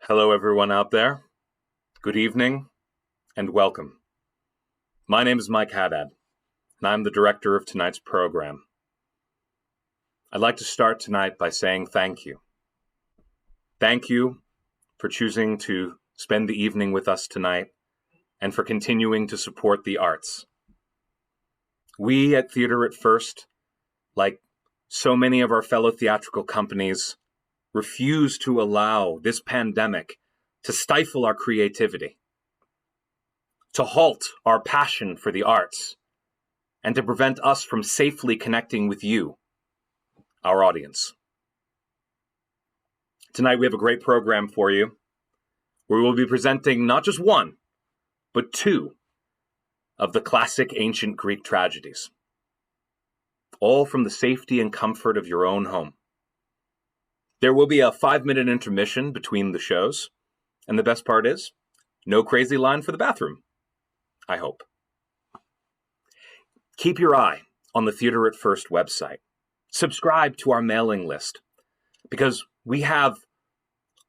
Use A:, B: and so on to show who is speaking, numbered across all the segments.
A: Hello, everyone out there. Good evening and welcome. My name is Mike Haddad, and I'm the director of tonight's program. I'd like to start tonight by saying thank you. Thank you for choosing to spend the evening with us tonight and for continuing to support the arts. We at Theater at First, like so many of our fellow theatrical companies, refuse to allow this pandemic to stifle our creativity, to halt our passion for the arts, and to prevent us from safely connecting with you, our audience. Tonight we have a great program for you, where we will be presenting not just one, but two of the classic ancient Greek tragedies, all from the safety and comfort of your own home. There will be a 5-minute intermission between the shows, and the best part is, no crazy line for the bathroom, I hope. Keep your eye on the Theater at First website. Subscribe to our mailing list, because we have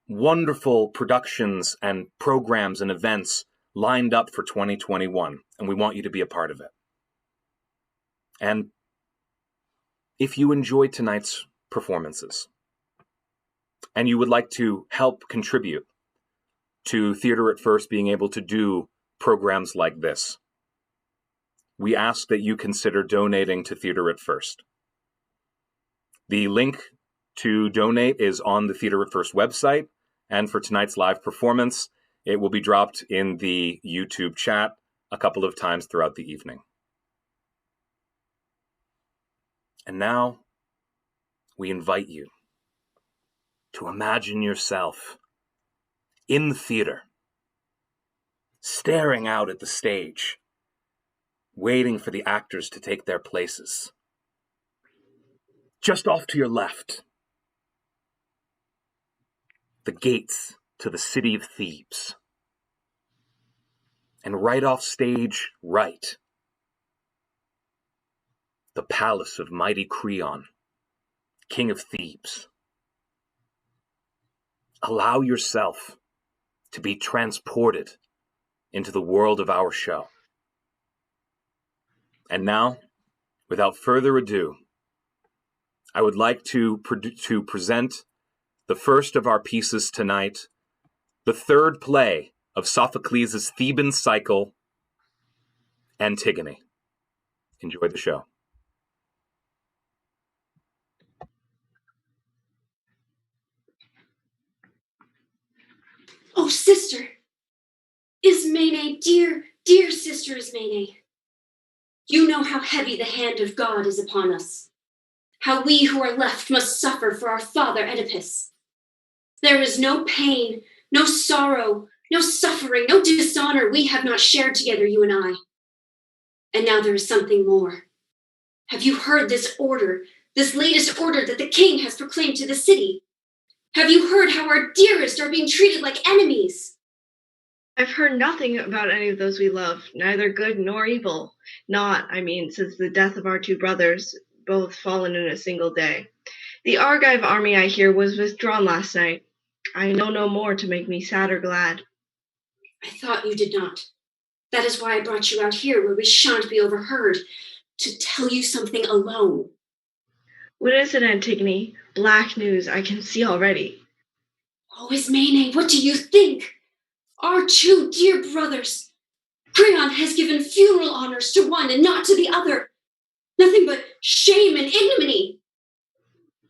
A: wonderful productions and programs and events lined up for 2021, and we want you to be a part of it. And if you enjoyed tonight's performances, and you would like to help contribute to Theater at First being able to do programs like this, we ask that you consider donating to Theater at First. The link to donate is on the Theater at First website, and for tonight's live performance, it will be dropped in the YouTube chat a couple of times throughout the evening. And now, we invite you to imagine yourself in the theater, staring out at the stage, waiting for the actors to take their places. Just off to your left, the gates to the city of Thebes. And right off stage right, the palace of mighty Creon, king of Thebes. Allow yourself to be transported into the world of our show. And now, without further ado, I would like to present the first of our pieces tonight, the third play of Sophocles' Theban cycle, Antigone. Enjoy the show.
B: Oh, sister, Ismene, dear, dear sister Ismene, you know how heavy the hand of God is upon us, how we who are left must suffer for our father Oedipus. There is no pain, no sorrow, no suffering, no dishonor we have not shared together, you and I. And now there is something more. Have you heard this order, this latest order that the king has proclaimed to the city? Have you heard how our dearest are being treated like enemies?
C: I've heard nothing about any of those we love, neither good nor evil. Not, since the death of our two brothers, both fallen in a single day. The Argive army, I hear, was withdrawn last night. I know no more to make me sad or glad.
B: I thought you did not. That is why I brought you out here, where we shan't be overheard, to tell you something alone.
C: What is it, Antigone? Black news, I can see already.
B: Oh, Ismene, what do you think? Our two dear brothers. Creon has given funeral honors to one and not to the other. Nothing but shame and ignominy.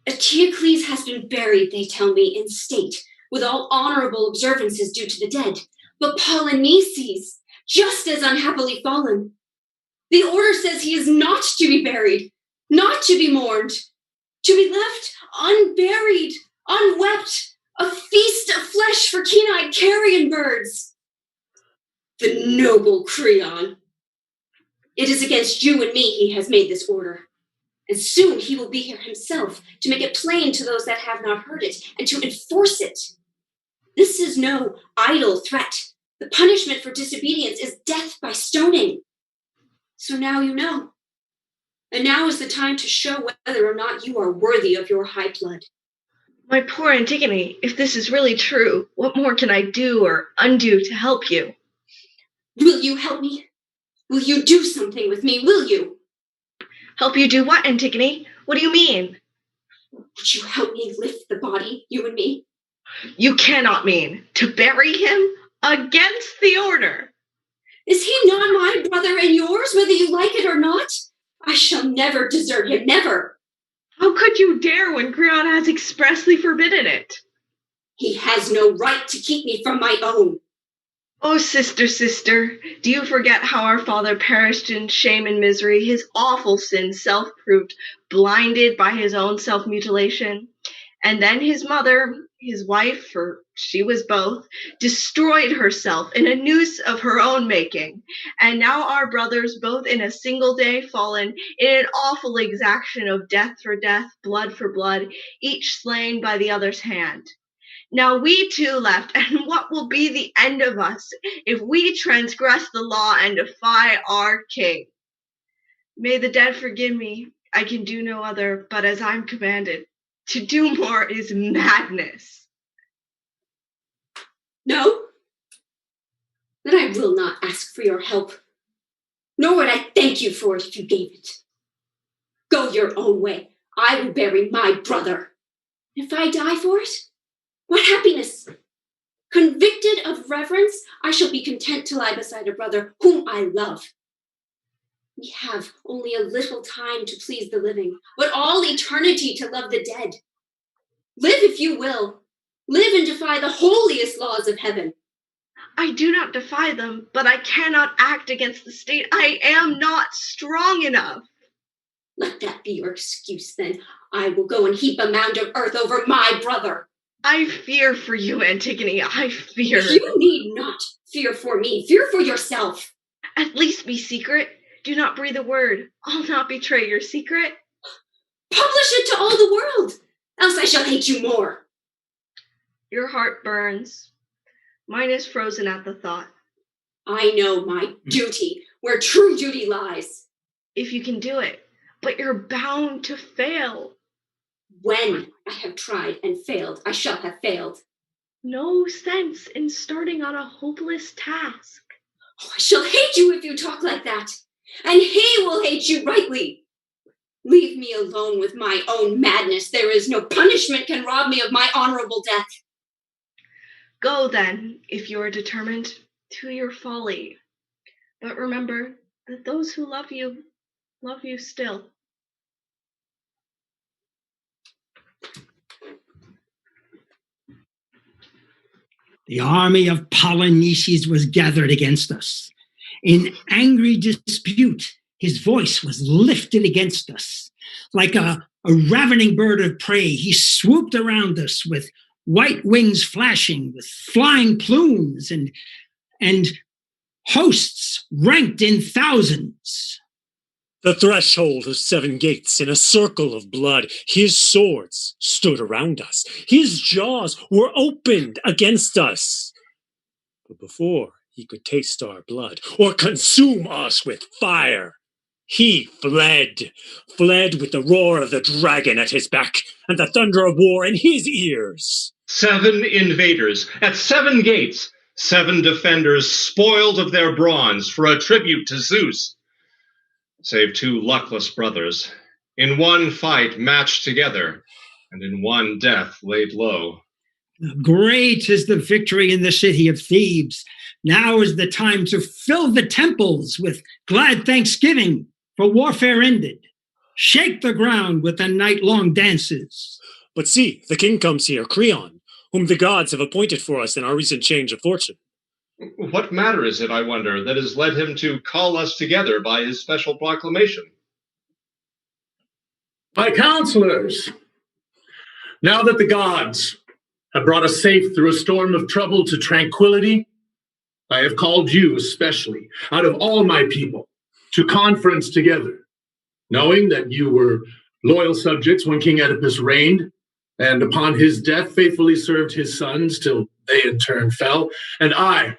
B: Eteocles has been buried, they tell me, in state, with all honorable observances due to the dead. But Polynices, just as unhappily fallen. The order says he is not to be buried, not to be mourned, to be left unburied, unwept, a feast of flesh for keen-eyed carrion birds. The noble Creon. It is against you and me he has made this order. And soon he will be here himself to make it plain to those that have not heard it and to enforce it. This is no idle threat. The punishment for disobedience is death by stoning. So now you know. And now is the time to show whether or not you are worthy of your high blood.
C: My poor Antigone, if this is really true, what more can I do or undo to help you?
B: Will you help me? Will you do something with me? Will you?
C: Help you do what, Antigone? What do you mean?
B: Would you help me lift the body, you and me?
C: You cannot mean to bury him against the order.
B: Is he not my brother and yours, whether you like it or not? I shall never desert him, never.
C: How could you dare when Creon has expressly forbidden it?
B: He has no right to keep me from my own.
C: Oh, sister, do you forget how our father perished in shame and misery, his awful sin self-proved, blinded by his own self-mutilation? And then his mother, his wife, for she was both, destroyed herself in a noose of her own making. And now our brothers, both in a single day fallen in an awful exaction of death for death, blood for blood, each slain by the other's hand. Now we two left, and what will be the end of us if we transgress the law and defy our king? May the dead forgive me, I can do no other, but as I'm commanded. To do more is madness.
B: No? Then I will not ask for your help, nor would I thank you for it if you gave it. Go your own way. I will bury my brother. If I die for it, what happiness? Convicted of reverence, I shall be content to lie beside a brother whom I love. We have only a little time to please the living, but all eternity to love the dead. Live if you will. Live and defy the holiest laws of heaven.
C: I do not defy them, but I cannot act against the state. I am not strong enough.
B: Let that be your excuse, then. I will go and heap a mound of earth over my brother.
C: I fear for you, Antigone. I fear.
B: You need not fear for me. Fear for yourself.
C: At least be secret. Do not breathe a word. I'll not betray your secret.
B: Publish it to all the world, else I shall hate you more.
C: Your heart burns. Mine is frozen at the thought.
B: I know my duty, where true duty lies.
C: If you can do it, but you're bound to fail.
B: When I have tried and failed, I shall have failed.
C: No sense in starting on a hopeless task.
B: Oh, I shall hate you if you talk like that, and he will hate you rightly. Leave me alone with my own madness. There is no punishment can rob me of my honorable death.
C: Go then, if you are determined, to your folly. But remember that those who love you still.
D: The army of Polynices was gathered against us. In angry dispute, his voice was lifted against us. Like a ravening bird of prey, he swooped around us with white wings flashing, with flying plumes and hosts ranked in thousands.
E: The threshold of 7 gates in a circle of blood, his swords stood around us. His jaws were opened against us. But before he could taste our blood or consume us with fire, he fled with the roar of the dragon at his back and the thunder of war in his ears.
F: 7 invaders at 7 gates, 7 defenders spoiled of their bronze for a tribute to Zeus. Save 2 luckless brothers, in one fight matched together, and in one death laid low.
D: Great is the victory in the city of Thebes. Now is the time to fill the temples with glad thanksgiving, for warfare ended. Shake the ground with the night-long dances.
E: But see, the king comes here, Creon, whom the gods have appointed for us in our recent change of fortune.
F: What matter is it, I wonder, that has led him to call us together by his special proclamation?
G: My counselors, now that the gods have brought us safe through a storm of trouble to tranquility, I have called you especially, out of all my people, to conference together, knowing that you were loyal subjects when King Oedipus reigned, and upon his death faithfully served his sons till they in turn fell, and I,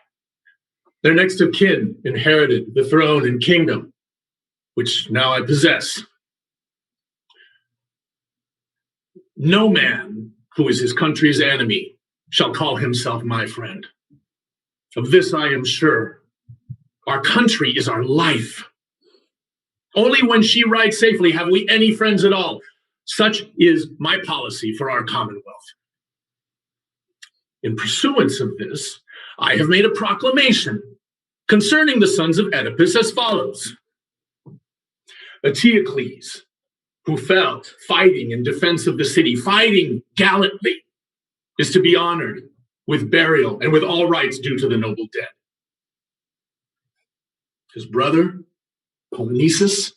G: their next of kin, inherited the throne and kingdom, which now I possess. No man who is his country's enemy, shall call himself my friend. Of this I am sure. Our country is our life. Only when she rides safely have we any friends at all. Such is my policy for our commonwealth. In pursuance of this, I have made a proclamation concerning the sons of Oedipus as follows. Eteocles, who fell fighting in defense of the city, fighting gallantly, is to be honored with burial and with all rights due to the noble dead. His brother, Polynices,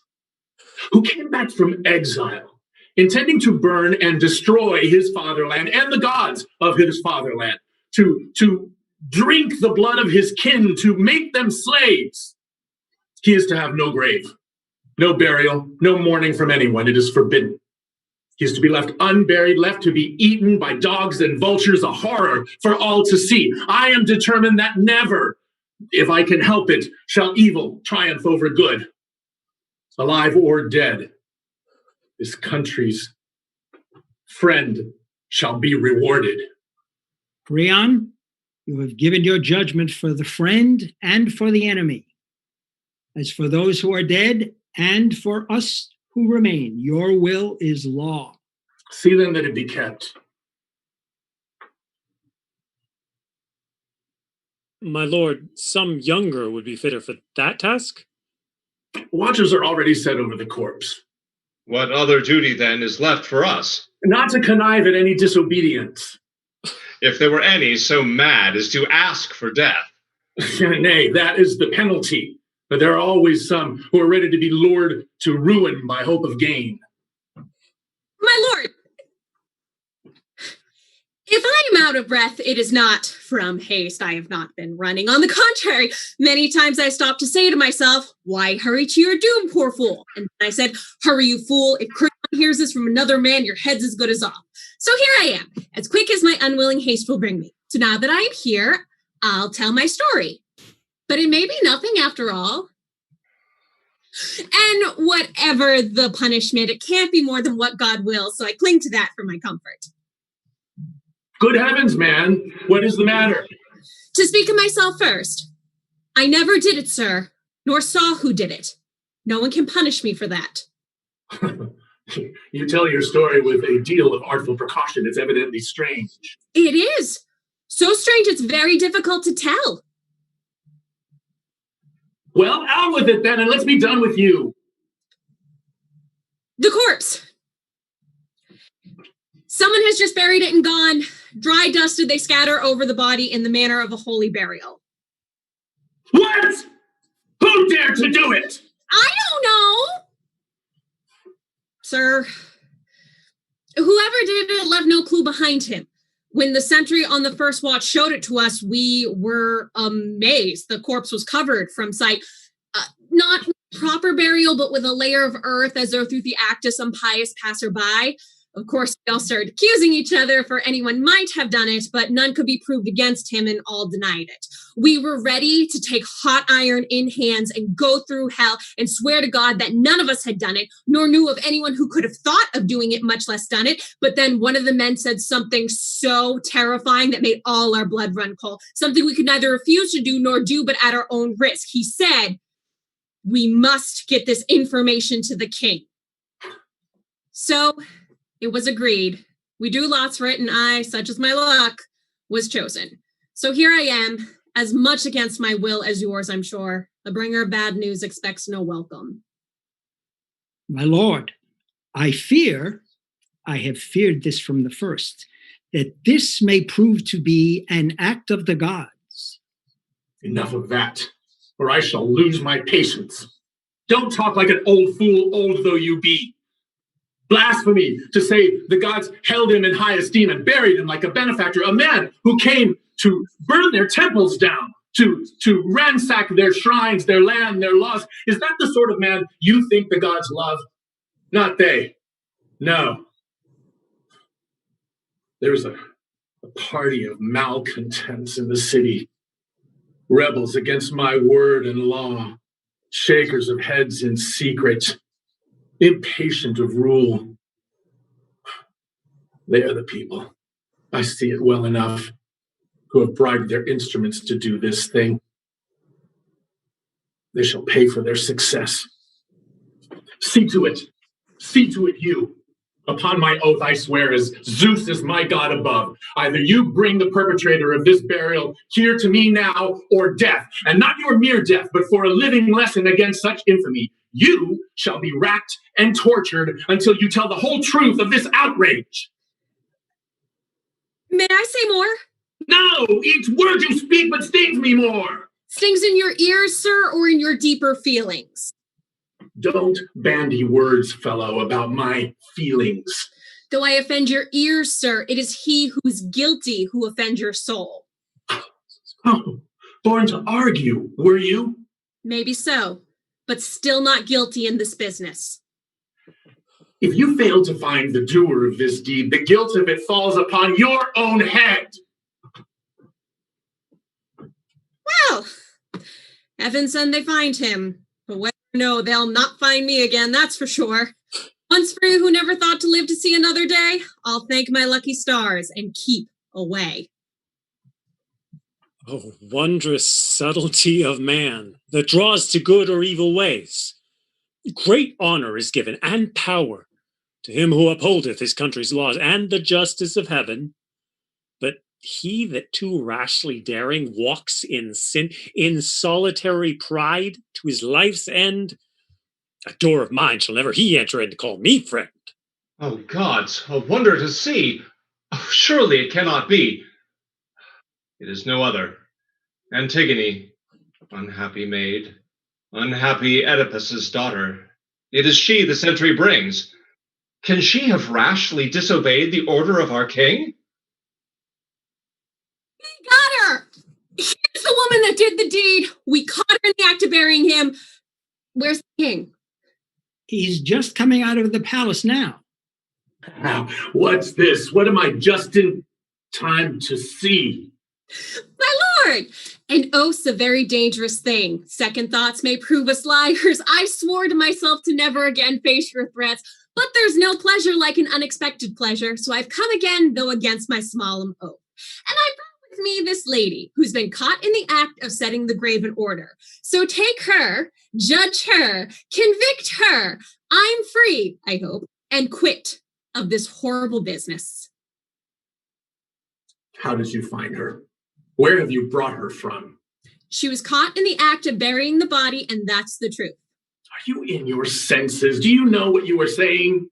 G: who came back from exile, intending to burn and destroy his fatherland and the gods of his fatherland, to drink the blood of his kin, to make them slaves. He is to have no grave, no burial, no mourning from anyone. It is forbidden. He is to be left unburied, left to be eaten by dogs and vultures, a horror for all to see. I am determined that never, if I can help it, shall evil triumph over good. Alive or dead, this country's friend shall be rewarded.
D: Creon, you have given your judgment for the friend and for the enemy. As for those who are dead and for us who remain, your will is law.
G: See then that it be kept.
E: My lord, some younger would be fitter for that task?
G: Watchers are already set over the corpse.
F: What other duty, then, is left for us?
G: Not to connive at any disobedience.
F: If there were any so mad as to ask for death.
G: Nay, that is the penalty. But there are always some who are ready to be lured to ruin by hope of gain.
B: My lord, if I am out of breath, it is not from haste. I have not been running. On the contrary, many times I stopped to say to myself, why hurry to your doom, poor fool? And I said, hurry, you fool. If Creon hears this from another man, your head's as good as off. So here I am, as quick as my unwilling haste will bring me. So now that I am here, I'll tell my story. But it may be nothing after all. And whatever the punishment, it can't be more than what God wills. So I cling to that for my comfort.
G: Good heavens, man. What is the matter?
B: To speak of myself first, I never did it, sir, nor saw who did it. No one can punish me for that.
G: You tell your story with a deal of artful precaution. It's evidently strange.
B: It is. So strange, it's very difficult to tell.
G: Well, out with it then, and let's be done with you.
B: The corpse. Someone has just buried it and gone. Dry dusted, they scatter over the body in the manner of a holy burial.
G: What? Who dared to do it?
B: I don't know. Sir, whoever did it left no clue behind him. When the sentry on the first watch showed it to us, we were amazed. The corpse was covered from sight. Not proper burial, but with a layer of earth as though through the act of some pious passerby. Of course, we all started accusing each other, for anyone might have done it, but none could be proved against him, and all denied it. We were ready to take hot iron in hands and go through hell and swear to God that none of us had done it, nor knew of anyone who could have thought of doing it, much less done it. But then one of the men said something so terrifying that made all our blood run cold, something we could neither refuse to do nor do, but at our own risk. He said, we must get this information to the king. So it was agreed. We drew lots for it, and I, such as my luck, was chosen. So here I am, as much against my will as yours, I'm sure. The bringer of bad news expects no welcome.
D: My lord, I have feared this from the first, that this may prove to be an act of the gods.
G: Enough of that, or I shall lose my patience. Don't talk like an old fool, old though you be. Blasphemy to say the gods held him in high esteem and buried him like a benefactor, a man who came to burn their temples down, to ransack their shrines, their land, their laws. Is that the sort of man you think the gods love? Not they. No. There's a party of malcontents in the city, rebels against my word and law, shakers of heads in secret, impatient of rule. They are the people. I see it well enough, who have bribed their instruments to do this thing. They shall pay for their success. See to it, you. Upon my oath, I swear, as Zeus is my god above, either you bring the perpetrator of this burial here to me now, or death, and not your mere death, but for a living lesson against such infamy. You shall be racked and tortured until you tell the whole truth of this outrage.
H: May I say more?
G: No, each word you speak but stings me more.
H: Stings in your ears, sir, or in your deeper feelings?
G: Don't bandy words, fellow, about my feelings.
H: Though I offend your ears, sir, it is he who is guilty who offends your soul.
G: Oh, born to argue, were you?
H: Maybe so, but still not guilty in this business.
G: If you fail to find the doer of this deed, the guilt of it falls upon your own head.
H: Well, heaven send they find him, but whether or no, they'll not find me again, that's for sure. Once for you who never thought to live to see another day, I'll thank my lucky stars and keep away.
E: Oh, wondrous subtlety of man that draws to good or evil ways. Great honor is given and power to him who upholdeth his country's laws and the justice of heaven. But he that too rashly daring walks in sin, in solitary pride to his life's end, a door of mine shall never he enter in to call me friend.
F: Oh, gods, a wonder to see. Oh, surely it cannot be. It is no other. Antigone, unhappy maid, unhappy Oedipus's daughter. It is she the sentry brings. Can she have rashly disobeyed the order of our king?
H: We got her! Here's the woman that did the deed. We caught her in the act of burying him. Where's the king?
D: He's just coming out of the palace now.
G: What's this? What am I just in time to see?
H: My lord! An oath's a very dangerous thing. Second thoughts may prove us liars. I swore to myself to never again face your threats, but there's no pleasure like an unexpected pleasure, so I've come again, though against my solemn oath. And I brought with me this lady, who's been caught in the act of setting the grave in order. So take her, judge her, convict her. I'm free, I hope, and quit of this horrible business.
G: How did you find her? Where have you brought her from?
H: She was caught in the act of burying the body, and that's the truth.
G: Are you in your senses? Do you know what you were saying?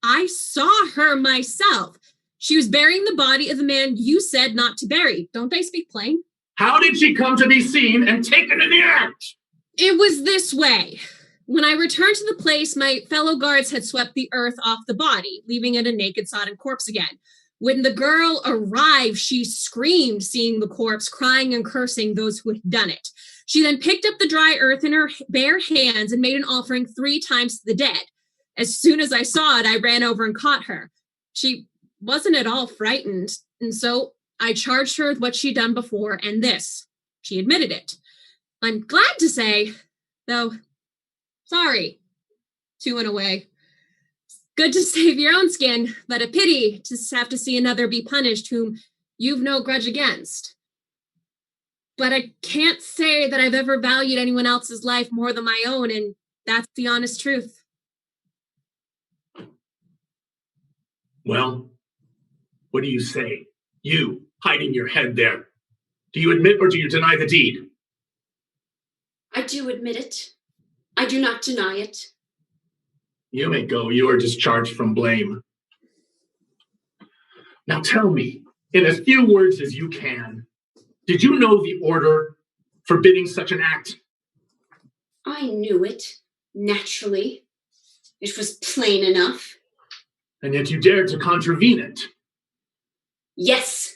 H: I saw her myself. She was burying the body of the man you said not to bury. Don't I speak plain?
G: How did she come to be seen and taken in the act?
H: It was this way. When I returned to the place, my fellow guards had swept the earth off the body, leaving it a naked, sodden corpse again. When the girl arrived, she screamed, seeing the corpse, crying and cursing those who had done it. She then picked up the dry earth in her bare hands and made an offering 3 times to the dead. As soon as I saw it, I ran over and caught her. She wasn't at all frightened, and so I charged her with what she'd done before, and this. She admitted it. I'm glad to say, though, sorry, too in a way. Good to save your own skin, but a pity to have to see another be punished whom you've no grudge against. But I can't say that I've ever valued anyone else's life more than my own, and that's the honest truth.
G: Well, what do you say? You, hiding your head there. Do you admit or do you deny the deed?
B: I do admit it. I do not deny it.
G: You may go. You are discharged from blame. Now tell me, in as few words as you can, did you know the order forbidding such an act?
B: I knew it, naturally. It was plain enough.
G: And yet you dared to contravene it.
B: Yes,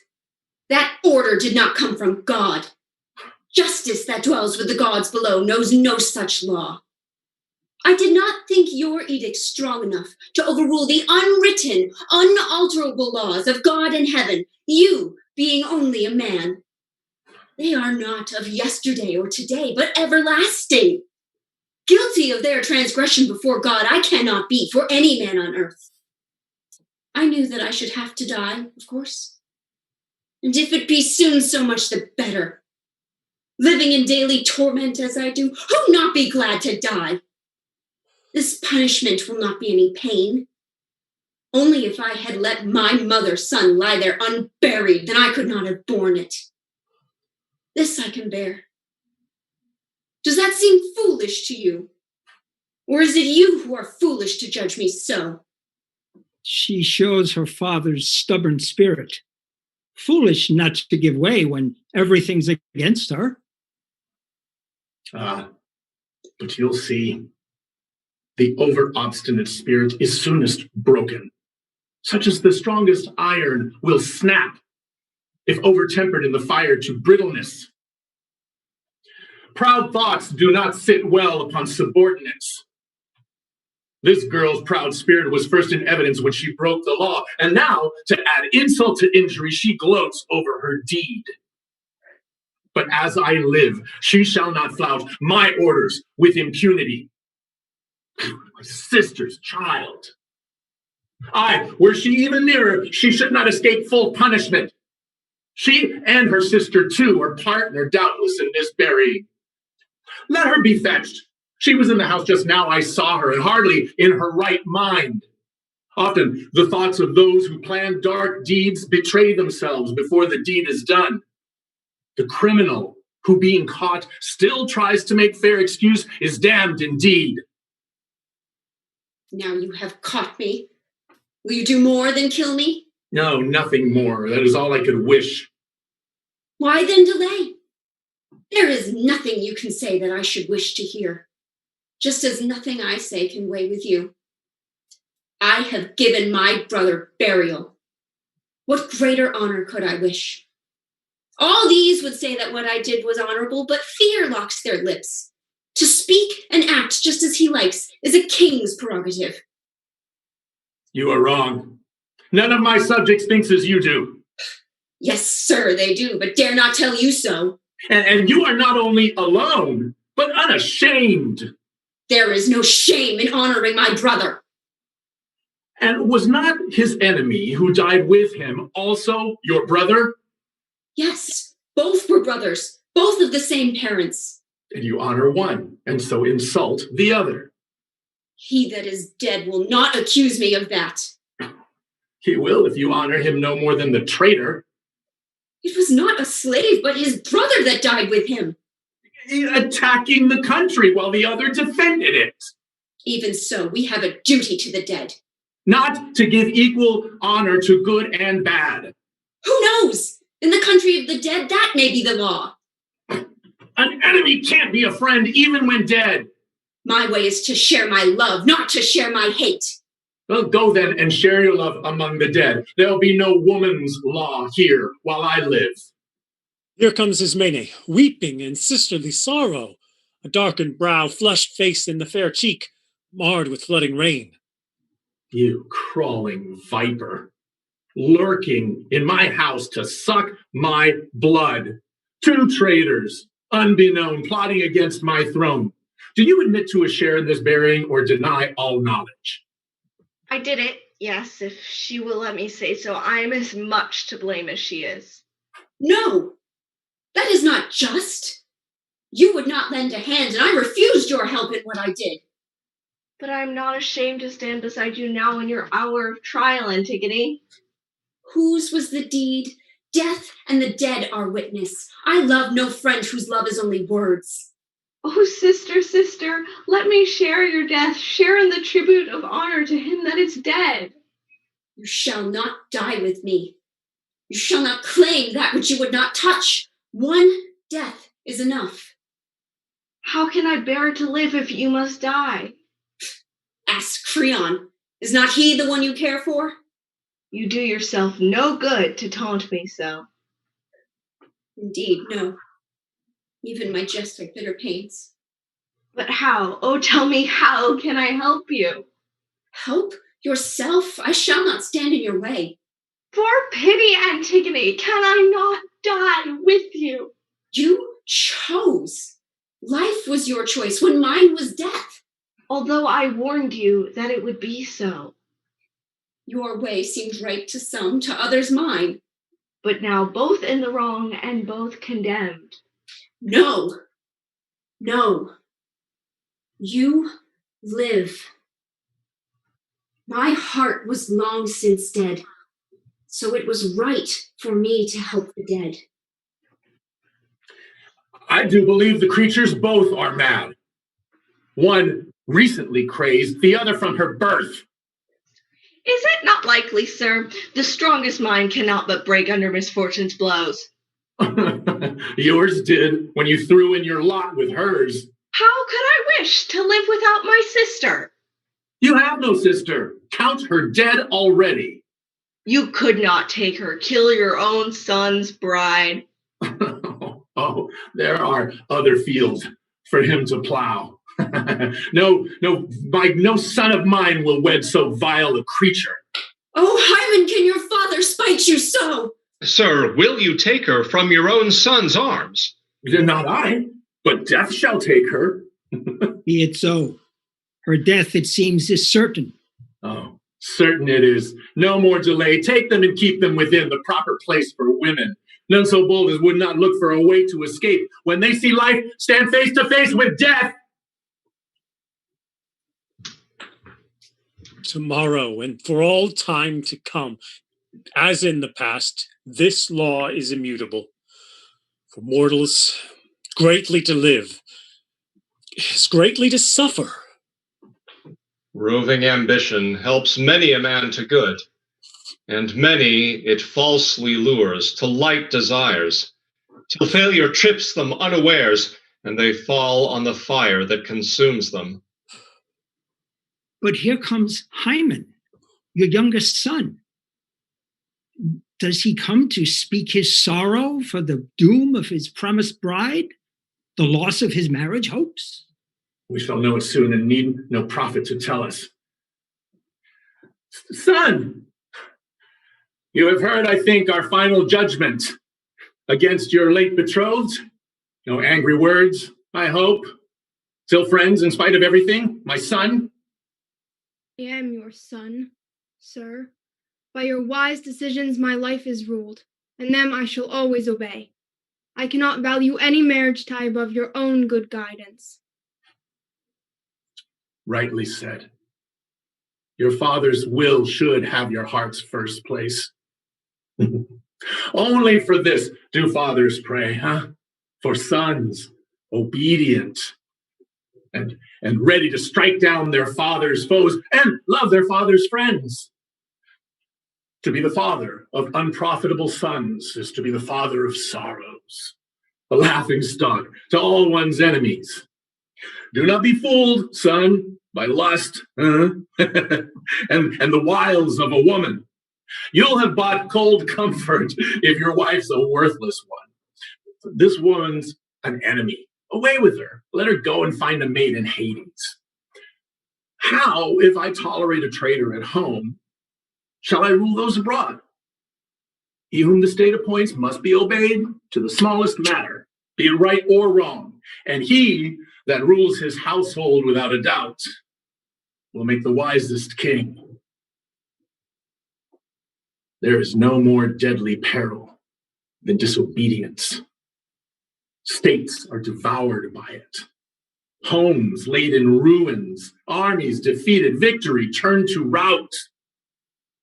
B: that order did not come from God. Justice that dwells with the gods below knows no such law. I did not think your edict strong enough to overrule the unwritten, unalterable laws of God in heaven, you being only a man. They are not of yesterday or today, but everlasting. Guilty of their transgression before God, I cannot be for any man on earth. I knew that I should have to die, of course, And if it be soon, so much the better. Living in daily torment as I do, who not be glad to die? This punishment will not be any pain. Only if I had let my mother's son lie there unburied, then I could not have borne it. This I can bear. Does that seem foolish to you? Or is it you who are foolish to judge me so?
D: She shows her father's stubborn spirit. Foolish not to give way when everything's against her.
G: But you'll see. The over-obstinate spirit is soonest broken, such as the strongest iron will snap, if over-tempered in the fire to brittleness. Proud thoughts do not sit well upon subordinates. This girl's proud spirit was first in evidence when she broke the law, and now, to add insult to injury, she gloats over her deed. But as I live, she shall not flout my orders with impunity. My sister's child. Aye, were she even nearer, she should not escape full punishment. She and her sister, too, are partner, doubtless, in this burying. Let her be fetched. She was in the house just now. I saw her, and hardly in her right mind. Often the thoughts of those who plan dark deeds betray themselves before the deed is done. The criminal who, being caught, still tries to make fair excuse is damned indeed.
B: Now you have caught me. Will you do more than kill me?
G: No, nothing more. That is all I could wish.
B: Why then delay? There is nothing you can say that I should wish to hear, just as nothing I say can weigh with you. I have given my brother burial. What greater honor could I wish? All these would say that what I did was honorable, but fear locks their lips. To speak and act just as he likes is a king's prerogative.
G: You are wrong. None of my subjects thinks as you do.
B: Yes, sir, they do, but dare not tell you so.
G: And you are not only alone, but unashamed.
B: There is no shame in honoring my brother.
G: And was not his enemy who died with him also your brother?
B: Yes, both were brothers, both of the same parents.
G: And you honor one, and so insult the other.
B: He that is dead will not accuse me of that.
G: He will if you honor him no more than the traitor.
B: It was not a slave, but his brother that died with him.
G: Attacking the country while the other defended it.
B: Even so, we have a duty to the dead.
G: Not to give equal honor to good and bad.
B: Who knows? In the country of the dead, that may be the law.
G: An enemy can't be a friend even when dead.
B: My way is to share my love, not to share my hate.
G: Well, go then and share your love among the dead. There'll be no woman's law here while I live.
E: Here comes Ismene, weeping in sisterly sorrow, a darkened brow, flushed face, and the fair cheek, marred with flooding rain.
G: You crawling viper, lurking in my house to suck my blood. Two traitors, unbeknown, plotting against my throne. Do you admit to a share in this burying or deny all knowledge?
C: I did it, yes, if she will let me say so. I am as much to blame as she is.
B: No, that is not just. You would not lend a hand, and I refused your help in what I did.
C: But I am not ashamed to stand beside you now in your hour of trial, Antigone.
B: Whose was the deed? Death and the dead are witness. I love no friend whose love is only words.
C: Oh, sister, sister, let me share your death, share in the tribute of honor to him that is dead.
B: You shall not die with me. You shall not claim that which you would not touch. One death is enough.
C: How can I bear to live if you must die?
B: Ask Creon. Is not he the one you care for?
C: You do yourself no good to taunt me so.
B: Indeed, no. Even my jest are bitter pains.
C: But how? Oh, tell me, how can I help you?
B: Help yourself? I shall not stand in your way.
C: For pity, Antigone, can I not die with you?
B: You chose. Life was your choice when mine was death.
C: Although I warned you that it would be so.
B: Your way seemed right to some, to others mine.
C: but now both in the wrong and both condemned.
B: No. No. You live. My heart was long since dead, so it was right for me to help the dead.
G: I do believe the creatures both are mad. One recently crazed, the other from her birth.
C: Is it not likely, sir? The strongest mind cannot but break under misfortune's blows.
G: Yours did when you threw in your lot with hers.
C: How could I wish to live without my sister?
G: You have no sister. Count her dead already.
C: You could not take her, kill your own son's bride.
G: Oh, there are other fields for him to plow. No son of mine will wed so vile a creature.
B: Oh, Haemon, can your father spite you so?
F: Sir, will you take her from your own son's arms?
G: Not I, but death shall take her.
D: Be it so. Her death, it seems, is certain.
G: Oh, certain it is. No more delay. Take them and keep them within the proper place for women. None so bold as would not look for a way to escape. When they see life, stand face to face with death.
E: Tomorrow and for all time to come, as in the past, this law is immutable. For mortals, greatly to live is greatly to suffer.
F: Roving ambition helps many a man to good, and many it falsely lures to light desires, till failure trips them unawares, and they fall on the fire that consumes them.
D: But here comes Haemon, your youngest son. Does he come to speak his sorrow for the doom of his promised bride, the loss of his marriage hopes?
G: We shall know it soon and need no prophet to tell us. Son, you have heard, I think, our final judgment against your late betrothed. No angry words, I hope. Still friends in spite of everything, my son.
I: I am your son, sir. By your wise decisions my life is ruled, and them I shall always obey. I cannot value any marriage tie above your own good guidance.
G: Rightly said. Your father's will should have your heart's first place. Only for this do fathers pray, huh? For sons, obedient, and ready to strike down their father's foes and love their father's friends. To be the father of unprofitable sons is to be the father of sorrows, a laughing stock to all one's enemies. Do not be fooled, son, by lust and the wiles of a woman. You'll have bought cold comfort if your wife's a worthless one. This woman's an enemy. Away with her. Let her go and find a mate in Hades. How, if I tolerate a traitor at home, shall I rule those abroad? He whom the state appoints must be obeyed to the smallest matter, be it right or wrong. And he that rules his household without a doubt will make the wisest king. There is no more deadly peril than disobedience. States are devoured by it. Homes laid in ruins, armies defeated, victory turned to rout,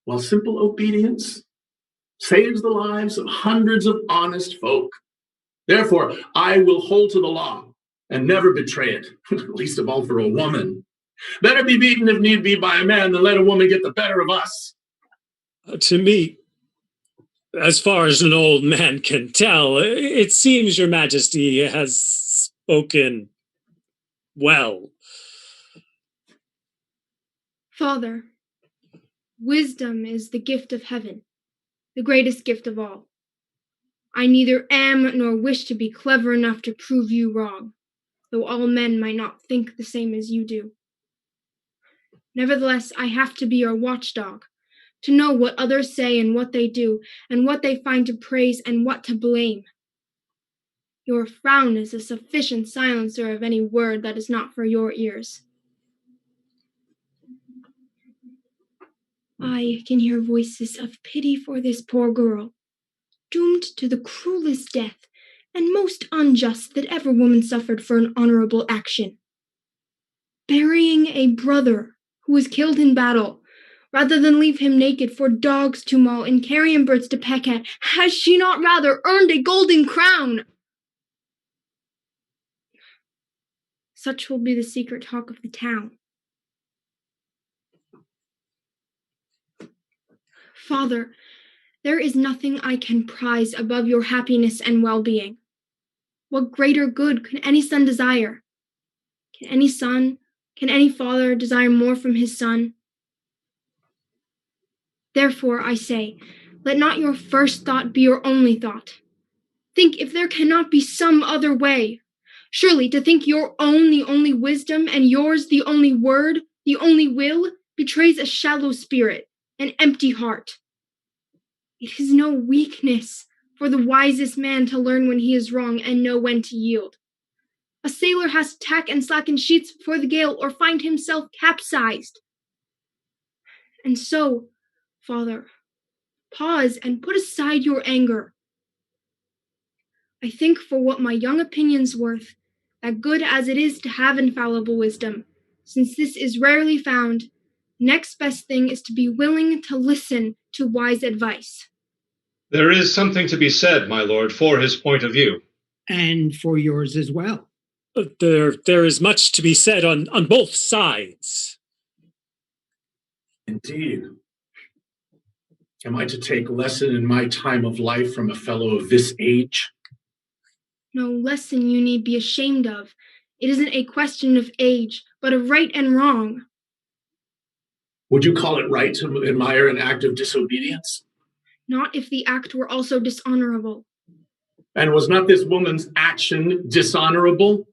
G: while simple obedience saves the lives of hundreds of honest folk. Therefore, I will hold to the law and never betray it, least of all for a woman. Better be beaten if need be by a man than let a woman get the better of us.
E: To me, as far as an old man can tell, it seems your majesty has spoken well.
I: Father, wisdom is the gift of heaven, the greatest gift of all. I neither am nor wish to be clever enough to prove you wrong, though all men might not think the same as you do. Nevertheless, I have to be your watchdog, to know what others say and what they do, and what they find to praise and what to blame. Your frown is a sufficient silencer of any word that is not for your ears. I can hear voices of pity for this poor girl, doomed to the cruelest death and most unjust that ever woman suffered for an honorable action. Burying a brother who was killed in battle, rather than leave him naked for dogs to maul and carrion birds to peck at, has she not rather earned a golden crown? Such will be the secret talk of the town. Father, there is nothing I can prize above your happiness and well-being. What greater good could any son desire? Can any father desire more from his son? Therefore, I say, let not your first thought be your only thought. Think if there cannot be some other way. Surely to think your own the only wisdom and yours the only word, the only will, betrays a shallow spirit, an empty heart. It is no weakness for the wisest man to learn when he is wrong and know when to yield. A sailor has to tack and slacken sheets before the gale or find himself capsized. And so, Father, pause and put aside your anger. I think for what my young opinion's worth, that good as it is to have infallible wisdom, since this is rarely found, next best thing is to be willing to listen to wise advice.
F: There is something to be said, my lord, for his point of view.
D: And for yours as well.
E: There is much to be said on both sides.
G: Indeed. Am I to take lesson in my time of life from a fellow of this age?
I: No lesson you need be ashamed of. It isn't a question of age, but of right and wrong.
G: Would you call it right to admire an act of disobedience?
I: Not if the act were also dishonorable.
G: And was not this woman's action dishonorable?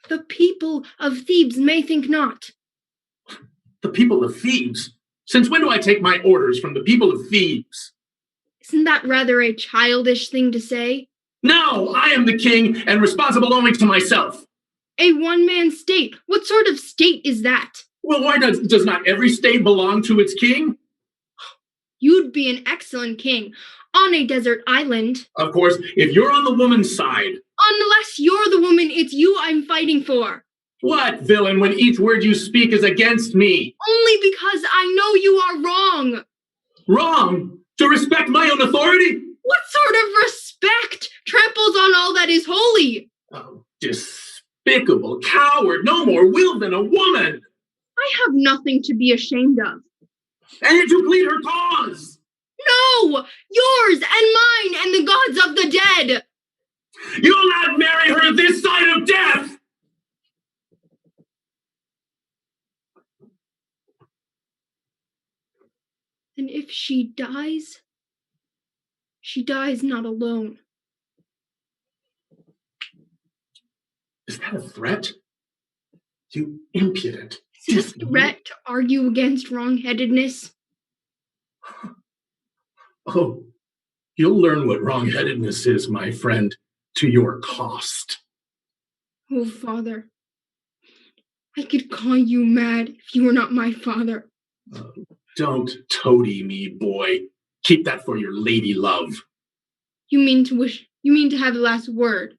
I: The people of Thebes may think not.
G: The people of Thebes? Since when do I take my orders from the people of Thebes?
I: Isn't that rather a childish thing to say?
G: No, I am the king and responsible only to myself.
I: A one-man state? What sort of state is that?
G: Well, why does not every state belong to its king?
I: You'd be an excellent king on a desert island.
G: Of course, if you're on the woman's side.
I: Unless you're the woman, it's you I'm fighting for.
G: What, villain, when each word you speak is against me?
I: Only because I know you are wrong.
G: Wrong? To respect my own authority?
I: What sort of respect tramples on all that is holy?
G: Oh, despicable coward, no more will than a woman.
I: I have nothing to be ashamed of.
G: And yet you plead her cause.
I: No, yours and mine and the gods of the dead.
G: You'll not marry her this side of death.
I: And if she dies not alone.
G: Is that a threat? You impudent.
I: Is it a threat to argue against wrong-headedness?
G: Oh, you'll learn what wrong-headedness is, my friend, to your cost.
I: Oh, Father, I could call you mad if you were not my father.
G: Don't toady me, boy. Keep that for your lady love.
I: You mean to have the last word?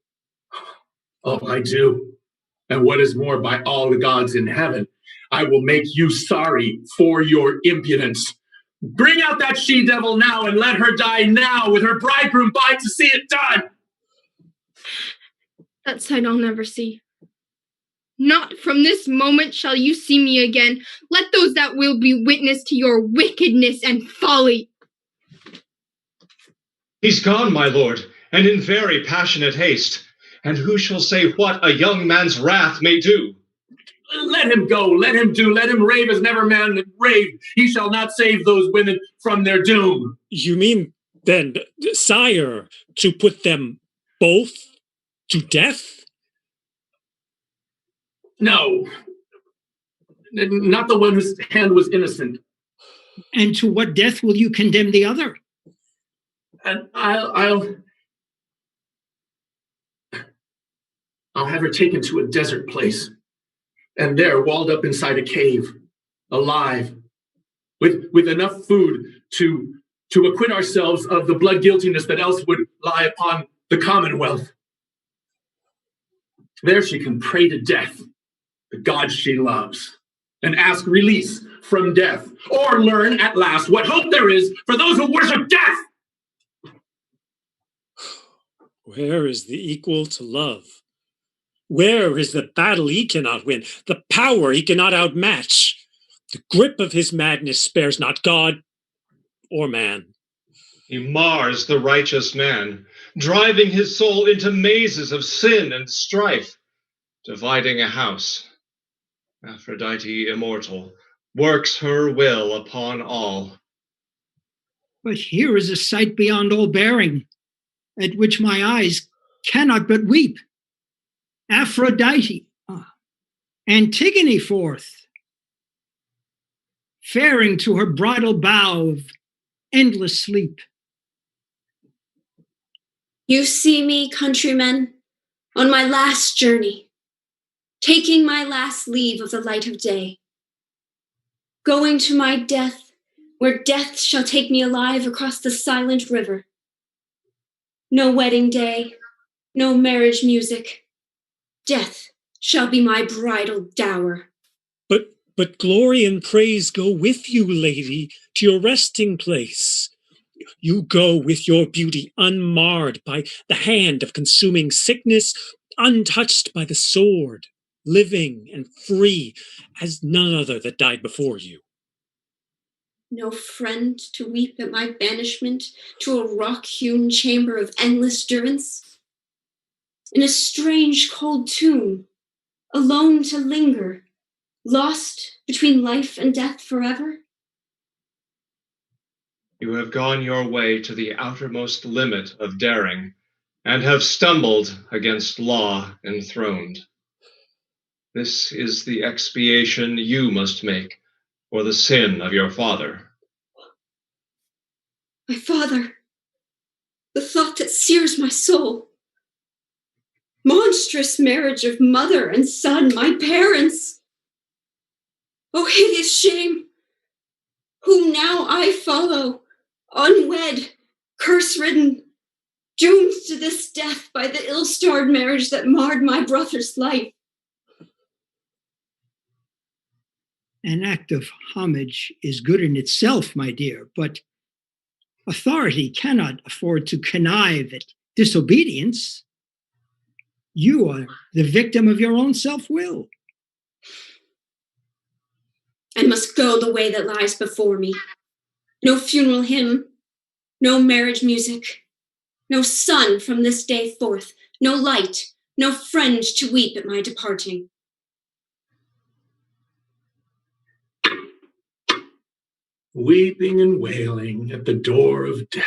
G: Oh, I do. And what is more, by all the gods in heaven, I will make you sorry for your impudence. Bring out that she-devil now and let her die now with her bridegroom by to see it done.
I: That sight I'll never see. Not from this moment shall you see me again. Let those that will be witness to your wickedness and folly.
F: He's gone, my lord, and in very passionate haste. And who shall say what a young man's wrath may do?
G: Let him go, let him do, let him rave as never man raved. He shall not save those women from their doom.
E: You mean, then, sire, to put them both to death?
G: No, not the one whose hand was innocent.
D: And to what death will you condemn the other?
G: And I'll have her taken to a desert place, and there, walled up inside a cave, alive, with enough food to to acquit ourselves of the blood guiltiness that else would lie upon the commonwealth. There she can pray to death, the God she loves, and ask release from death, or learn at last what hope there is for those who worship death.
E: Where is the equal to love? Where is the battle he cannot win, the power he cannot outmatch? The grip of his madness spares not God or man.
F: He mars the righteous man, driving his soul into mazes of sin and strife, dividing a house. Aphrodite, immortal, works her will upon all.
D: But here is a sight beyond all bearing, at which my eyes cannot but weep. Aphrodite, Antigone forth, faring to her bridal bough of endless sleep.
B: You see me, countrymen, on my last journey, taking my last leave of the light of day, going to my death, where death shall take me alive across the silent river. No wedding day, no marriage music. Death shall be my bridal dower.
E: But glory and praise go with you, lady, to your resting place. You go with your beauty unmarred by the hand of consuming sickness, untouched by the sword, living and free as none other that died before you.
B: No friend to weep at my banishment to a rock-hewn chamber of endless durance? In a strange cold tomb, alone to linger, lost between life and death forever?
F: You have gone your way to the outermost limit of daring, and have stumbled against law enthroned. This is the expiation you must make for the sin of your father.
B: My father, the thought that sears my soul. Monstrous marriage of mother and son, my parents. Oh, hideous shame, whom now I follow, unwed, curse-ridden, doomed to this death by the ill-starred marriage that marred my brother's life.
D: An act of homage is good in itself, my dear, but authority cannot afford to connive at disobedience. You are the victim of your own self-will.
B: I must go the way that lies before me. No funeral hymn, no marriage music, no sun from this day forth, no light, no friend to weep at my departing.
G: Weeping and wailing at the door of death.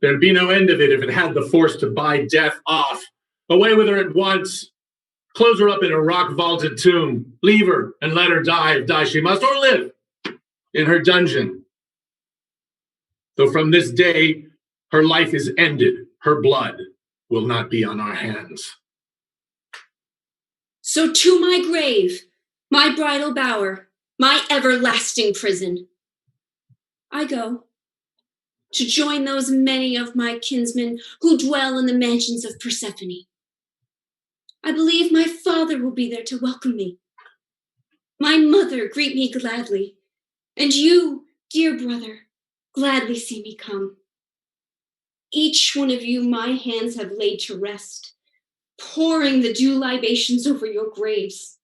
G: There'd be no end of it if it had the force to buy death off. Away with her at once. Close her up in a rock-vaulted tomb. Leave her and let her die if die she must, or live in her dungeon. Though from this day her life is ended, her blood will not be on our hands.
B: So to my grave, my bridal bower, my everlasting prison, I go to join those many of my kinsmen who dwell in the mansions of Persephone. I believe my father will be there to welcome me. My mother greet me gladly, and you, dear brother, gladly see me come. Each one of you my hands have laid to rest, pouring the dew libations over your graves.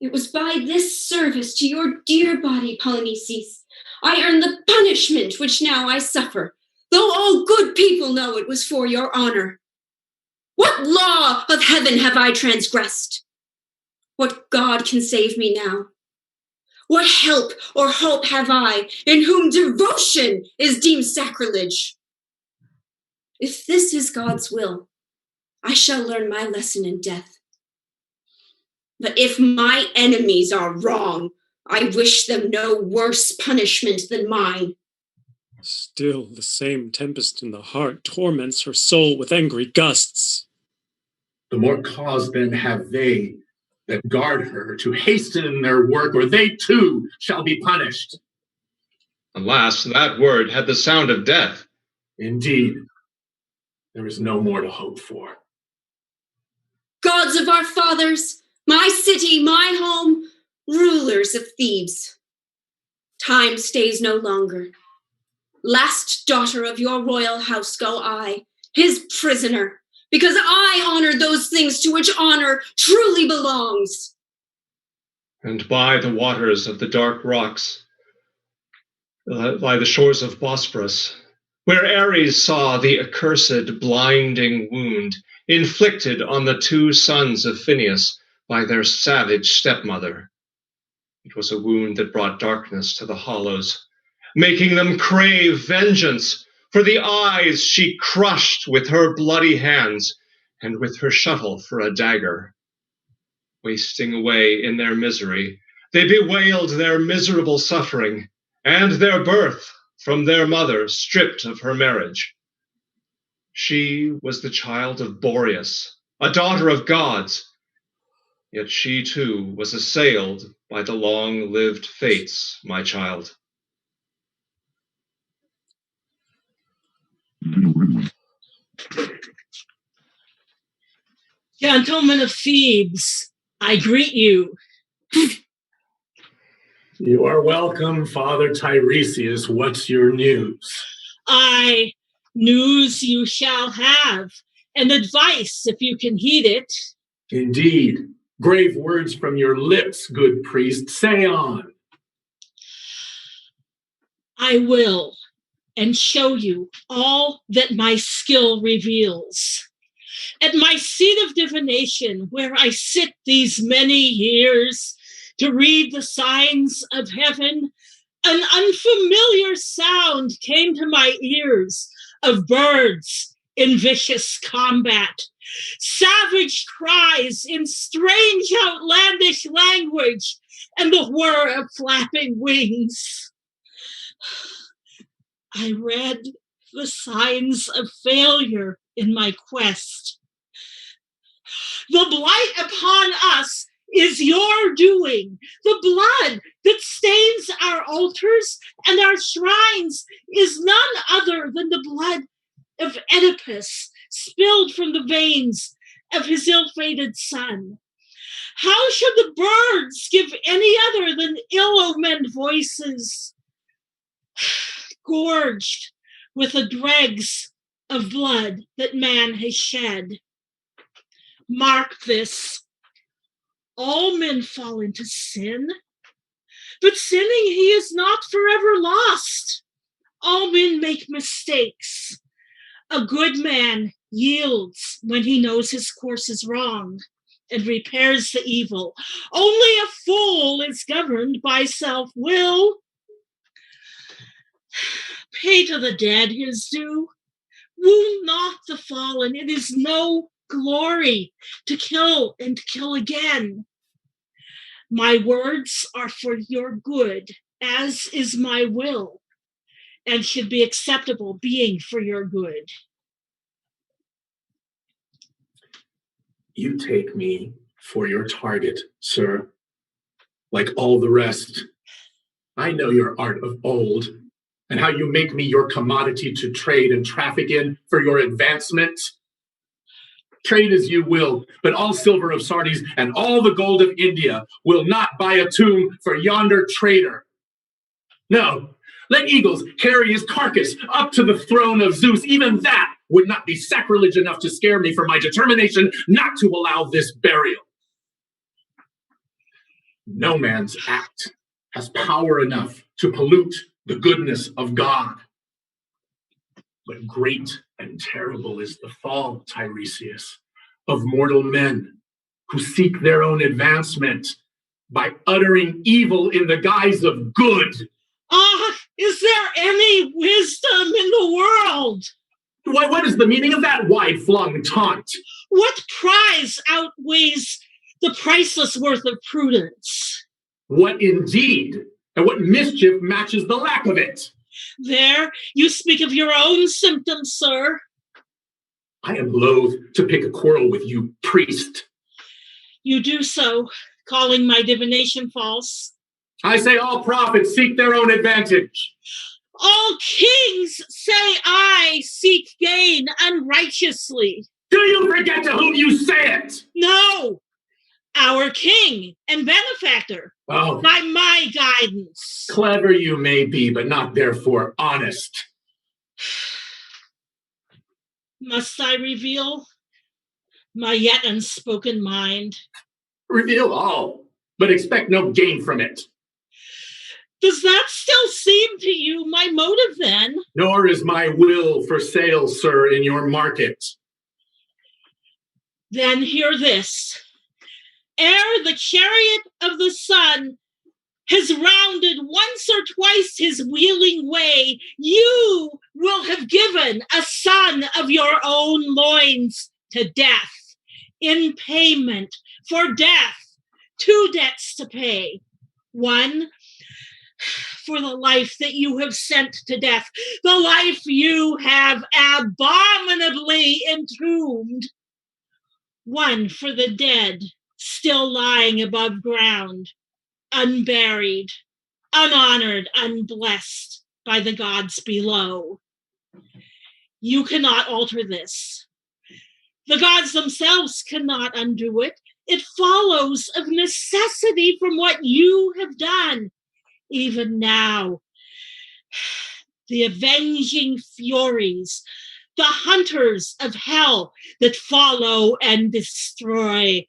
B: It was by this service to your dear body, Polynices, I earned the punishment which now I suffer, though all good people know it was for your honor. What law of heaven have I transgressed? What God can save me now? What help or hope have I in whom devotion is deemed sacrilege? If this is God's will, I shall learn my lesson in death. But if my enemies are wrong, I wish them no worse punishment than mine.
E: Still the same tempest in the heart torments her soul with angry gusts.
G: The more cause then have they that guard her to hasten their work, or they too shall be punished.
F: Alas, that word had the sound of death.
G: Indeed, there is no more to hope for.
B: Gods of our fathers, my city, my home, rulers of Thebes, time stays no longer. Last daughter of your royal house go I, his prisoner, because I honor those things to which honor truly belongs.
F: And by the waters of the dark rocks, by the shores of Bosporus, where Ares saw the accursed blinding wound inflicted on the two sons of Phineus by their savage stepmother. It was a wound that brought darkness to the hollows, making them crave vengeance for the eyes she crushed with her bloody hands and with her shuttle for a dagger. Wasting away in their misery, they bewailed their miserable suffering and their birth from their mother, stripped of her marriage. She was the child of Boreas, a daughter of gods, yet she too was assailed by the long-lived fates, my child.
J: Gentlemen of Thebes, I greet you.
G: You are welcome, Father Tiresias. What's your news?
J: News you shall have, and advice if you can heed it.
G: Indeed. Grave words from your lips, good priest. Say on.
J: I will, and show you all that my skill reveals. At my seat of divination, where I sit these many years to read the signs of heaven, an unfamiliar sound came to my ears of birds in vicious combat, savage cries in strange outlandish language, and the whir of flapping wings. I read the signs of failure in my quest. The blight upon us is your doing. The blood that stains our altars and our shrines is none other than the blood of Oedipus, spilled from the veins of his ill-fated son. How should the birds give any other than ill-omened voices, gorged with the dregs of blood that man has shed? Mark this. All men fall into sin, but sinning he is not forever lost. All men make mistakes. A good man yields when he knows his course is wrong and repairs the evil. Only a fool is governed by self-will. Pay to the dead his due. Wound not the fallen. It is no glory to kill and kill again. My words are for your good, as is my will, and should be acceptable, being for your good.
G: You take me for your target, sir. Like all the rest, I know your art of old and how you make me your commodity to trade and traffic in for your advancement. Trade as you will, but all silver of Sardis and all the gold of India will not buy a tomb for yonder traitor. No, let eagles carry his carcass up to the throne of Zeus. Even that would not be sacrilege enough to scare me from my determination not to allow this burial. No man's act has power enough to pollute the goodness of God. But great and terrible is the fall, Tiresias, of mortal men who seek their own advancement by uttering evil in the guise of good.
J: Is there any wisdom in the world?
G: What is the meaning of that wide-flung taunt?
J: What prize outweighs the priceless worth of prudence?
G: What indeed? And what mischief matches the lack of it?
J: There, you speak of your own symptoms, sir.
G: I am loath to pick a quarrel with you, priest.
J: You do so, calling my divination false.
G: I say all prophets seek their own advantage.
J: All kings say I seek gain unrighteously.
G: Do you forget to whom you say it?
J: No, our king and benefactor,
G: Oh,
J: by my guidance.
G: clever you may be, but not therefore honest.
J: Must I reveal my yet unspoken mind?
G: Reveal all, but expect no gain from it.
J: Does that still seem to you my motive then?
G: Nor is my will for sale, sir, in your market.
J: Then hear this. Ere the chariot of the sun has rounded once or twice his wheeling way, you will have given a son of your own loins to death. In payment for death, 2 debts to pay. 1, for the life that you have sent to death, the life you have abominably entombed. 1 for the dead, still lying above ground, unburied, unhonored, unblessed by the gods below. You cannot alter this. The gods themselves cannot undo it. It follows of necessity from what you have done. Even now, the avenging furies, the hunters of hell that follow and destroy,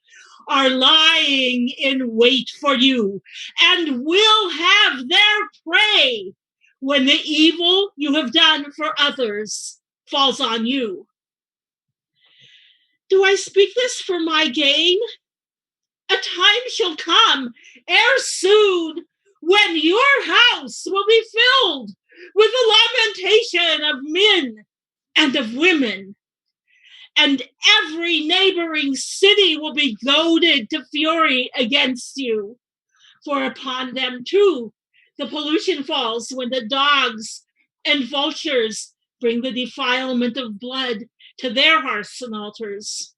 J: are lying in wait for you and will have their prey when the evil you have done for others falls on you. Do I speak this for my gain? A time shall come ere soon when your house will be filled with the lamentation of men and of women, and every neighboring city will be goaded to fury against you. For upon them too the pollution falls when the dogs and vultures bring the defilement of blood to their hearths and altars.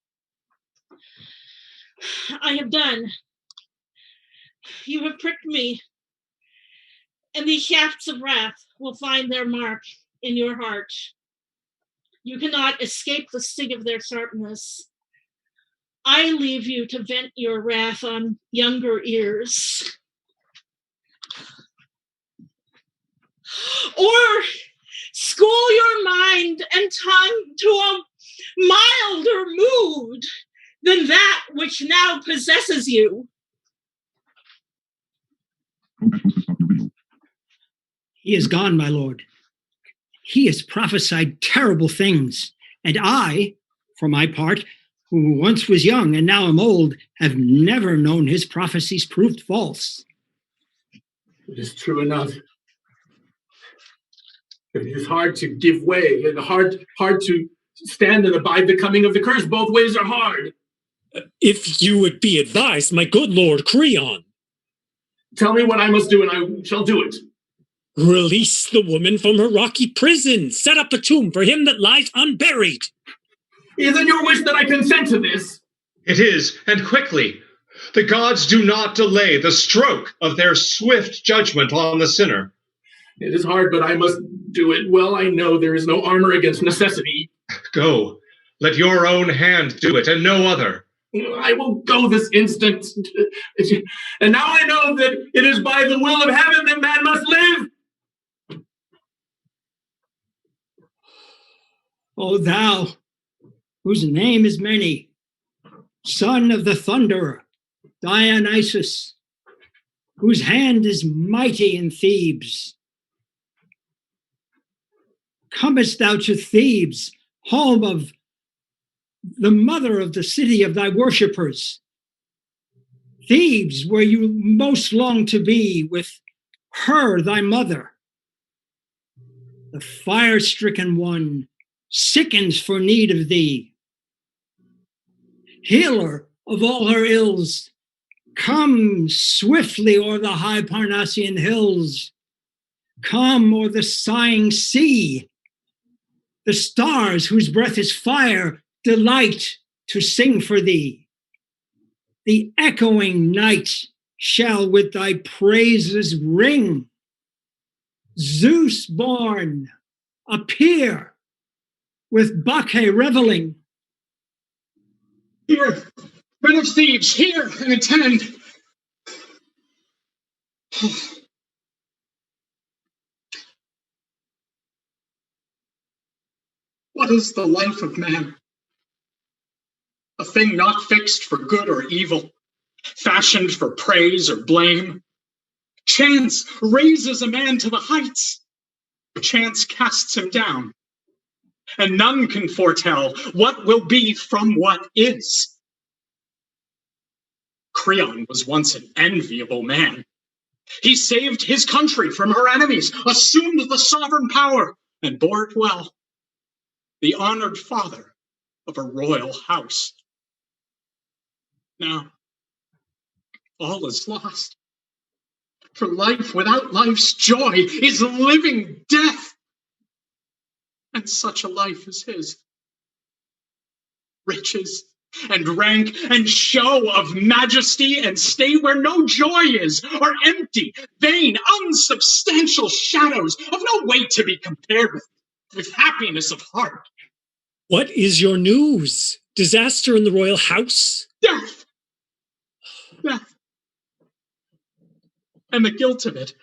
J: I have done. You have pricked me, and these shafts of wrath will find their mark in your heart. You cannot escape the sting of their sharpness. I leave you to vent your wrath on younger ears. Or school your mind and tongue to a milder mood than that which now possesses you.
D: He is gone, my lord. He has prophesied terrible things, and I, for my part, who once was young and now am old, have never known his prophecies proved false.
G: It is true enough. It is hard to give way, and hard to stand and abide the coming of the curse. Both ways are hard.
E: If you would be advised, my good lord Creon.
G: Tell me what I must do, and I shall do it.
E: Release the woman from her rocky prison. Set up a tomb for him that lies unburied.
G: Is it your wish that I consent to this?
F: It is, and quickly. The gods do not delay the stroke of their swift judgment on the sinner.
G: It is hard, but I must do it. Well, I know there is no armor against necessity.
F: Go. Let your own hand do it, and no other.
G: I will go this instant. And now I know that it is by the will of heaven that man must live.
D: O thou, whose name is many, son of the thunderer, Dionysus, whose hand is mighty in Thebes. Comest thou to Thebes, home of the mother of the city of thy worshippers? Thebes, where you most long to be with her, thy mother. The fire-stricken one sickens for need of thee. Healer of all her ills, come swiftly o'er the high Parnassian hills. Come o'er the sighing sea. The stars whose breath is fire delight to sing for thee. The echoing night shall with thy praises ring. Zeus born, appear, with Bacchae reveling.
K: Here, men of thieves, hear and attend. What is the life of man? A thing not fixed for good or evil, fashioned for praise or blame. Chance raises a man to the heights. Chance casts him down. And none can foretell what will be from what is. Creon was once an enviable man. He saved his country from her enemies, assumed the sovereign power, and bore it well. The honored father of a royal house. Now, all is lost. For life without life's joy is living death. And such a life is his. Riches and rank and show of majesty and state where no joy is, are empty, vain, unsubstantial shadows of no weight to be compared with happiness of heart.
E: What is your news? Disaster in the royal house?
K: Death! Death. And the guilt of it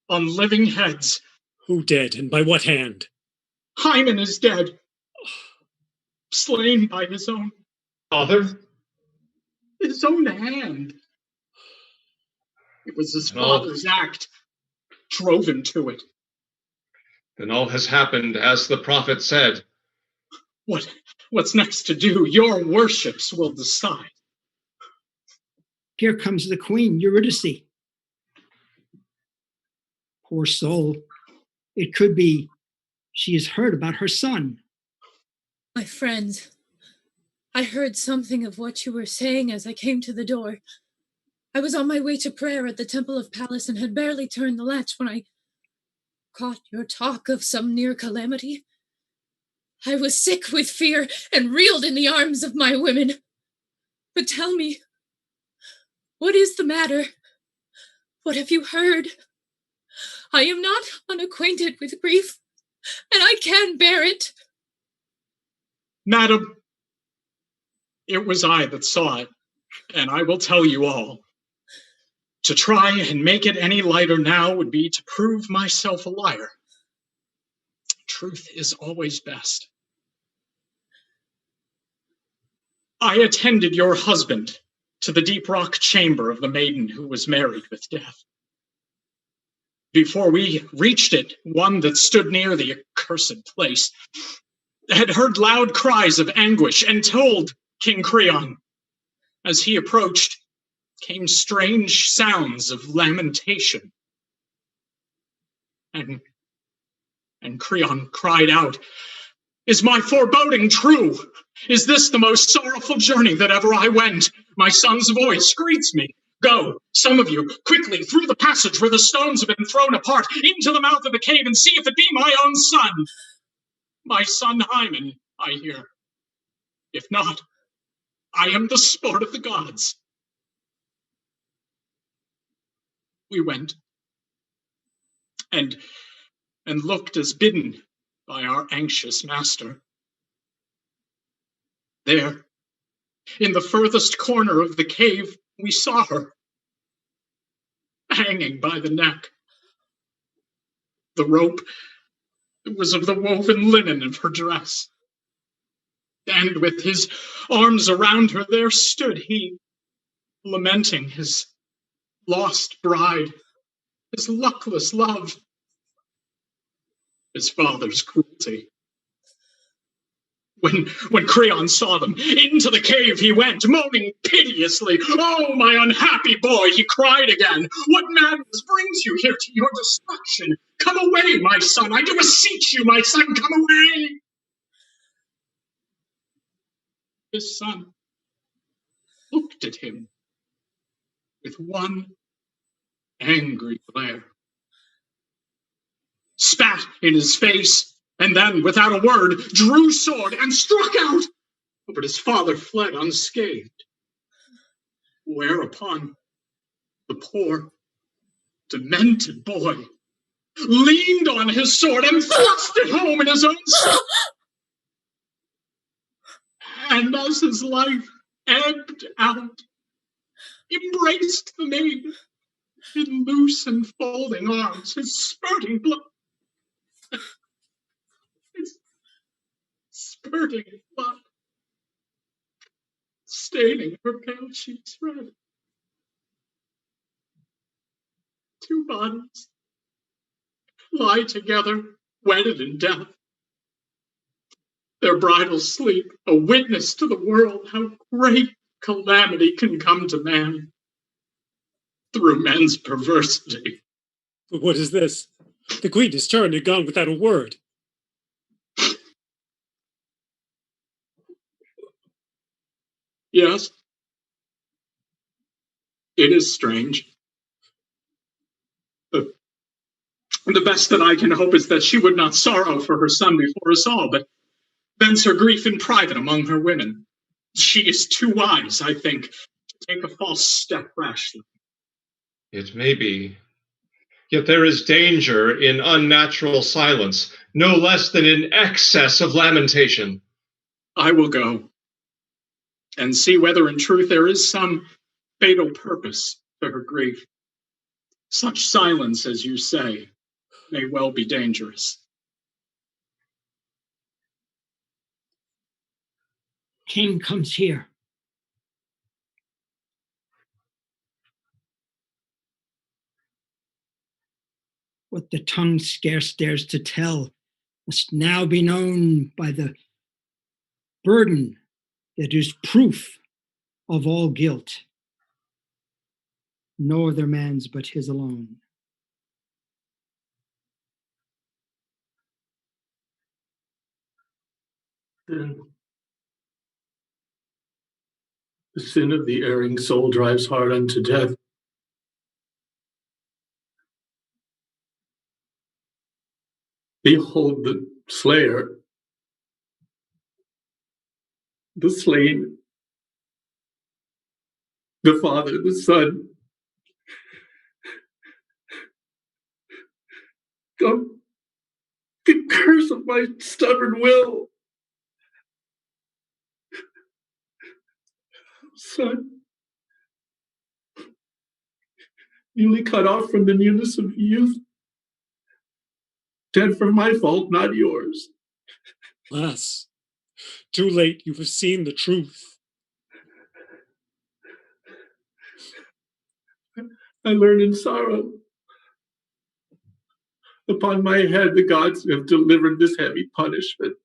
K: on living heads.
E: Who dead, and by what hand?
K: Haemon is dead. Slain by his own
F: father?
K: His own hand. It was his father's act. Drove him to it.
F: Then all has happened as the prophet said.
K: What's next to do? Your worships will decide.
D: Here comes the queen, Eurydice. Poor soul. It could be she has heard about her son.
L: My friends, I heard something of what you were saying as I came to the door. I was on my way to prayer at the Temple of Pallas and had barely turned the latch when I caught your talk of some near calamity. I was sick with fear and reeled in the arms of my women. But tell me, what is the matter? What have you heard? I am not unacquainted with grief, and I can bear it.
K: Madam, it was I that saw it, and I will tell you all. To try and make it any lighter now would be to prove myself a liar. Truth is always best. I attended your husband to the deep rock chamber of the maiden who was married with death. Before we reached it, one that stood near the accursed place had heard loud cries of anguish and told King Creon. As he approached, came strange sounds of lamentation. And Creon cried out, "Is my foreboding true? Is this the most sorrowful journey that ever I went? My son's voice greets me. Go, some of you, quickly through the passage where the stones have been thrown apart, into the mouth of the cave, and see if it be my own son. My son Haemon, I hear. If not, I am the sport of the gods." We went, and looked as bidden by our anxious master. There, in the furthest corner of the cave, we saw her, hanging by the neck. The rope was of the woven linen of her dress. And with his arms around her, there stood he, lamenting his lost bride, his luckless love, his father's cruelty. When Creon saw them, into the cave he went, moaning piteously. "Oh, my unhappy boy," he cried again. "What madness brings you here to your destruction? Come away, my son. I do beseech you, my son, come away." His son looked at him with one angry glare, spat in his face, and then, without a word, drew sword and struck out. But his father fled unscathed. Whereupon The poor, demented boy leaned on his sword and thrust it home in his own side. And as his life ebbed out, embraced the maid in loose and folding arms, his spurting blood, his spurting blood, staining her pale cheeks red. Two bodies lie together, wedded in death. Their bridal sleep, a witness to the world how great calamity can come to man through men's perversity.
E: But what is this? The queen has turned and gone without a word.
K: Yes, it is strange. The best that I can hope is that she would not sorrow for her son before us all, but vents her grief in private among her women. She is too wise, I think, to take a false step rashly.
F: It may be. Yet there is danger in unnatural silence, no less than in excess of lamentation.
K: I will go and see whether in truth there is some fatal purpose to her grief. Such silence, as you say, may well be dangerous.
D: King comes here. What the tongue scarce dares to tell must now be known by the burden that is proof of all guilt. No other man's but his alone.
G: Then the sin of the erring soul drives hard unto death. Behold the slayer, the slain, the Father, the Son. Come, the curse of my stubborn will. Son, newly cut off from the newness of youth, dead from my fault, not yours.
E: Alas, too late you have seen the truth.
G: I learn in sorrow. Upon my head the gods have delivered this heavy punishment,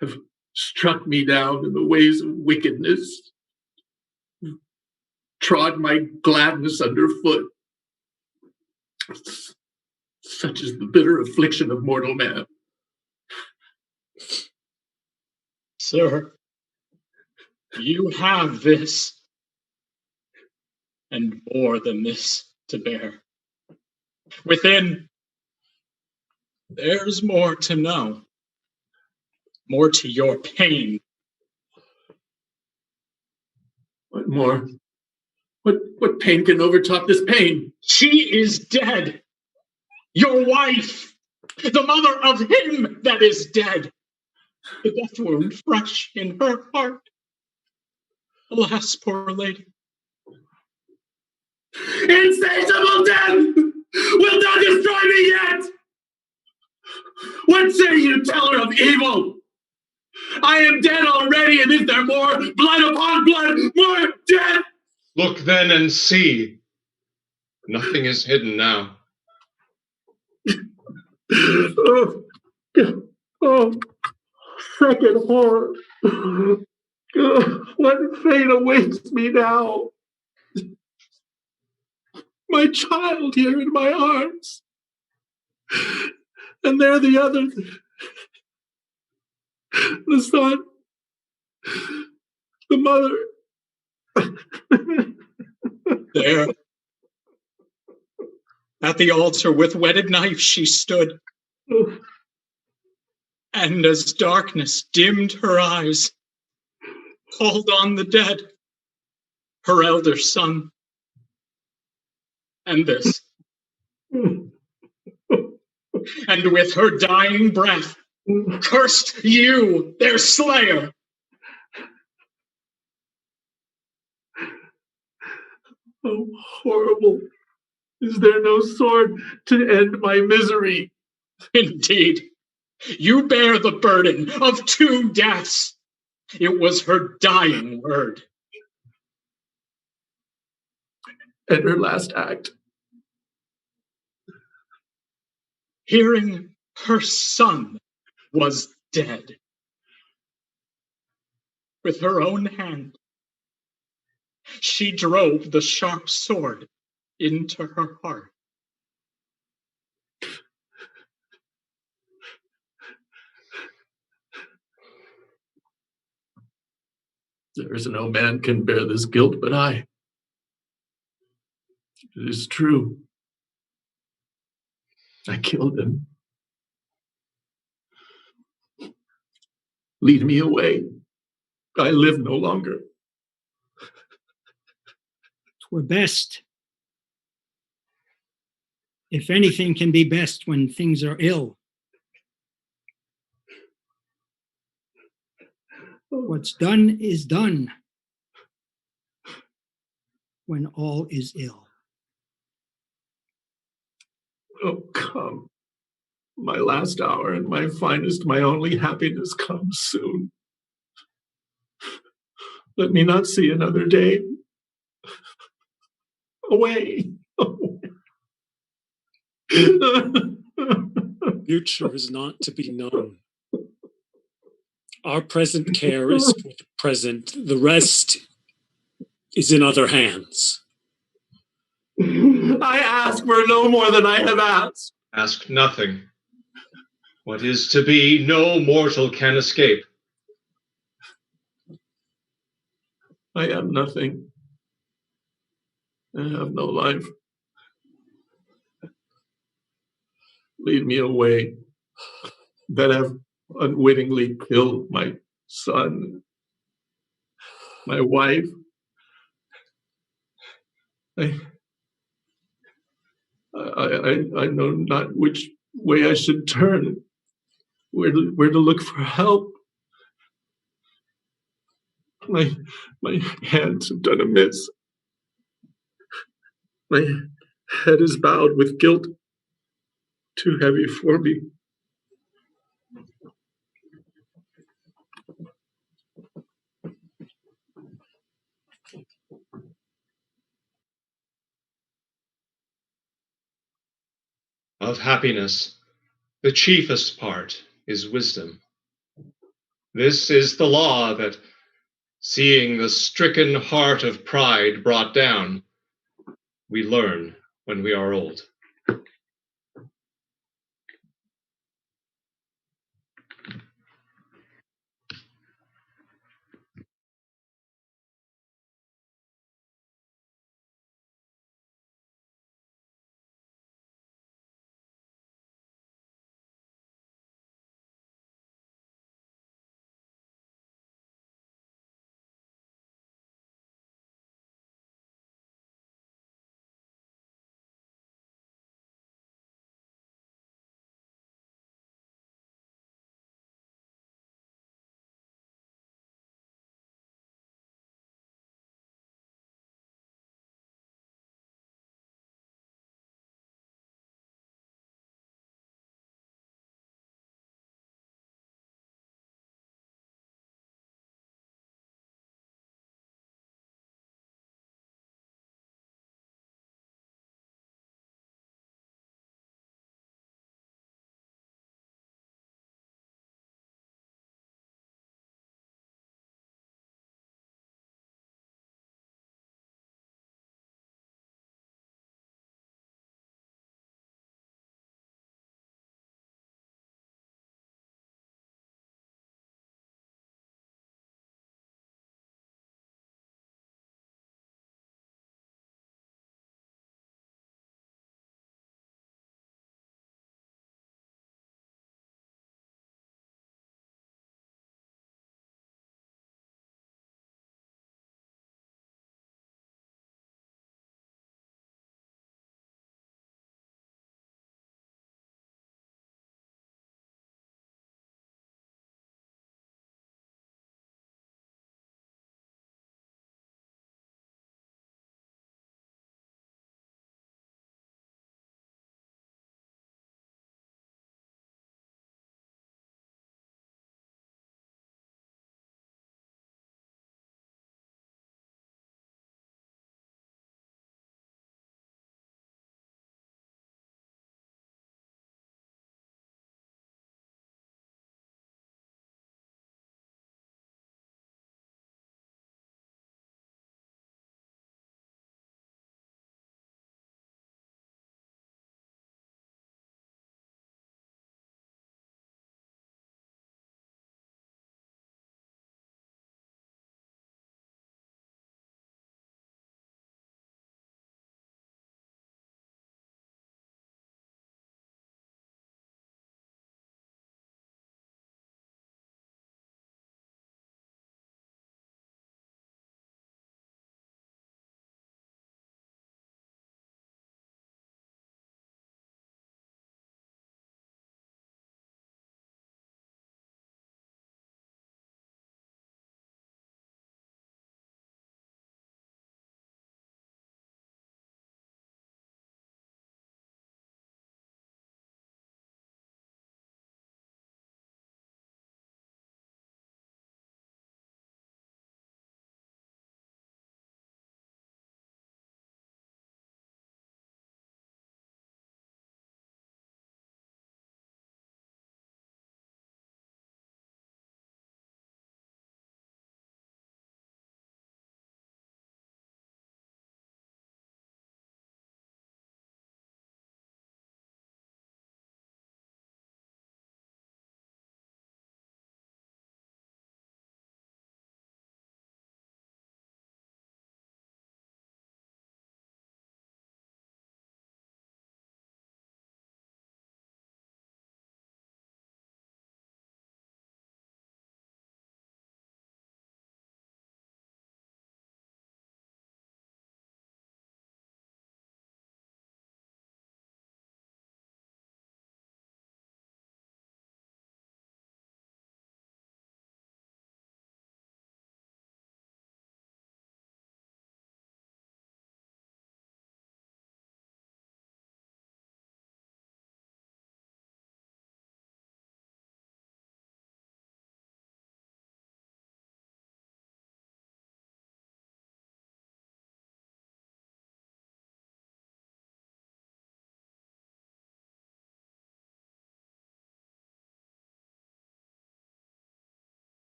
G: have struck me down in the ways of wickedness, trod my gladness underfoot. Such is the bitter affliction of mortal man.
K: Sir, you have this, and more than this to bear. Within, there's more to know, more to your pain.
G: What more? What pain can overtop this pain?
K: She is dead. Your wife, the mother of him that is dead. The death wound fresh in her heart. Alas, poor lady.
G: Insatiable death will not destroy me yet! What say you, teller of evil? I am dead already, and is there more blood upon blood, more death?
F: Look then and see. Nothing is hidden now.
G: Oh, second horror. What fate awaits me now? My child here in my arms. And there the other, the son, the mother.
K: There, at the altar with whetted knife she stood. And as darkness dimmed her eyes, called on the dead, her elder son, and this. And with her dying breath, cursed you, their slayer.
G: Oh, horrible. Is there no sword to end my misery?
K: Indeed, you bear the burden of 2 deaths. It was her dying word.
G: And her last act.
K: Hearing her son was dead. With her own hand, she drove the sharp sword into her heart.
G: There is no man can bear this guilt but I. It is true. I killed him. Lead me away. I live no longer.
D: Twere best. If anything can be best when things are ill. What's done is done when all is ill.
G: Oh, come. My last hour and my finest, my only happiness comes soon. Let me not see another day. Away.
E: Future is not to be known. Our present care is for the present. The rest is in other hands.
G: I ask for no more than I have asked.
F: Ask nothing. What is to be, no mortal can escape.
G: I am nothing. I have no life. Lead me away, that have unwittingly killed my son, my wife. I know not which way I should turn, where to look for help. My hands have done amiss. My head is bowed with guilt, too heavy for me.
F: Of happiness, the chiefest part is wisdom. This is the law that, seeing the stricken heart of pride brought down, we learn when we are old.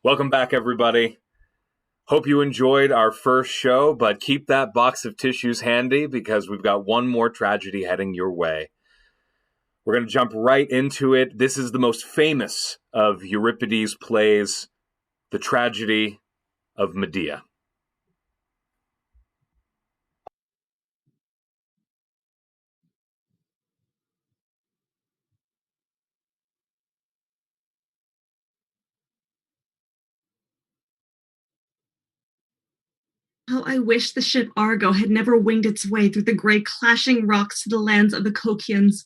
A: Welcome back, everybody. Hope you enjoyed our first show, but keep that box of tissues handy because we've got one more tragedy heading your way. We're going to jump right into it. This is the most famous of Euripides' plays, the tragedy of Medea.
C: How I wish the ship Argo had never winged its way through the gray clashing rocks to the lands of the Colchians.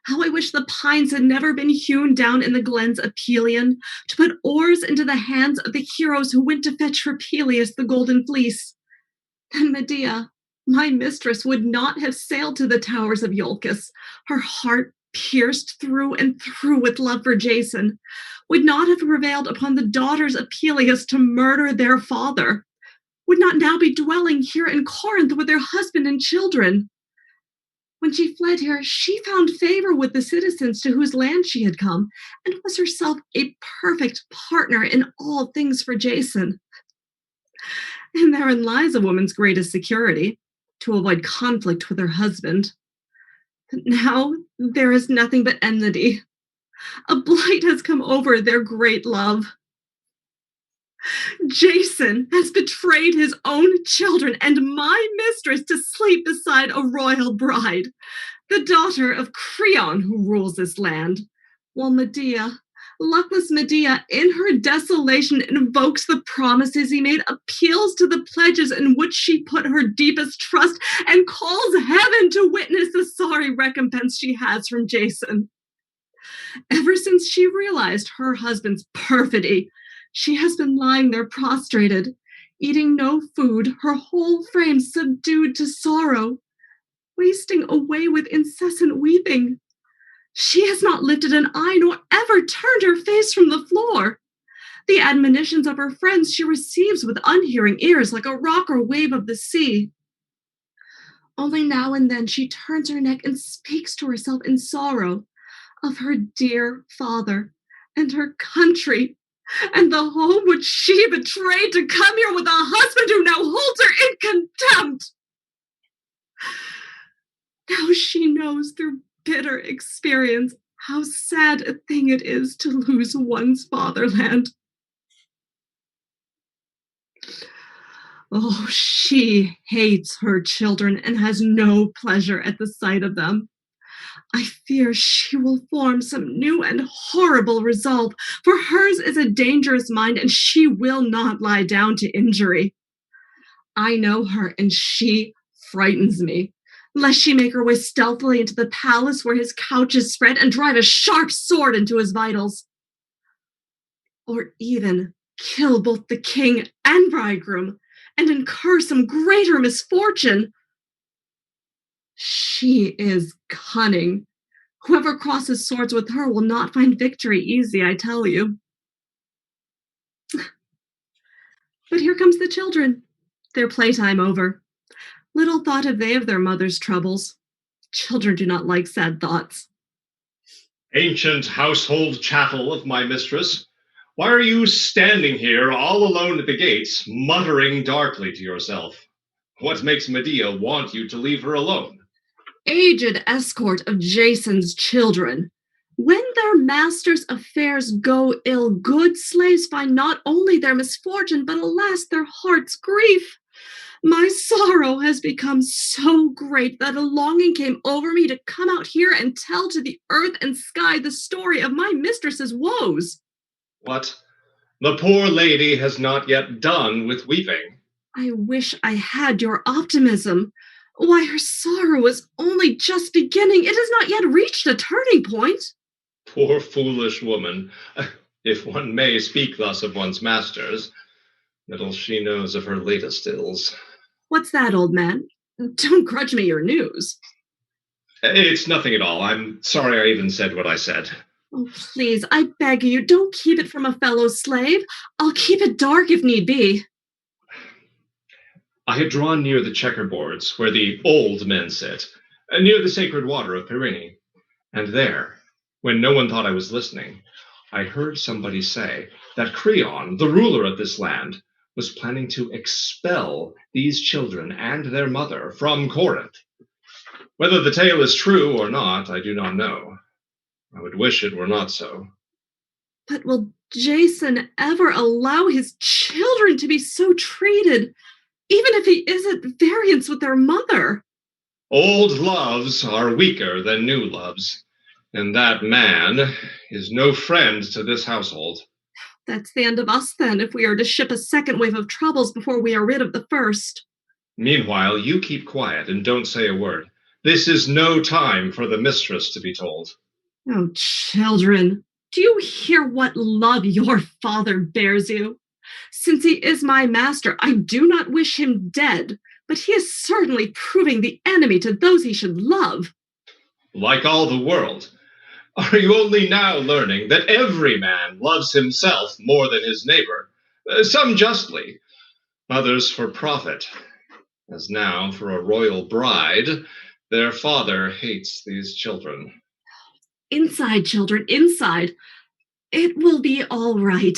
C: How I wish the pines had never been hewn down in the glens of Pelion to put oars into the hands of the heroes who went to fetch for Peleus the golden fleece. Then Medea, my mistress, would not have sailed to the towers of Iolcus, her heart pierced through and through with love for Jason, would not have prevailed upon the daughters of Peleus to murder their father, would not now be dwelling here in Corinth with their husband and children. When she fled here, she found favor with the citizens to whose land she had come, and was herself a perfect partner in all things for Jason. And therein lies a woman's greatest security, to avoid conflict with her husband. But now there is nothing but enmity. A blight has come over their great love. Jason has betrayed his own children and my mistress to sleep beside a royal bride, the daughter of Creon who rules this land, while Medea, luckless Medea, in her desolation invokes the promises he made, appeals to the pledges in which she put her deepest trust, and calls heaven to witness the sorry recompense she has from Jason. Ever since she realized her husband's perfidy, she has been lying there prostrated, eating no food, her whole frame subdued to sorrow, wasting away with incessant weeping. She has not lifted an eye nor ever turned her face from the floor. The admonitions of her friends she receives with unhearing ears like a rock or wave of the sea. Only now and then she turns her neck and speaks to herself in sorrow of her dear father and her country and the home which she betrayed to come here with a husband who now holds her in contempt. Now she knows through bitter experience how sad a thing it is to lose one's fatherland. Oh, she hates her children and has no pleasure at the sight of them. I fear she will form some new and horrible resolve, for hers is a dangerous mind, and she will not lie down to injury. I know her, and she frightens me, lest she make her way stealthily into the palace where his couch is spread and drive a sharp sword into his vitals. Or even kill both the king and bridegroom, and incur some greater misfortune. She is cunning. Whoever crosses swords with her will not find victory easy, I tell you. But here comes the children. Their playtime over. Little thought have they of their mother's troubles. Children do not like sad thoughts.
F: Ancient household chattel of my mistress, why are you standing here all alone at the gates, muttering darkly to yourself? What makes Medea want you to leave her alone?
C: Aged escort of Jason's children. When their master's affairs go ill, good slaves find not only their misfortune, but alas, their heart's grief. My sorrow has become so great that a longing came over me to come out here and tell to the earth and sky the story of my mistress's woes.
F: What? The poor lady has not yet done with weeping.
C: I wish I had your optimism. Why, her sorrow is only just beginning. It has not yet reached a turning point.
F: Poor foolish woman. If one may speak thus of one's masters, little she knows of her latest ills.
C: What's that, old man? Don't grudge me your news.
F: It's nothing at all. I'm sorry I even said what I said.
C: Oh, please, I beg you, don't keep it from a fellow slave. I'll keep it dark if need be.
F: I had drawn near the checkerboards where the old men sit, near the sacred water of Pyrene. And there, when no one thought I was listening, I heard somebody say that Creon, the ruler of this land, was planning to expel these children and their mother from Corinth. Whether the tale is true or not, I do not know. I would wish it were not so.
C: But will Jason ever allow his children to be so treated, even if he is at variance with their mother?
F: Old loves are weaker than new loves, and that man is no friend to this household.
C: That's the end of us, then, if we are to ship a second wave of troubles before we are rid of the first.
F: Meanwhile, you keep quiet and don't say a word. This is no time for the mistress to be told.
C: Oh, children, do you hear what love your father bears you? Since he is my master, I do not wish him dead, but he is certainly proving the enemy to those he should love.
F: Like all the world, are you only now learning that every man loves himself more than his neighbor? Some justly, others for profit. As now, for a royal bride, their father hates these children.
C: Inside, children, inside. It will be all right.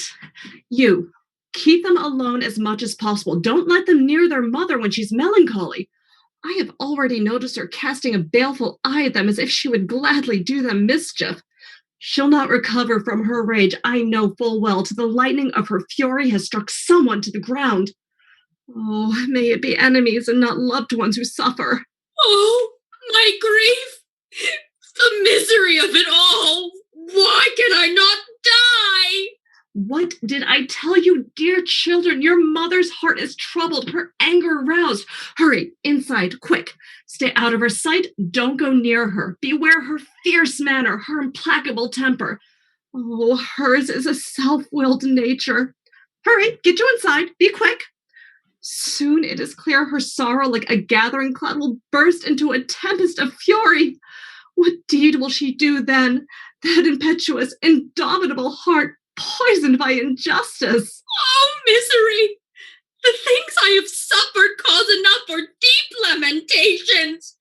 C: You, keep them alone as much as possible. Don't let them near their mother when she's melancholy. I have already noticed her casting a baleful eye at them as if she would gladly do them mischief. She'll not recover from her rage, I know full well, till the lightning of her fury has struck someone to the ground. Oh, may it be enemies and not loved ones who suffer.
B: Oh, my grief! The misery of it all! Why can I not die?
C: What did I tell you, dear children? Your mother's heart is troubled, her anger roused. Hurry, inside, quick. Stay out of her sight. Don't go near her. Beware her fierce manner, her implacable temper. Oh, hers is a self-willed nature. Hurry, get you inside. Be quick. Soon it is clear her sorrow, like a gathering cloud, will burst into a tempest of fury. What deed will she do then? That impetuous, indomitable heart, poisoned by injustice.
B: Oh, misery! The things I have suffered cause enough for deep lamentations.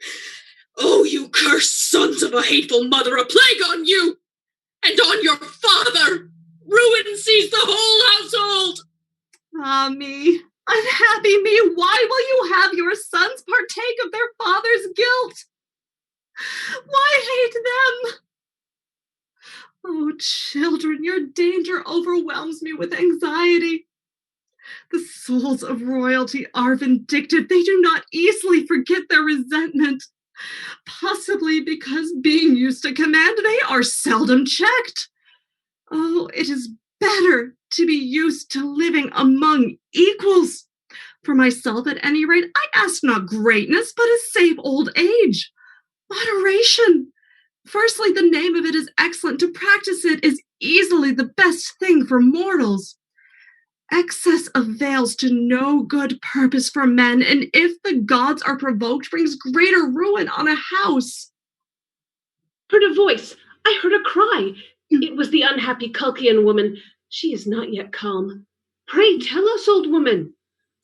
B: Oh, you cursed sons of a hateful mother, a plague on you! And on your father! Ruin seized the whole household!
C: Ah, me, unhappy me, why will you have your sons partake of their father's guilt? Why hate them? Oh, children, your danger overwhelms me with anxiety. The souls of royalty are vindictive. They do not easily forget their resentment. Possibly because being used to command, they are seldom checked. Oh, it is better to be used to living among equals. For myself, at any rate, I ask not greatness, but a safe old age. Moderation. Firstly, the name of it is excellent. To practice it is easily the best thing for mortals. Excess avails to no good purpose for men, and if the gods are provoked, brings greater ruin on a house.
M: Heard a voice. I heard a cry. It was the unhappy Colchian woman. She is not yet calm. Pray tell us, old woman.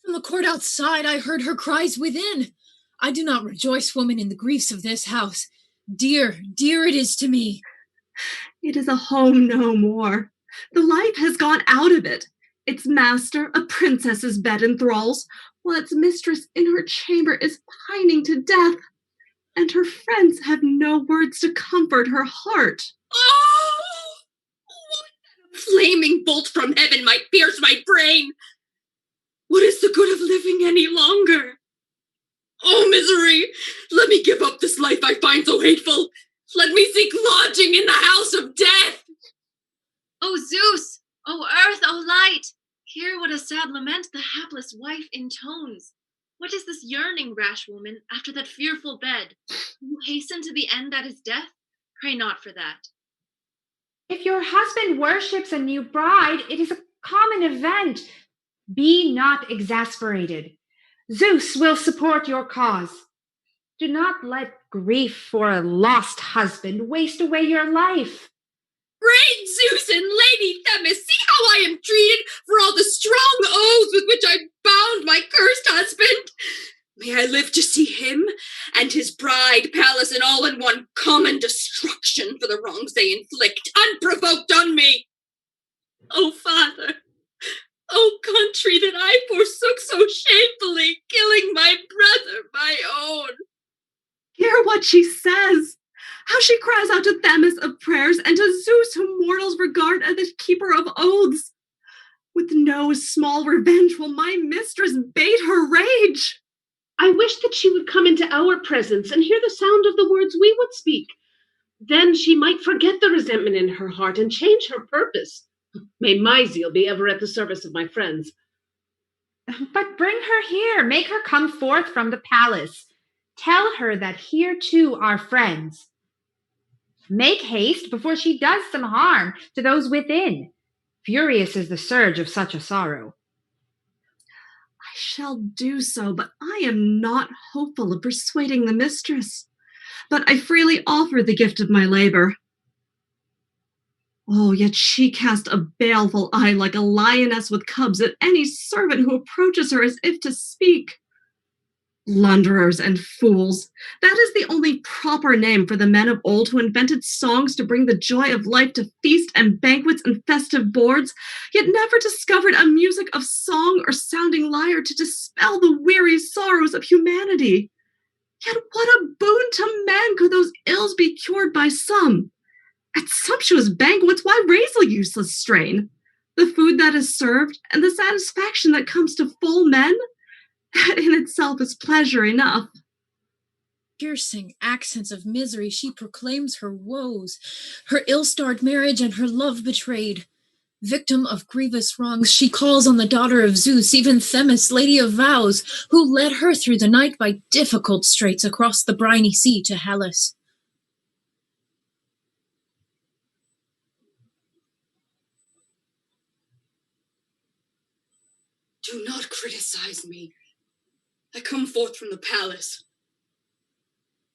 L: From the court outside I heard her cries within. I do not rejoice, woman, in the griefs of this house. Dear, dear it is to me.
C: It is a home no more. The life has gone out of it. Its master, a princess's bed enthralls, while its mistress in her chamber is pining to death, and her friends have no words to comfort her heart.
B: Oh! What flaming bolt from heaven might pierce my brain? What is the good of living any longer? Oh, misery! Let me give up this life I find so hateful. Let me seek lodging in the house of death.
N: O Zeus! O earth! O light! Hear what a sad lament the hapless wife intones. What is this yearning, rash woman, after that fearful bed? You hasten to the end that is death? Pray not for that.
O: If your husband worships a new bride, it is a common event. Be not exasperated. Zeus will support your cause. Do not let grief for a lost husband waste away your life.
B: Great Zeus and Lady Themis, see how I am treated for all the strong oaths with which I bound my cursed husband. May I live to see him and his bride, Pallas, and all in one common destruction for the wrongs they inflict, unprovoked on me. O father, O country that I forsook so shamefully, killing my brother, my own.
P: Hear what she says. How she cries out to Themis of prayers and to Zeus, whom mortals regard as the keeper of oaths. With no small revenge will my mistress bait her rage.
M: I wish that she would come into our presence and hear the sound of the words we would speak. Then she might forget the resentment in her heart and change her purpose. May my zeal be ever at the service of my friends.
O: But bring her here. Make her come forth from the palace. Tell her that here too are friends. Make haste before she does some harm to those within. Furious is the surge of such a sorrow.
P: I shall do so, but I am not hopeful of persuading the mistress. But I freely offer the gift of my labor. Oh, yet she cast a baleful eye like a lioness with cubs at any servant who approaches her as if to speak. Blunderers and fools. That is the only proper name for the men of old who invented songs to bring the joy of life to feast and banquets and festive boards, yet never discovered a music of song or sounding lyre to dispel the weary sorrows of humanity. Yet what a boon to men could those ills be cured by some. At sumptuous banquets, why raise the useless strain? The food that is served and the satisfaction that comes to full men, that in itself is pleasure enough.
H: Piercing accents of misery, she proclaims her woes, her ill-starred marriage and her love betrayed. Victim of grievous wrongs, she calls on the daughter of Zeus, even Themis, lady of vows, who led her through the night by difficult straits across the briny sea to Hellas.
B: Do not criticize me. I come forth from the palace.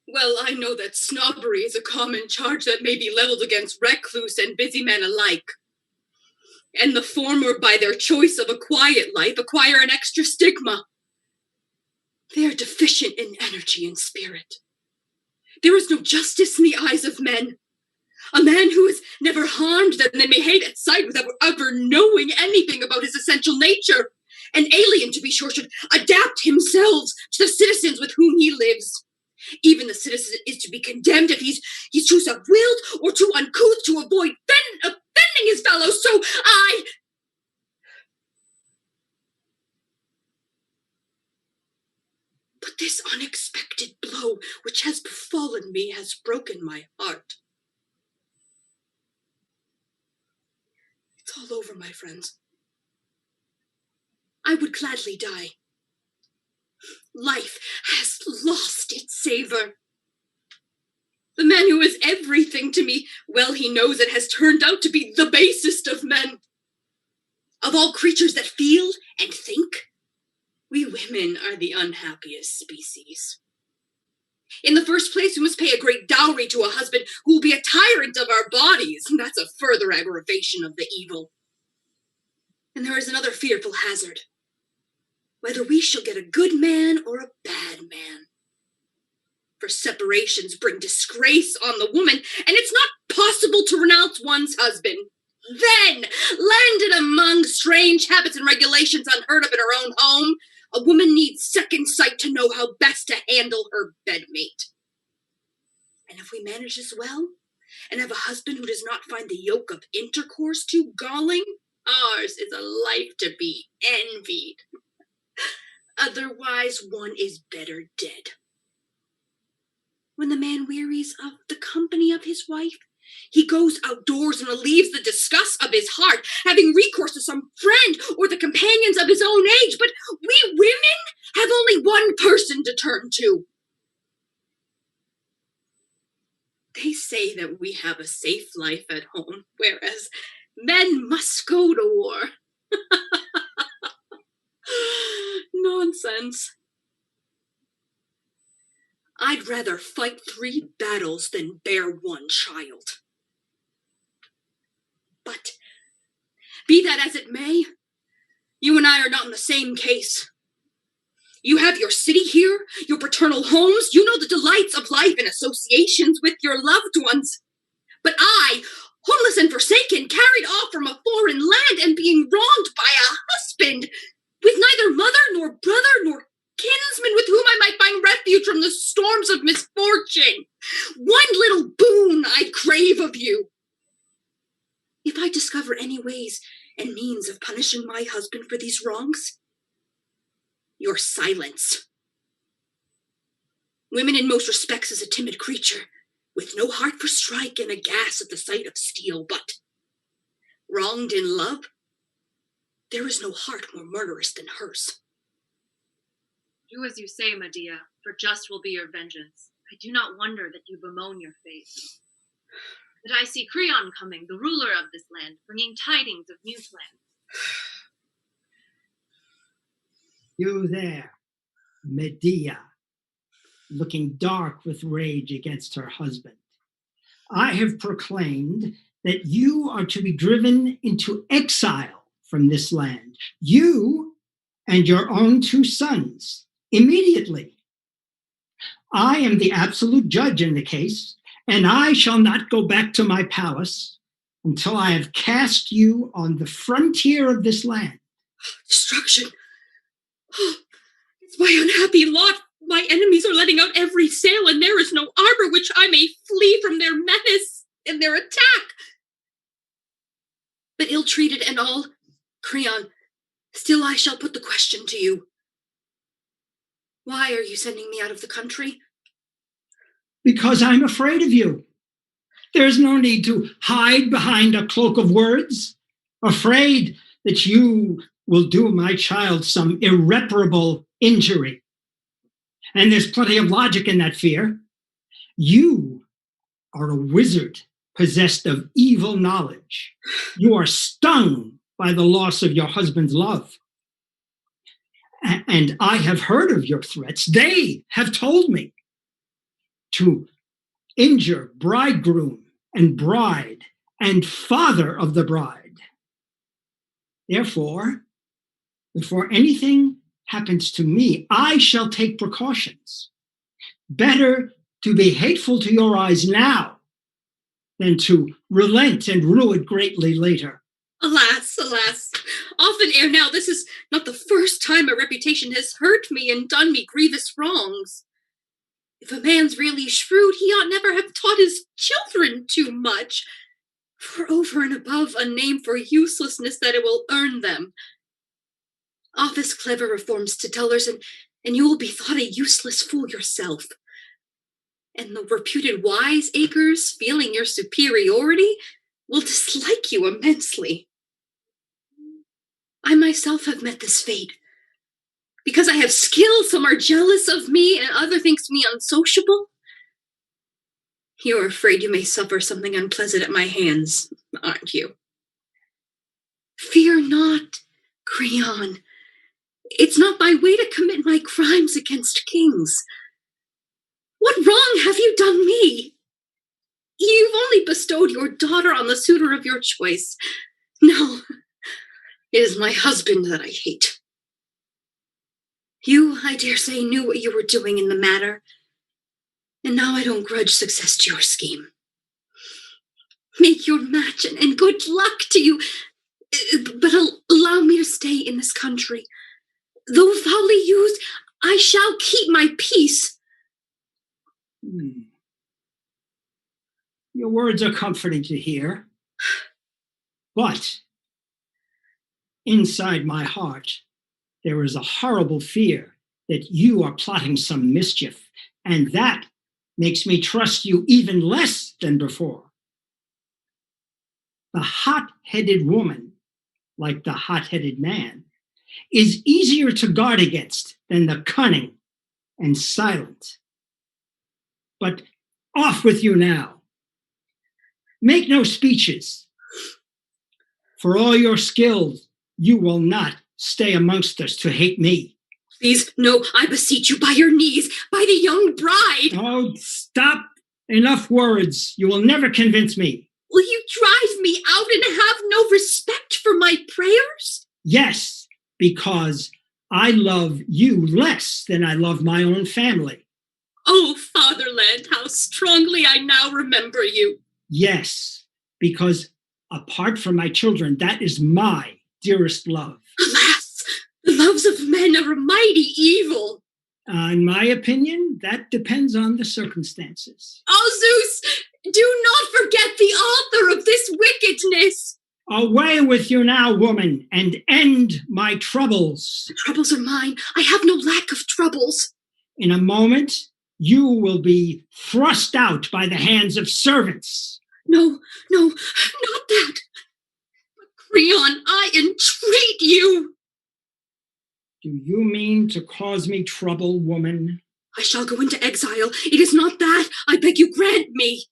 B: Well, I know that snobbery is a common charge that may be leveled against recluse and busy men alike. And the former, by their choice of a quiet life, acquire an extra stigma. They are deficient in energy and spirit. There is no justice in the eyes of men. A man who is never harmed that they may hate at sight without ever knowing anything about his essential nature. An alien, to be sure, should adapt himself to the citizens with whom he lives. Even the citizen is to be condemned if he's too self-willed or too uncouth to avoid offending his fellows. So But this unexpected blow which has befallen me has broken my heart. It's all over, my friends. I would gladly die. Life has lost its savor. The man who is everything to me, well he knows it has turned out to be the basest of men. Of all creatures that feel and think, we women are the unhappiest species. In the first place, we must pay a great dowry to a husband who will be a tyrant of our bodies. That's a further aggravation of the evil. And there is another fearful hazard. Whether we shall get a good man or a bad man. For separations bring disgrace on the woman, and it's not possible to renounce one's husband. Then, landed among strange habits and regulations unheard of in her own home, a woman needs second sight to know how best to handle her bedmate. And if we manage this well, and have a husband who does not find the yoke of intercourse too galling, ours is a life to be envied. Otherwise, one is better dead. When the man wearies of the company of his wife, he goes outdoors and relieves the disgust of his heart, having recourse to some friend or the companions of his own age. But we women have only one person to turn to. They say that we have a safe life at home, whereas men must go to war. Nonsense. I'd rather fight 3 battles than bear 1 child. But, be that as it may, you and I are not in the same case. You have your city here, your paternal homes, you know the delights of life and associations with your loved ones. But I, homeless and forsaken, carried off from a foreign land, and being wronged by a husband, with neither mother nor brother nor kinsman with whom I might find refuge from the storms of misfortune. One little boon I crave of you. If I discover any ways and means of punishing my husband for these wrongs, your silence. Women in most respects is a timid creature, with no heart for strike and aghast at the sight of steel, but wronged in love, there is no heart more murderous than hers.
N: Do as you say, Medea, for just will be your vengeance. I do not wonder that you bemoan your fate. But I see Creon coming, the ruler of this land, bringing tidings of new plans.
D: You there, Medea, looking dark with rage against her husband. I have proclaimed that you are to be driven into exile from this land, you and your own 2 sons, immediately. I am the absolute judge in the case, and I shall not go back to my palace until I have cast you on the frontier of this land.
B: Destruction. It's my unhappy lot. My enemies are letting out every sail, and there is no arbor which I may flee from their menace and their attack. But ill-treated and all, Creon, still I shall put the question to you. Why are you sending me out of the country?
D: Because I'm afraid of you. There's no need to hide behind a cloak of words, afraid that you will do my child some irreparable injury. And there's plenty of logic in that fear. You are a wizard possessed of evil knowledge. You are stung by the loss of your husband's love. And I have heard of your threats. They have told me to injure bridegroom and bride and father of the bride. Therefore, before anything happens to me, I shall take precautions. Better to be hateful to your eyes now than to relent and rue it greatly later.
B: Alas, alas, often ere now, this is not the first time a reputation has hurt me and done me grievous wrongs. If a man's really shrewd, he ought never have taught his children too much, for over and above a name for uselessness that it will earn them. Office clever reforms to dullers, and you will be thought a useless fool yourself. And the reputed wiseacres, feeling your superiority, will dislike you immensely. I myself have met this fate. Because I have skill, some are jealous of me, and other thinks me unsociable. You are afraid you may suffer something unpleasant at my hands, aren't you? Fear not, Creon. It's not my way to commit my crimes against kings. What wrong have you done me? You've only bestowed your daughter on the suitor of your choice. No, it is my husband that I hate. You, I dare say, knew what you were doing in the matter, and now I don't grudge success to your scheme. Make your match, and good luck to you, but allow me to stay in this country. Though foully used, I shall keep my peace.
D: Your words are comforting to hear, but inside my heart, there is a horrible fear that you are plotting some mischief, and that makes me trust you even less than before. The hot-headed woman, like the hot-headed man, is easier to guard against than the cunning and silent. But off with you now. Make no speeches. For all your skills, you will not stay amongst us to hate me.
B: Please, no, I beseech you, by your knees, by the young bride.
D: Oh, stop. Enough words. You will never convince me.
B: Will you drive me out and have no respect for my prayers?
D: Yes, because I love you less than I love my own family.
B: Oh, fatherland, how strongly I now remember you.
D: Yes, because Apart from my children, that is my dearest love.
B: Alas, the loves of men are a mighty evil.
D: In my opinion, that depends on the circumstances.
B: Oh, Zeus, do not forget the author of this wickedness.
D: Away with you now, woman, and end my troubles.
B: The troubles are mine. I have no lack of troubles.
D: In a moment, you will be thrust out by the hands of servants.
B: No, not that. But Creon, I entreat you.
D: Do you mean to cause me trouble, woman?
B: I shall go into exile. It is not that. I beg you grant me.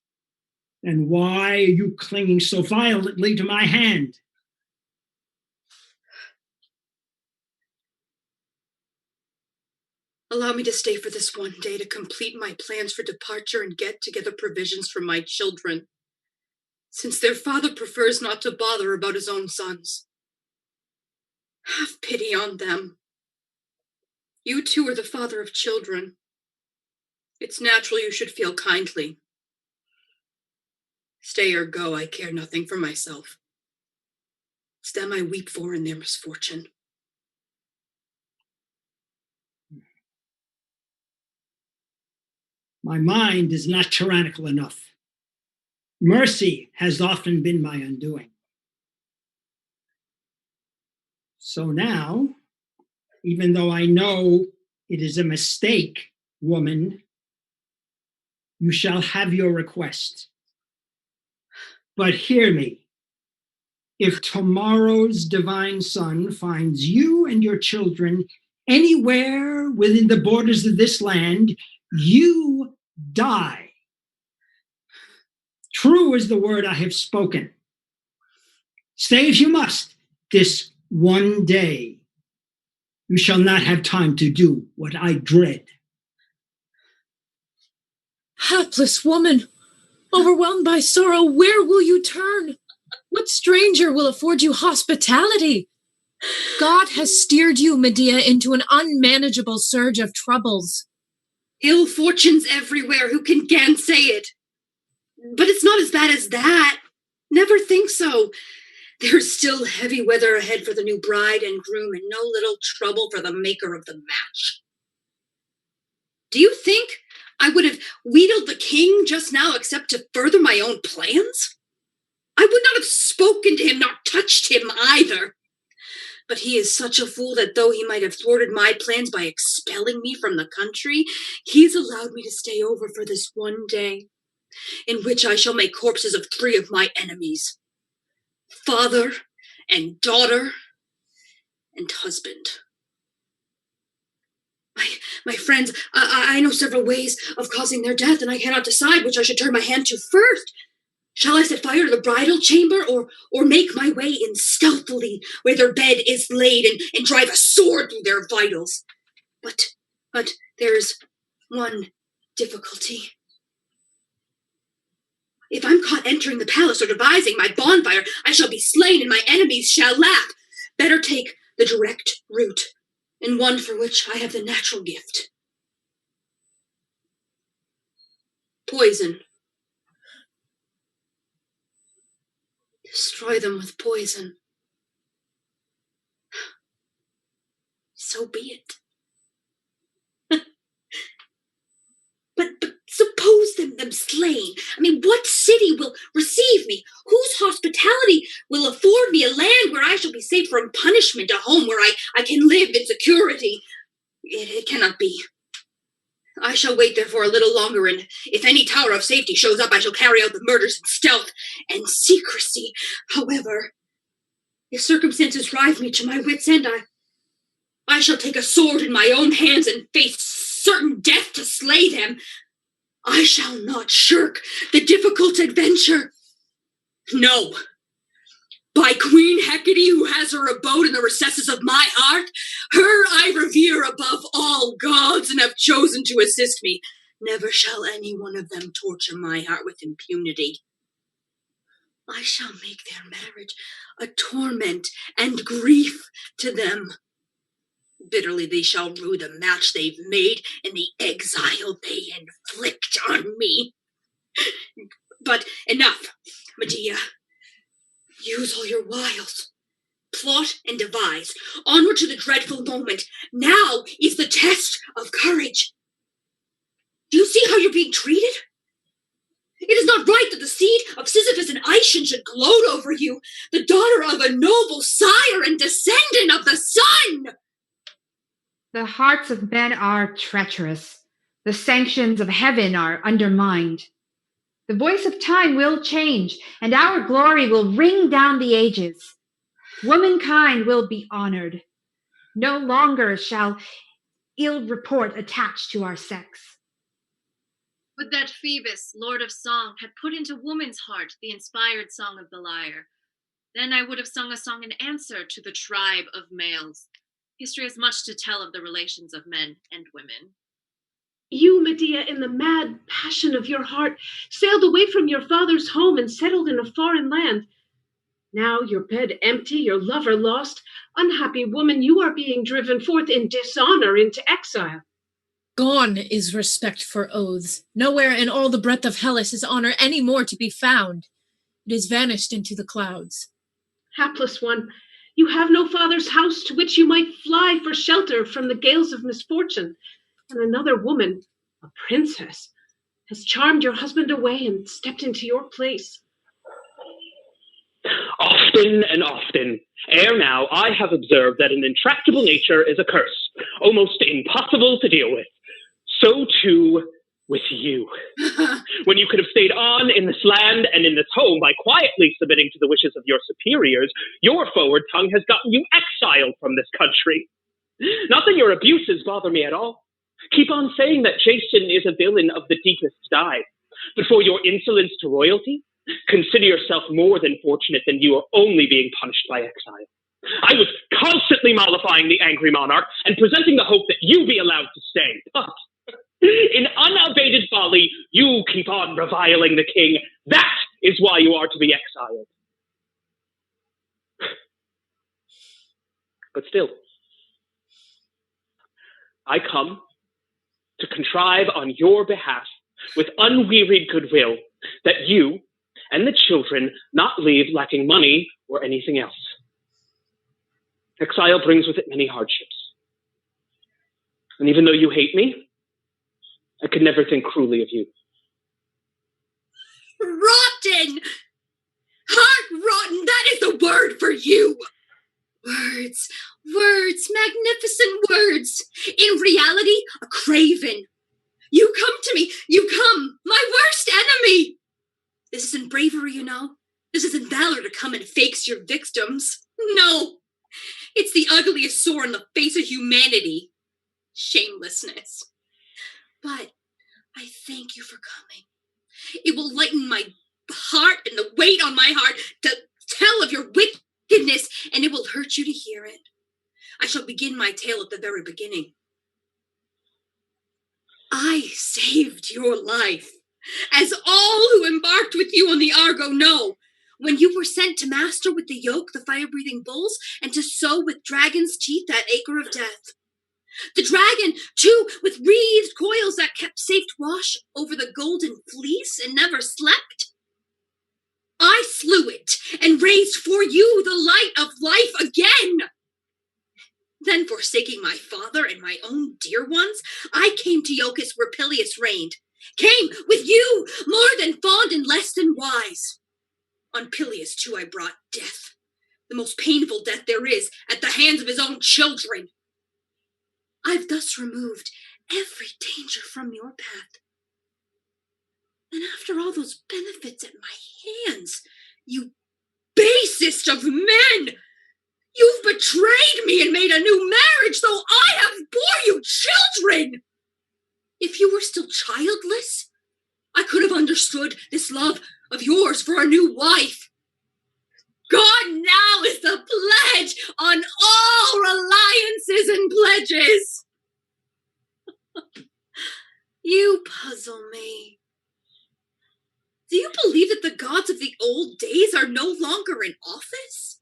D: Then why are you clinging so violently to my hand?
B: Allow me to stay for this one day to complete my plans for departure and get together provisions for my children, since their father prefers not to bother about his own sons. Have pity on them. You too are the father of children. It's natural you should feel kindly. Stay or go, I care nothing for myself. It's them I weep for in their misfortune.
D: My mind is not tyrannical enough. Mercy has often been my undoing. So now, even though I know it is a mistake, woman, you shall have your request. But hear me. If tomorrow's divine sun finds you and your children anywhere within the borders of this land, you die. True is the word I have spoken. Stay if you must, this one day. You shall not have time to do what I dread.
L: Hapless woman, overwhelmed by sorrow, where will you turn? What stranger will afford you hospitality? God has steered you, Medea, into an unmanageable surge of troubles.
B: Ill fortunes everywhere, who can gainsay it? But it's not as bad as that. Never think so. There's still heavy weather ahead for the new bride and groom, and no little trouble for the maker of the match. Do you think I would have wheedled the king just now except to further my own plans? I would not have spoken to him, nor touched him either. But he is such a fool that though he might have thwarted my plans by expelling me from the country, he has allowed me to stay over for this one day, in which I shall make corpses of 3 of my enemies: father and daughter and husband. My friends, I know several ways of causing their death, and I cannot decide which I should turn my hand to first. Shall I set fire to the bridal chamber, or make my way in stealthily where their bed is laid, and drive a sword through their vitals? But there is one difficulty. If I'm caught entering the palace or devising my bonfire, I shall be slain, and my enemies shall laugh. Better take the direct route, and one for which I have the natural gift. Poison. Destroy them with poison. So be it. But suppose them slain. I mean, what city will receive me? Whose hospitality will afford me a land where I shall be safe from punishment, a home where I can live in security? It cannot be. I shall wait there for a little longer, and if any tower of safety shows up, I shall carry out the murders in stealth and secrecy. However, if circumstances drive me to my wit's end, I shall take a sword in my own hands and face certain death to slay them. I shall not shirk the difficult adventure. No. By Queen Hecate, who has her abode in the recesses of my heart, her I revere above all gods and have chosen to assist me. Never shall any one of them torture my heart with impunity. I shall make their marriage a torment and grief to them. Bitterly they shall rue the match they've made and the exile they inflict on me. But enough, Medea. Use all your wiles. Plot and devise. Onward to the dreadful moment. Now is the test of courage. Do you see how you're being treated? It is not right that the seed of Sisyphus and Aetion should gloat over you, the daughter of a noble sire and descendant of the sun!
O: The hearts of men are treacherous. The sanctions of heaven are undermined. The voice of time will change, and our glory will ring down the ages. Womankind will be honored. No longer shall ill report attach to our sex.
N: Would that Phoebus, lord of song, had put into woman's heart the inspired song of the lyre. Then I would have sung a song in answer to the tribe of males. History has much to tell of the relations of men and women.
M: You, Medea, in the mad passion of your heart, sailed away from your father's home and settled in a foreign land. Now your bed empty, your lover lost. Unhappy woman, you are being driven forth in dishonor into exile.
L: Gone is respect for oaths. Nowhere in all the breadth of Hellas is honor any more to be found. It is vanished into the clouds.
M: Hapless one, you have no father's house to which you might fly for shelter from the gales of misfortune. And another woman, a princess, has charmed your husband away and stepped into your place.
Q: Often and often, ere now, I have observed that an intractable nature is a curse, almost impossible to deal with. So too with you. When you could have stayed on in this land and in this home by quietly submitting to the wishes of your superiors, your forward tongue has gotten you exiled from this country. Not that your abuses bother me at all. Keep on saying that Jason is a villain of the deepest dye. But for your insolence to royalty, consider yourself more than fortunate that you are only being punished by exile. I was constantly mollifying the angry monarch and presenting the hope that you be allowed to stay. But in unabated folly, you keep on reviling the king. That is why you are to be exiled. But still, I come to contrive on your behalf with unwearied goodwill that you and the children not leave lacking money or anything else. Exile brings with it many hardships. And even though you hate me, I could never think cruelly of you.
B: Rotten! Heart-rotten, that is the word for you! Words, magnificent words. In reality, a craven. You come to me, my worst enemy! This isn't bravery, you know. This isn't valor to come and face your victims. No! It's the ugliest sore on the face of humanity. Shamelessness. But I thank you for coming. It will lighten my heart and the weight on my heart to tell of your wickedness, and it will hurt you to hear it. I shall begin my tale at the very beginning. I saved your life, as all who embarked with you on the Argo know, when you were sent to master with the yoke the fire-breathing bulls, and to sow with dragon's teeth that acre of death. The dragon, too, with wreathed coils that kept safe wash over the golden fleece and never slept. I slew it and raised for you the light of life again. Then, forsaking my father and my own dear ones, I came to Iolcus where Peleus reigned. Came with you, more than fond and less than wise. On Peleus, too, I brought death, the most painful death there is, at the hands of his own children. I've thus removed every danger from your path. And after all those benefits at my hands, you basest of men, you've betrayed me and made a new marriage, though I have bore you children. If you were still childless, I could have understood this love of yours for a new wife. Gone now is the pledge on all alliances and pledges. You puzzle me. Do you believe that the gods of the old days are no longer in office?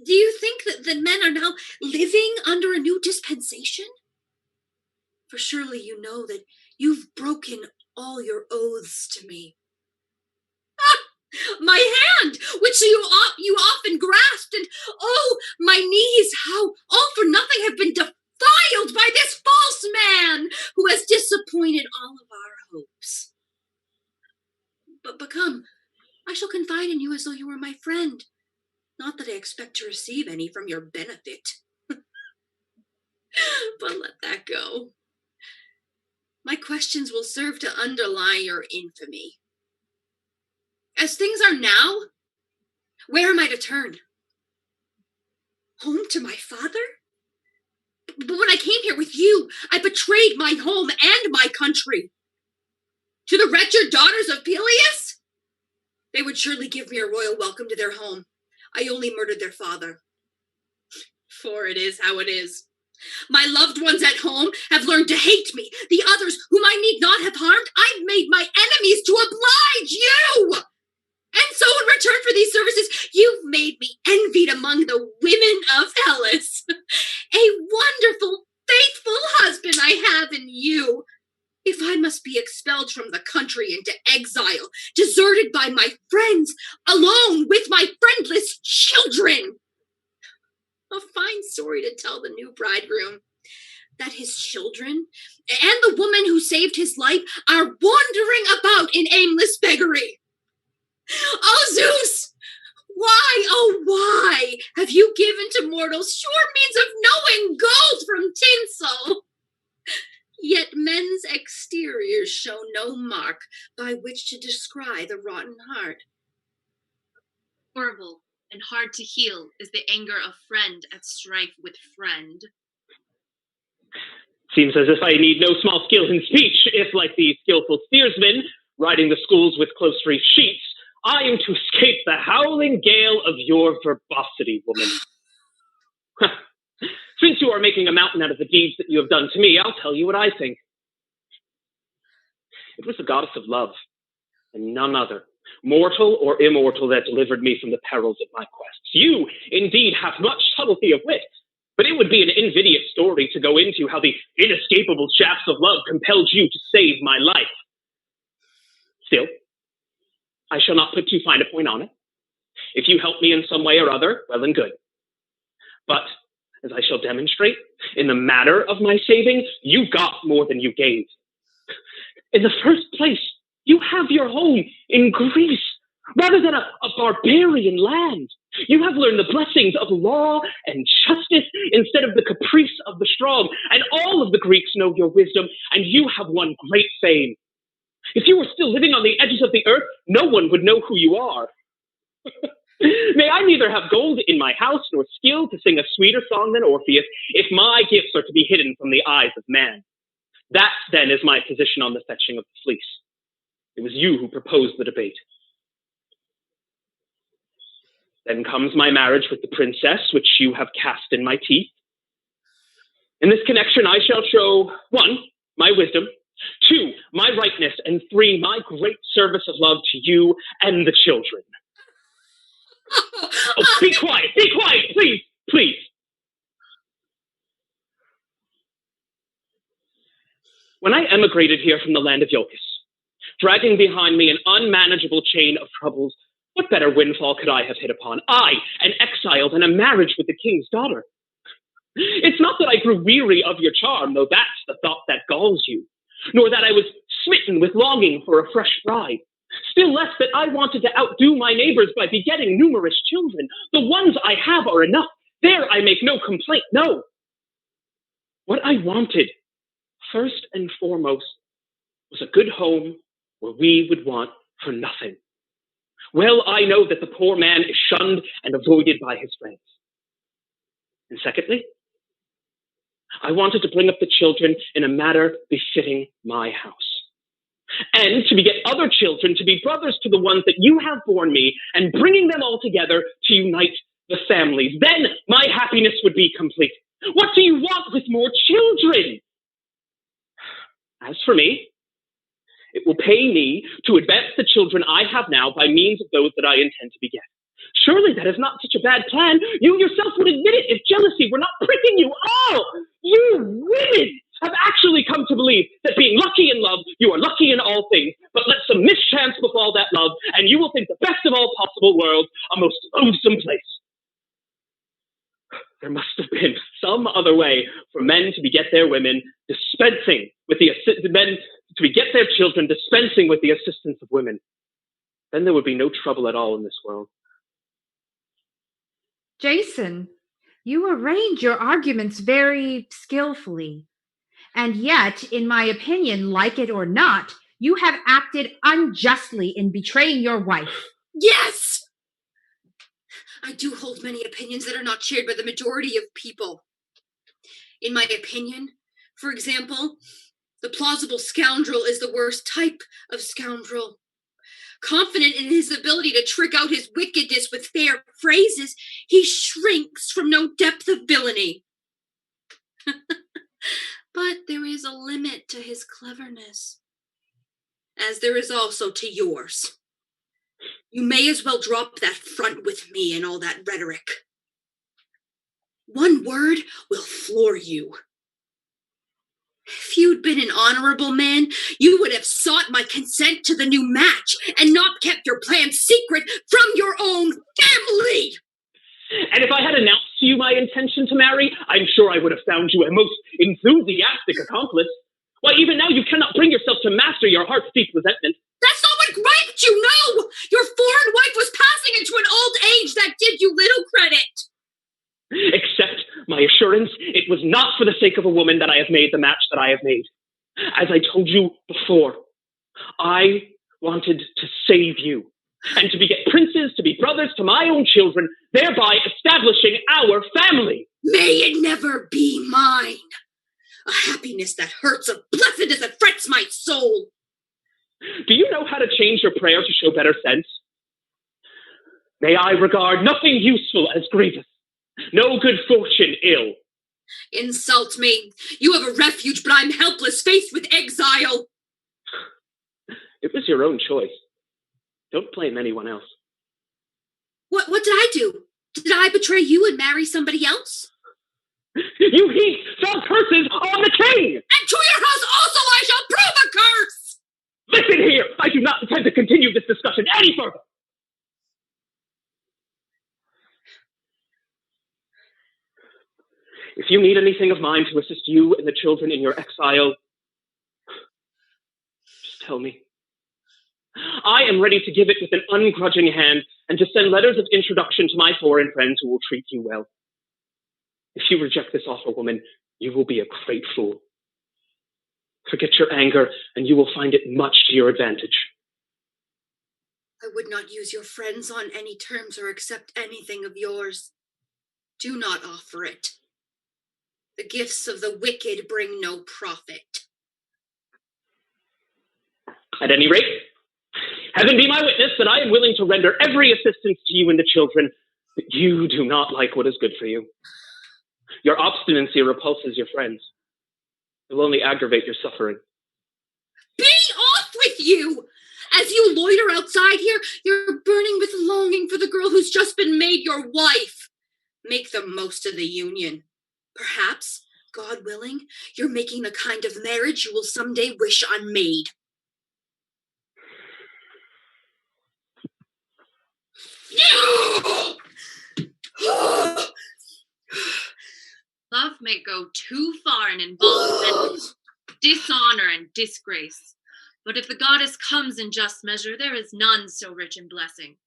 B: Do you think that men are now living under a new dispensation? For surely you know that you've broken all your oaths to me. My hand, which you
R: confide in you as though you were my friend. Not that I expect to receive any from your benefit. But let that go. My questions will serve to underlie your infamy. As things are now, where am I to turn? Home to my father? But when I came here with you, I betrayed my home and my country. To the wretched daughters of Peleus? They would surely give me a royal welcome to their home. I only murdered their father. For it is how it is. My loved ones at home have learned to hate me. The others, whom I need not have harmed, I've made my enemies to oblige you. And so in return for these services, you've made me envied among the women of Hellas. A wonderful, faithful husband I have in you. If I must be expelled from the country into exile, deserted by my friends, alone with my friendless children. A fine story to tell the new bridegroom, that his children and the woman who saved his life are wandering about in aimless beggary. Oh, Zeus! Why, oh, why have you given to mortals sure means of knowing gold from tinsel? Yet men's exteriors show no mark by which to descry the rotten heart.
N: Horrible and hard to heal is the anger of friend at strife with friend.
Q: Seems as if I need no small skill in speech, if, like the skillful steersman, riding the schools with close-reefed sheets, I am to escape the howling gale of your verbosity, woman. Since you are making a mountain out of the deeds that you have done to me, I'll tell you what I think. It was the goddess of love, and none other, mortal or immortal, that delivered me from the perils of my quests. You, indeed, have much subtlety of wit, but it would be an invidious story to go into how the inescapable shafts of love compelled you to save my life. Still, I shall not put too fine a point on it. If you help me in some way or other, well and good. But, as I shall demonstrate, in the matter of my saving, you got more than you gave. In the first place, you have your home in Greece, rather than a barbarian land. You have learned the blessings of law and justice instead of the caprice of the strong, and all of the Greeks know your wisdom, and you have won great fame. If you were still living on the edges of the earth, no one would know who you are. May I neither have gold in my house nor skill to sing a sweeter song than Orpheus, if my gifts are to be hidden from the eyes of man. That, then, is my position on the fetching of the fleece. It was you who proposed the debate. Then comes my marriage with the princess, which you have cast in my teeth. In this connection, I shall show, 1, my wisdom, 2, my rightness, and 3, my great service of love to you and the children. Oh, be quiet, please, please. When I emigrated here from the land of Iolcus, dragging behind me an unmanageable chain of troubles, what better windfall could I have hit upon? I, an exile, and a marriage with the king's daughter. It's not that I grew weary of your charm, though that's the thought that galls you, nor that I was smitten with longing for a fresh bride. Still less that I wanted to outdo my neighbors by begetting numerous children. The ones I have are enough. There I make no complaint, no. What I wanted, first and foremost, was a good home where we would want for nothing. Well, I know that the poor man is shunned and avoided by his friends. And secondly, I wanted to bring up the children in a manner befitting my house. And to beget other children to be brothers to the ones that you have borne me, and bringing them all together to unite the families. Then my happiness would be complete. What do you want with more children? As for me, it will pay me to advance the children I have now by means of those that I intend to beget. Surely that is not such a bad plan. You yourself would admit it if jealousy were not pricking you. Oh, you women have actually come to believe that being lucky in love, you are lucky in all things. But let some mischance befall that love, and you will think the best of all possible worlds a most lonesome place. There must have been some other way for men to beget their women, dispensing with the men to beget their children, dispensing with the assistance of women. Then there would be no trouble at all in this world.
O: Jason, you arrange your arguments very skillfully. And yet, in my opinion, like it or not, you have acted unjustly in betraying your wife.
R: Yes! I do hold many opinions that are not shared by the majority of people. In my opinion, for example, the plausible scoundrel is the worst type of scoundrel. Confident in his ability to trick out his wickedness with fair phrases, he shrinks from no depth of villainy. But there is a limit to his cleverness, as there is also to yours. You may as well drop that front with me and all that rhetoric. One word will floor you. If you'd been an honorable man, you would have sought my consent to the new match and not kept your plans secret from your own family.
Q: And if I had announced to you my intention to marry, I'm sure I would have found you a most enthusiastic accomplice. Why, even now you cannot bring yourself to master your heart's deep resentment.
R: That's not what griped you, no! Your foreign wife was passing into an old age that did you little credit.
Q: Accept my assurance, it was not for the sake of a woman that I have made the match that I have made. As I told you before, I wanted to save you, and to beget princes, to be brothers to my own children, thereby establishing our family.
R: May it never be mine. A happiness that hurts, a blessedness that frets my soul.
Q: Do you know how to change your prayer to show better sense? May I regard nothing useful as grievous, no good fortune ill.
R: Insult me. You have a refuge, but I'm helpless, faced with exile.
Q: It was your own choice. Don't blame anyone else.
R: What did I do? Did I betray you and marry somebody else?
Q: You heaped some curses on the king!
R: And to your house also I shall prove a curse!
Q: Listen here! I do not intend to continue this discussion any further! If you need anything of mine to assist you and the children in your exile, just tell me. I am ready to give it with an ungrudging hand and to send letters of introduction to my foreign friends who will treat you well. If you reject this offer, woman, you will be a great fool. Forget your anger, and you will find it much to your advantage.
R: I would not use your friends on any terms or accept anything of yours. Do not offer it. The gifts of the wicked bring no profit.
Q: At any rate, heaven be my witness that I am willing to render every assistance to you and the children, but you do not like what is good for you. Your obstinacy repulses your friends. It will only aggravate your suffering.
R: Be off with you! As you loiter outside here, you're burning with longing for the girl who's just been made your wife. Make the most of the union. Perhaps, God willing, you're making the kind of marriage you will someday wish unmade.
N: Love may go too far and involve dishonor and disgrace. But if the goddess comes in just measure, there is none so rich in blessing.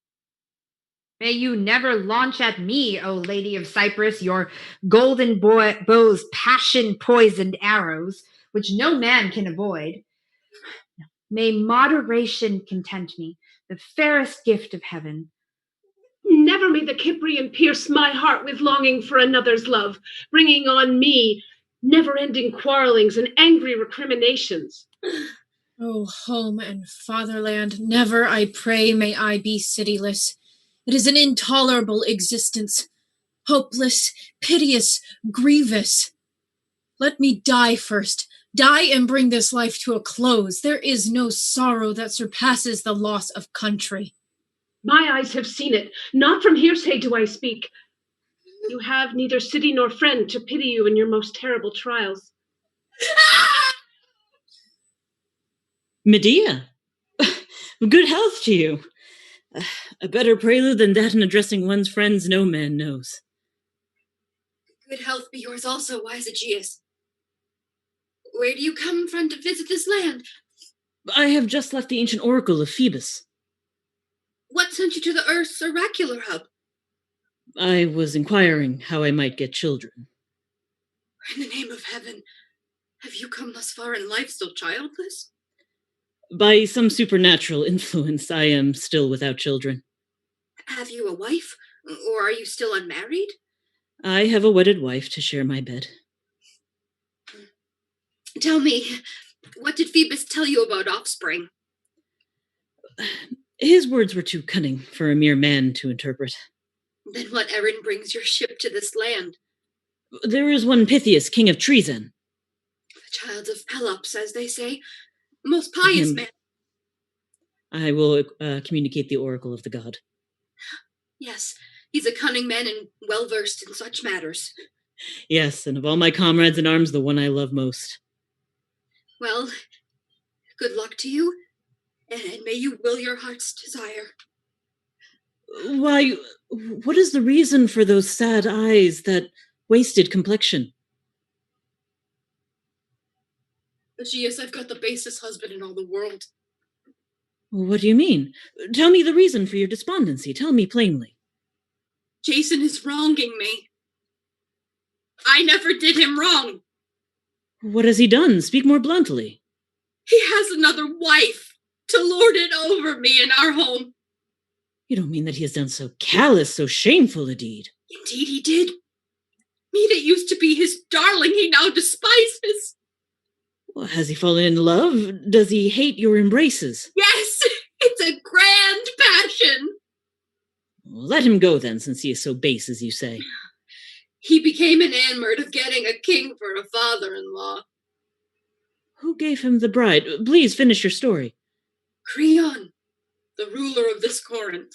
O: May you never launch at me, O Lady of Cyprus, your golden bow's passion-poisoned arrows, which no man can avoid. May moderation content me, the fairest gift of heaven.
M: Never may the Cyprian pierce my heart with longing for another's love, bringing on me never-ending quarrelings and angry recriminations.
L: Oh, home and fatherland, never, I pray, may I be cityless. It is an intolerable existence, hopeless, piteous, grievous. Let me die first, die and bring this life to a close. There is no sorrow that surpasses the loss of country.
M: My eyes have seen it. Not from hearsay do I speak. You have neither city nor friend to pity you in your most terrible trials.
S: Medea, good health to you. A better prelude than that in addressing one's friends no man knows.
R: Good health be yours also, wise Aegeus. Where do you come from to visit this land?
S: I have just left the ancient oracle of Phoebus.
R: What sent you to the Earth's oracular hub?
S: I was inquiring how I might get children.
R: In the name of heaven, have you come thus far in life still childless?
S: By some supernatural influence, I am still without children.
R: Have you a wife? Or are you still unmarried?
S: I have a wedded wife to share my bed.
R: Tell me, what did Phoebus tell you about offspring?
S: His words were too cunning for a mere man to interpret.
R: Then what errand brings your ship to this land?
S: There is one Pythias, king of Treason.
R: The child of Pelops, as they say. Most pious man.
S: I will communicate the oracle of the god.
R: Yes, he's a cunning man and well-versed in such matters.
S: Yes, and of all my comrades in arms, the one I love most.
R: Well, good luck to you, and may you will your heart's desire.
S: Why, what is the reason for those sad eyes, that wasted complexion?
R: Aegeus, I've got the basest husband in all the world.
S: What do you mean? Tell me the reason for your despondency. Tell me plainly.
R: Jason is wronging me. I never did him wrong.
S: What has he done? Speak more bluntly.
R: He has another wife to lord it over me in our home.
S: You don't mean that he has done so callous, so shameful a deed?
R: Indeed he did. Me that used to be his darling, he now despises.
S: Well, has he fallen in love? Does he hate your embraces?
R: Yes, it's a grand passion.
S: Well, let him go then, since he is so base as you say.
R: He became enamored of getting a king for a father-in-law.
S: Who gave him the bride? Please finish your story.
R: Creon, the ruler of this Corinth.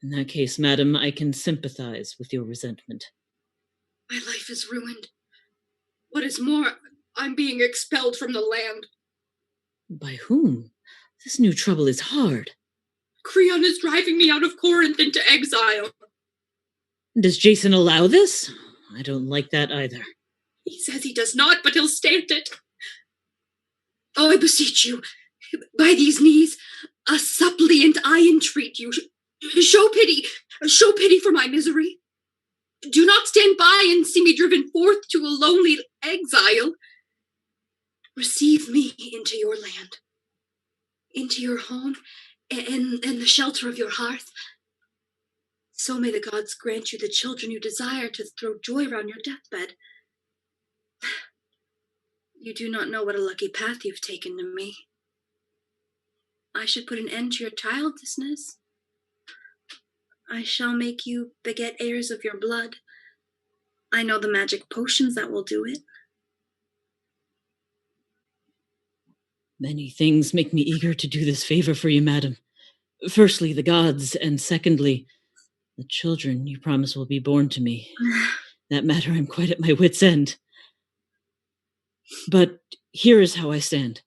S: In that case, madam, I can sympathize with your resentment.
R: My life is ruined. What is more, I'm being expelled from the land.
S: By whom? This new trouble is hard.
R: Creon is driving me out of Corinth into exile.
S: Does Jason allow this? I don't like that either.
R: He says he does not, but he'll stand it. Oh, I beseech you, by these knees, a suppliant I entreat you. Show pity for my misery. Do not stand by and see me driven forth to a lonely exile. Receive me into your land, into your home, and the shelter of your hearth. So may the gods grant you the children you desire to throw joy round your deathbed. You do not know what a lucky path you've taken to me. I should put an end to your childlessness. I shall make you beget heirs of your blood. I know the magic potions that will do it.
S: Many things make me eager to do this favor for you, madam. Firstly, the gods, and secondly, the children you promise will be born to me. That matter, I'm quite at my wit's end. But here is how I stand.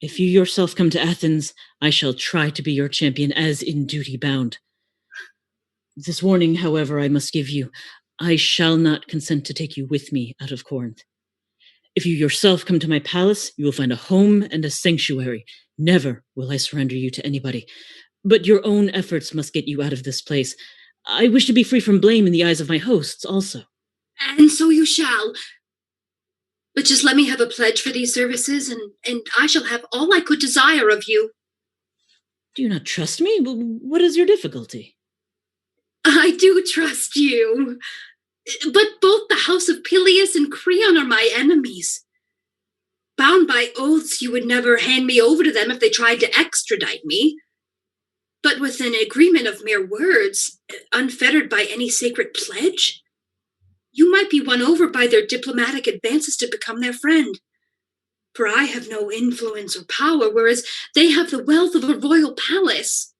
S: If you yourself come to Athens, I shall try to be your champion as in duty bound. This warning, however, I must give you. I shall not consent to take you with me out of Corinth. If you yourself come to my palace, you will find a home and a sanctuary. Never will I surrender you to anybody. But your own efforts must get you out of this place. I wish to be free from blame in the eyes of my hosts also.
R: And so you shall. But just let me have a pledge for these services, and I shall have all I could desire of you.
S: Do you not trust me? What is your difficulty?
R: I do trust you. But both the house of Peleus and Creon are my enemies. Bound by oaths, you would never hand me over to them if they tried to extradite me. But with an agreement of mere words, unfettered by any sacred pledge, you might be won over by their diplomatic advances to become their friend. For I have no influence or power, whereas they have the wealth of a royal palace.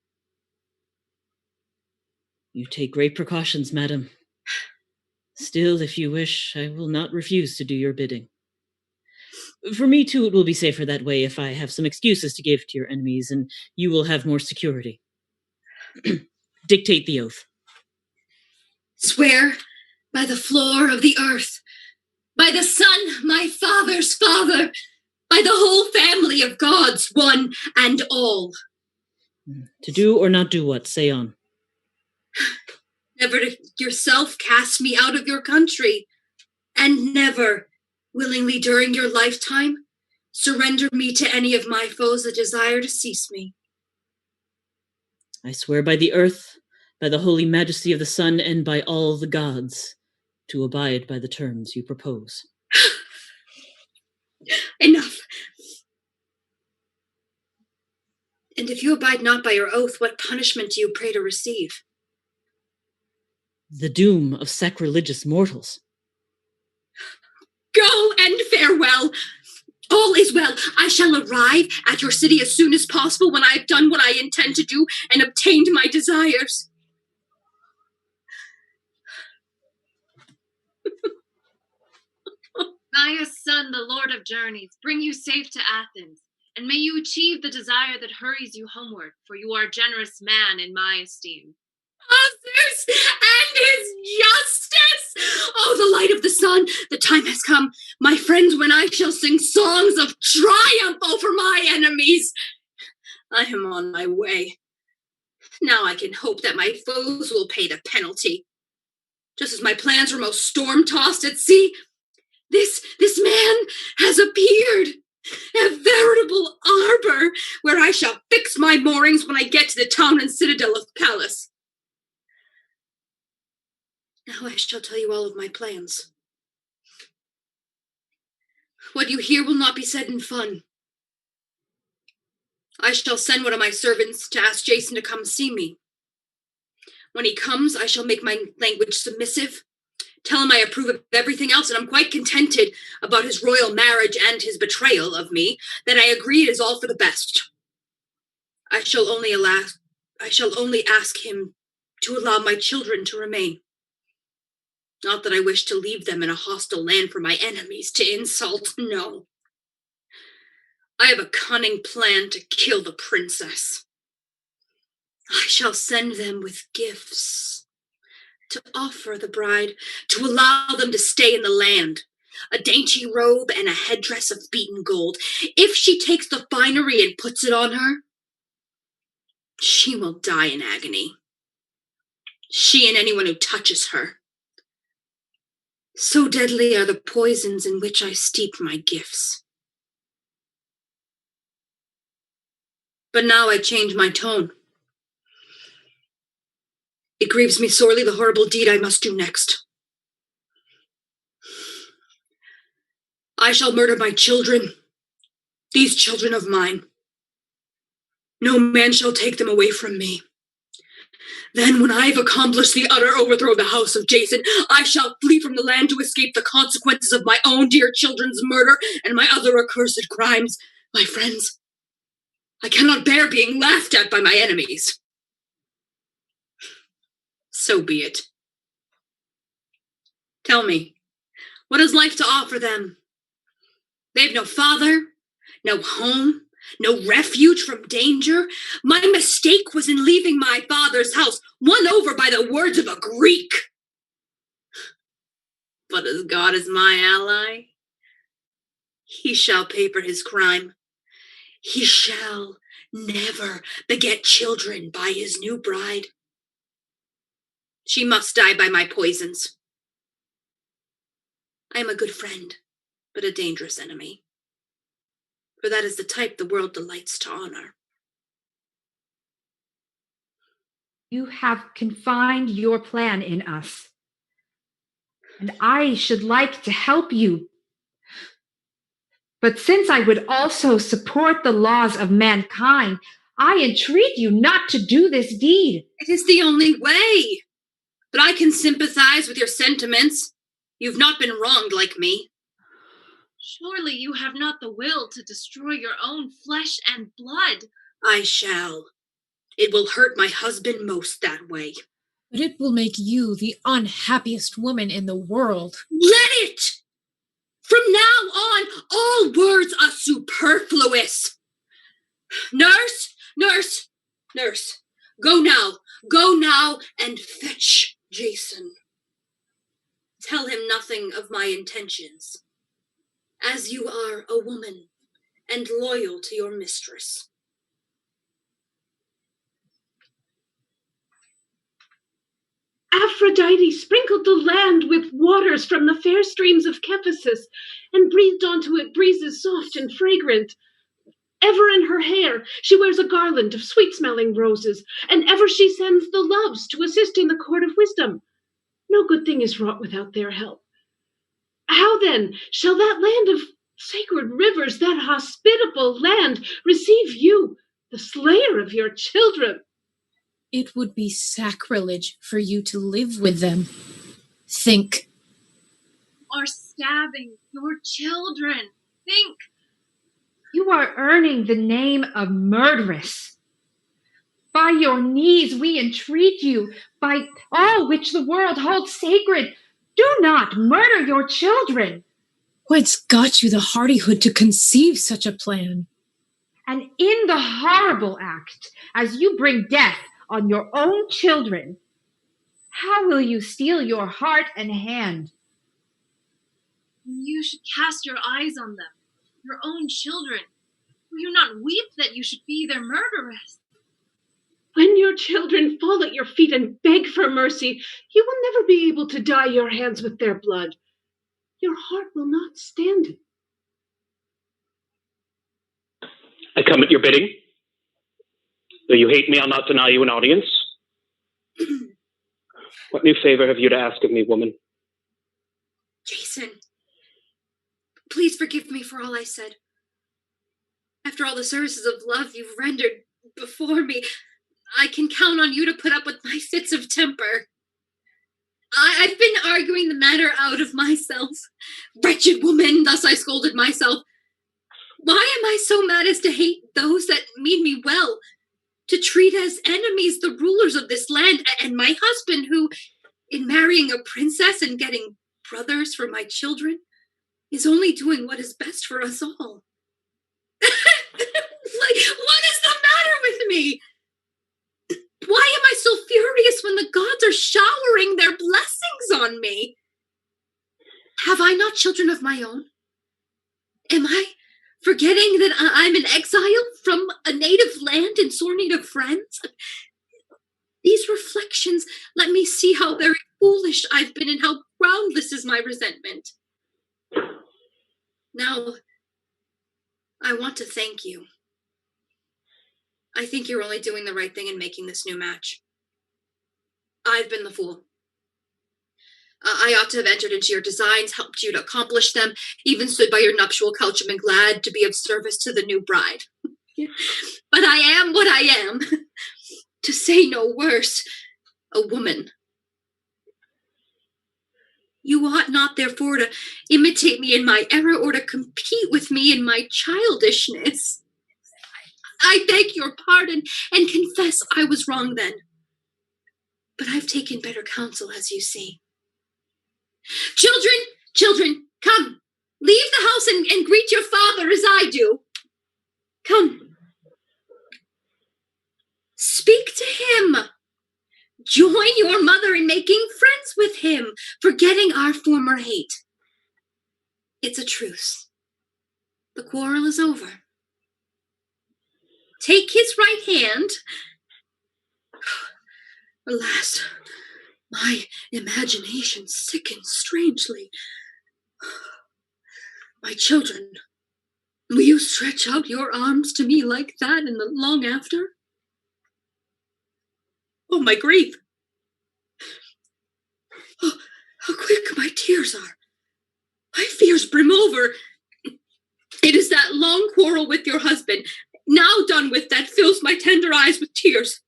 S: You take great precautions, madam. Still, if you wish, I will not refuse to do your bidding. For me, too, it will be safer that way if I have some excuses to give to your enemies, and you will have more security. Dictate the oath.
R: Swear by the floor of the earth, by the Son, my father's father, by the whole family of gods, one and all.
S: To do or not do what? Say on.
R: Never to yourself cast me out of your country, and never, willingly during your lifetime, surrender me to any of my foes that desire to seize me.
S: I swear by the earth, by the holy majesty of the sun, and by all the gods, to abide by the terms you propose.
R: Enough. And if you abide not by your oath, what punishment do you pray to receive?
S: The doom of sacrilegious mortals.
R: Go and farewell. All is well. I shall arrive at your city as soon as possible when I have done what I intend to do and obtained my desires.
N: Maia's son, the Lord of Journeys, bring you safe to Athens, and may you achieve the desire that hurries you homeward, for you are a generous man in my esteem.
R: Zeus and his justice! Oh, the light of the sun, the time has come, my friends, when I shall sing songs of triumph over my enemies. I am on my way. Now I can hope that my foes will pay the penalty. Just as my plans were most storm-tossed at sea, this man has appeared, a veritable arbor where I shall fix my moorings when I get to the town and citadel of Pallas. Now I shall tell you all of my plans. What you hear will not be said in fun. I shall send one of my servants to ask Jason to come see me. When he comes, I shall make my language submissive, tell him I approve of everything else, and I'm quite contented about his royal marriage and his betrayal of me, that I agree it is all for the best. I shall only ask him to allow my children to remain. Not that I wish to leave them in a hostile land for my enemies to insult, no. I have a cunning plan to kill the princess. I shall send them with gifts to offer the bride, to allow them to stay in the land. A dainty robe and a headdress of beaten gold. If she takes the finery and puts it on her, she will die in agony. She and anyone who touches her. So deadly are the poisons in which I steep my gifts. But now I change my tone. It grieves me sorely the horrible deed I must do next. I shall murder my children, these children of mine. No man shall take them away from me. Then, when I have accomplished the utter overthrow of the house of Jason, I shall flee from the land to escape the consequences of my own dear children's murder and my other accursed crimes. My friends, I cannot bear being laughed at by my enemies. So be it. Tell me, what is life to offer them? They have no father, no home, no refuge from danger. My mistake was in leaving my father's house, won over by the words of a Greek. But as God is my ally, he shall pay for his crime. He shall never beget children by his new bride. She must die by my poisons. I am a good friend, but a dangerous enemy. For that is the type the world delights to honor.
O: You have confined your plan in us, and I should like to help you. But since I would also support the laws of mankind, I entreat you not to do this deed.
R: It is the only way. But I can sympathize with your sentiments. You've not been wronged like me.
N: Surely you have not the will to destroy your own flesh and blood.
R: I shall. It will hurt my husband most that way.
L: But it will make you the unhappiest woman in the world.
R: Let it! From now on, all words are superfluous. Nurse, nurse, nurse, go now and fetch Jason. Tell him nothing of my intentions, as you are a woman and loyal to your mistress.
M: Aphrodite sprinkled the land with waters from the fair streams of Cephisus, and breathed onto it breezes soft and fragrant. Ever in her hair she wears a garland of sweet-smelling roses, and ever she sends the Loves to assist in the court of wisdom. No good thing is wrought without their help. How then shall that land of sacred rivers, that hospitable land, receive you, the slayer of your children?
L: It would be sacrilege for you to live with them. Think.
N: Or stabbing your children. Think.
O: You are earning the name of murderess. By your knees we entreat you, by all which the world holds sacred, do not murder your children.
L: Whence got you the hardihood to conceive such a plan?
O: And in the horrible act, as you bring death on your own children, how will you steel your heart and hand?
N: You should cast your eyes on them, your own children. Will you not weep that you should be their murderess?
M: When your children fall at your feet and beg for mercy, you will never be able to dye your hands with their blood. Your heart will not stand it.
Q: I come at your bidding. Though you hate me, I'll not deny you an audience. What new favor have you to ask of me, woman?
B: Jason, please forgive me for all I said. After all the services of love you've rendered before me, I can count on you to put up with my fits of temper. I've been arguing the matter out of myself. Wretched woman, thus I scolded myself. Why am I so mad as to hate those that mean me well? To treat as enemies the rulers of this land and my husband who, in marrying a princess and getting brothers for my children, is only doing what is best for us all. What is the matter with me? Why am I so furious when the gods are showering their blessings on me? Have I not children of my own? Am I forgetting that I'm an exile from a native land in sore need of friends? These reflections let me see how very foolish I've been and how groundless is my resentment. Now, I want to thank you. I think you're only doing the right thing in making this new match. I've been the fool. I ought to have entered into your designs, helped you to accomplish them, even stood by your nuptial couch and been glad to be of service to the new bride. But I am what I am. To say no worse, a woman. You ought not, therefore, to imitate me in my error or to compete with me in my childishness. I beg your pardon and confess I was wrong then. But I've taken better counsel, as you see. Children, come. Leave the house and greet your father as I do. Come. Speak to him. Join your mother in making friends with him, forgetting our former hate. It's a truce. The quarrel is over. Take his right hand. Alas, my imagination sickens strangely. My children, will you stretch out your arms to me like that in the long after? Oh, my grief! Oh, how quick my tears are! My fears brim over. It is that long quarrel with your husband, now done with, that fills my tender eyes with tears.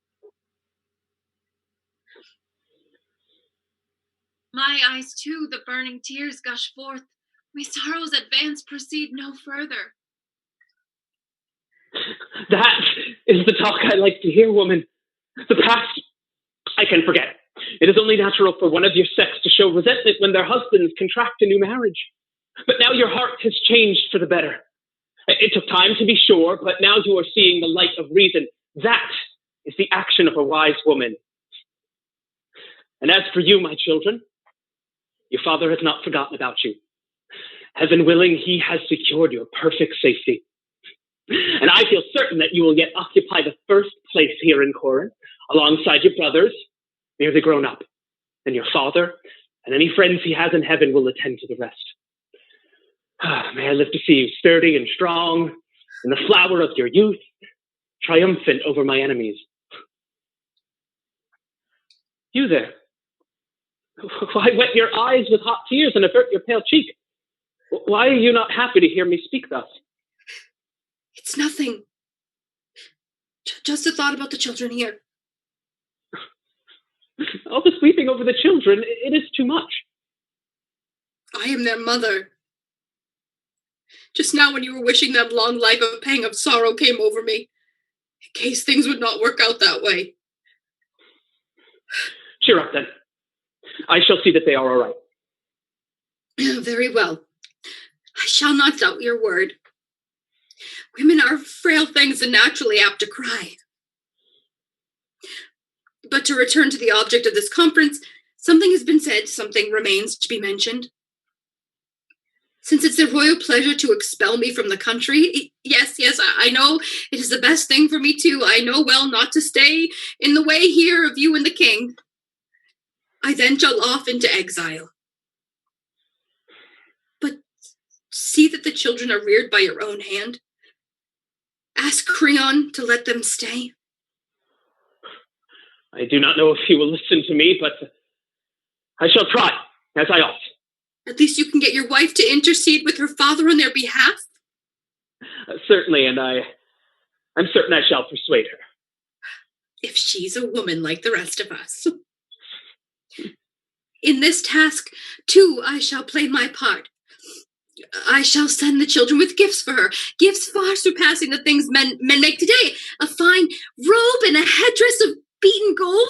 N: My eyes, too, the burning tears gush forth. My sorrows advance, proceed no further.
Q: That is the talk I like to hear, woman. The past, I can forget. It is only natural for one of your sex to show resentment when their husbands contract a new marriage. But now your heart has changed for the better. It took time to be sure, but now you are seeing the light of reason. That is the action of a wise woman. And as for you, my children, your father has not forgotten about you. Heaven willing, he has secured your perfect safety. And I feel certain that you will yet occupy the first place here in Corinth, alongside your brothers, nearly grown up. and your father, and any friends he has in heaven will attend to the rest. May I live to see you sturdy and strong, in the flower of your youth, triumphant over my enemies. You there, why wet your eyes with hot tears and avert your pale cheek? Why are you not happy to hear me speak thus?
R: It's nothing. Just a thought about the children here.
Q: All this weeping over the children, it is too much.
R: I am their mother. Just now when you were wishing them long life, a pang of sorrow came over me, in case things would not work out that way.
Q: Cheer up, then. I shall see that they are all right.
R: Very well. I shall not doubt your word. Women are frail things and naturally apt to cry. But to return to the object of this conference, something has been said, something remains to be mentioned. Since it's their royal pleasure to expel me from the country, yes, I know it is the best thing for me too. I know well not to stay in the way here of you and the king. I then shall off into exile. But see that the children are reared by your own hand. Ask Creon to let them stay.
Q: I do not know if he will listen to me, but I shall try, as I ought.
R: At least you can get your wife to intercede with her father on their behalf?
Q: Certainly, and I'm certain I shall persuade her.
R: If she's a woman like the rest of us. In this task, too, I shall play my part. I shall send the children with gifts for her, gifts far surpassing the things men make today. A fine robe and a headdress of beaten gold.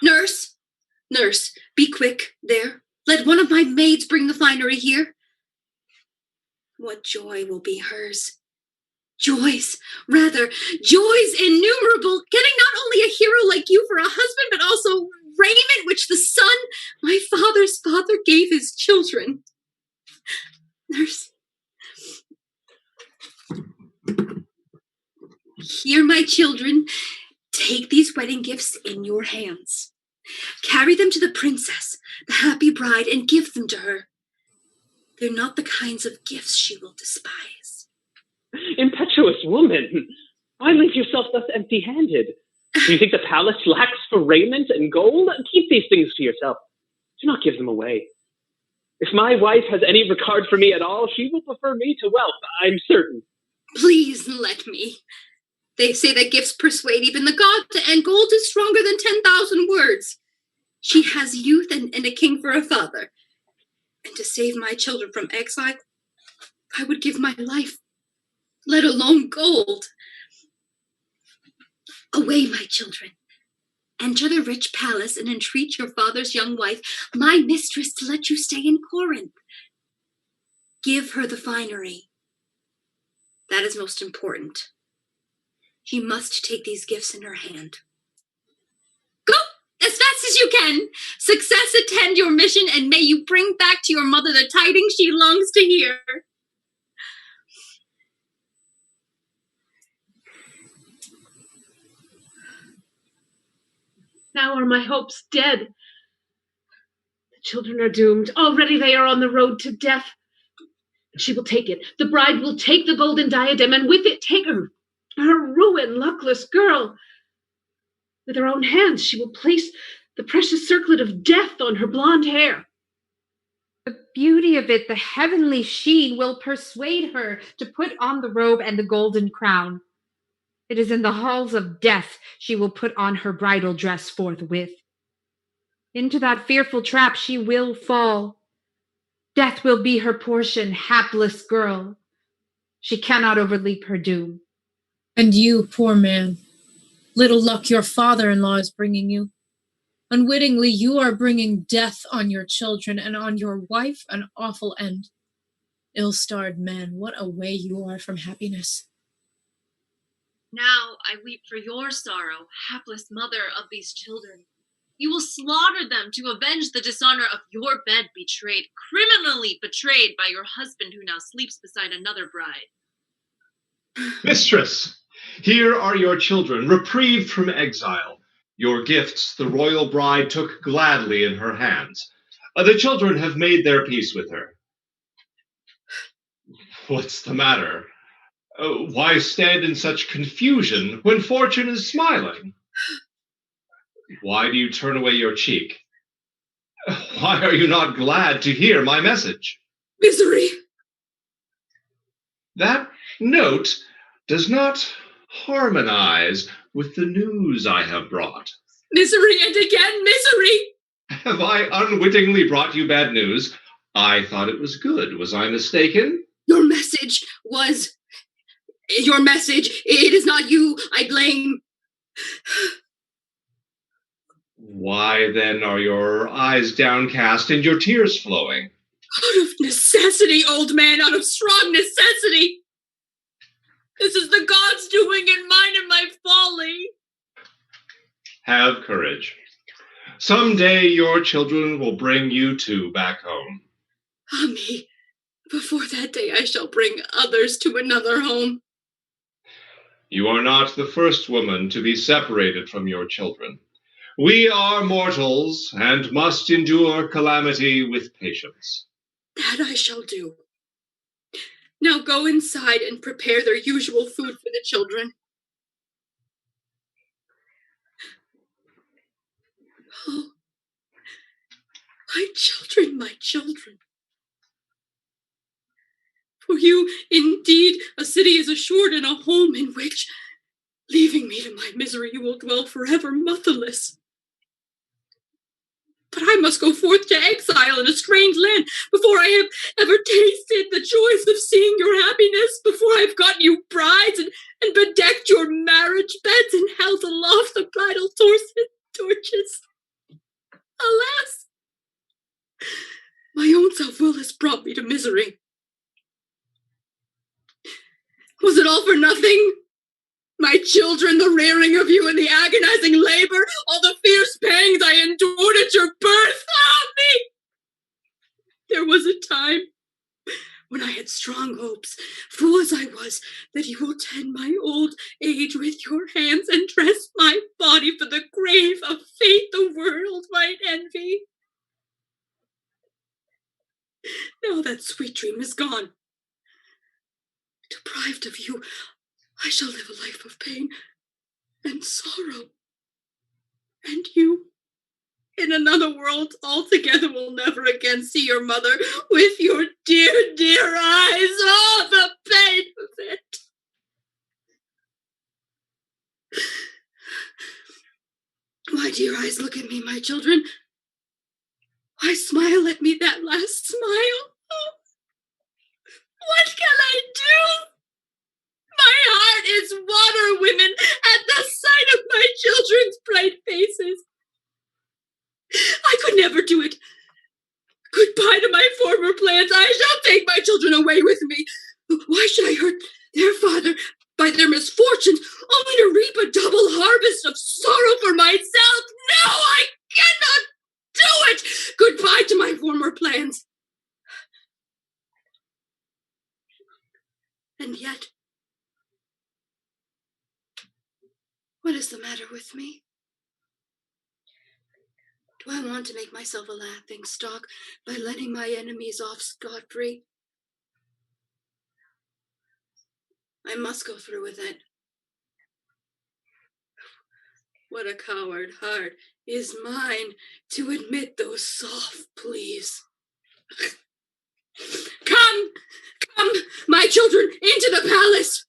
R: Nurse, be quick there. Let one of my maids bring the finery here. What joy will be hers. Joys innumerable, getting not only a hero like you for a husband, but also raiment which the son, my father's father, gave his children. Nurse. Here, my children, take these wedding gifts in your hands. Carry them to the princess, the happy bride, and give them to her. They're not the kinds of gifts she will despise.
Q: Impetuous woman, why leave yourself thus empty-handed? Do you think the palace lacks for raiment and gold? Keep these things to yourself. Do not give them away. If my wife has any regard for me at all, she will prefer me to wealth, I'm certain.
R: Please let me. They say that gifts persuade even the gods, and gold is stronger than 10,000 words. She has youth and a king for a father. And to save my children from exile, I would give my life, let alone gold. Away, my children. Enter the rich palace and entreat your father's young wife, my mistress, to let you stay in Corinth. Give her the finery. That is most important. She must take these gifts in her hand. Go as fast as you can. Success attend your mission, and may you bring back to your mother the tidings she longs to hear.
M: Now are my hopes dead. The children are doomed. Already they are on the road to death. She will take it. The bride will take the golden diadem, and with it take her ruined, luckless girl. With her own hands, she will place the precious circlet of death on her blonde hair.
O: The beauty of it, the heavenly sheen, will persuade her to put on the robe and the golden crown. It is in the halls of death she will put on her bridal dress forthwith. Into that fearful trap she will fall. Death will be her portion, hapless girl. She cannot overleap her doom.
L: And you, poor man, little luck your father-in-law is bringing you. Unwittingly, you are bringing death on your children and on your wife an awful end. Ill-starred man, what a way you are from happiness.
N: Now I weep for your sorrow, hapless mother of these children. You will slaughter them to avenge the dishonor of your bed betrayed, criminally betrayed by your husband who now sleeps beside another bride.
F: Mistress, here are your children, reprieved from exile. Your gifts the royal bride took gladly in her hands. The children have made their peace with her. What's the matter? Why stand in such confusion when fortune is smiling? Why do you turn away your cheek? Why are you not glad to hear my message?
R: Misery!
F: That note does not harmonize with the news I have brought.
R: Misery and again misery!
F: Have I unwittingly brought you bad news? I thought it was good. Was I mistaken?
R: Your message. It is not you I blame.
F: Why then are your eyes downcast and your tears flowing?
R: Out of necessity, old man, out of strong necessity. This is the gods' doing and mine and my folly.
F: Have courage. Someday your children will bring you two back home.
R: Ah me, before that day I shall bring others to another home.
F: You are not the first woman to be separated from your children. We are mortals and must endure calamity with patience.
R: That I shall do. Now go inside and prepare their usual food for the children. Oh, my children, my children. For you, indeed, a city is assured and a home in which, leaving me to my misery, you will dwell forever motherless. But I must go forth to exile in a strange land before I have ever tasted the joys of seeing your happiness, before I've gotten you brides and bedecked your marriage beds and held aloft the bridal torches. Alas! My own self-will has brought me to misery. Was it all for nothing? My children, the rearing of you and the agonizing labor, all the fierce pangs I endured at your birth. Ah, me! There was a time when I had strong hopes, fool as I was, that you will tend my old age with your hands and dress my body for the grave of fate the world might envy. Now that sweet dream is gone. Deprived of you, I shall live a life of pain and sorrow. And you, in another world altogether, will never again see your mother with your dear, dear eyes. Oh, the pain of it! My dear eyes, look at me, my children. Why smile at me that last smile? Oh, what can I do? My heart is water, women, at the sight of my children's bright faces. I could never do it. Goodbye to my former plans. I shall take my children away with me. Why should I hurt their father by their misfortunes, only to reap a double harvest of sorrow for myself? No, I cannot do it. Goodbye to my former plans. And yet, what is the matter with me? Do I want to make myself a laughing stock by letting my enemies off scot-free? I must go through with it. What a coward heart is mine to admit those soft pleas. Come, my children, into the palace.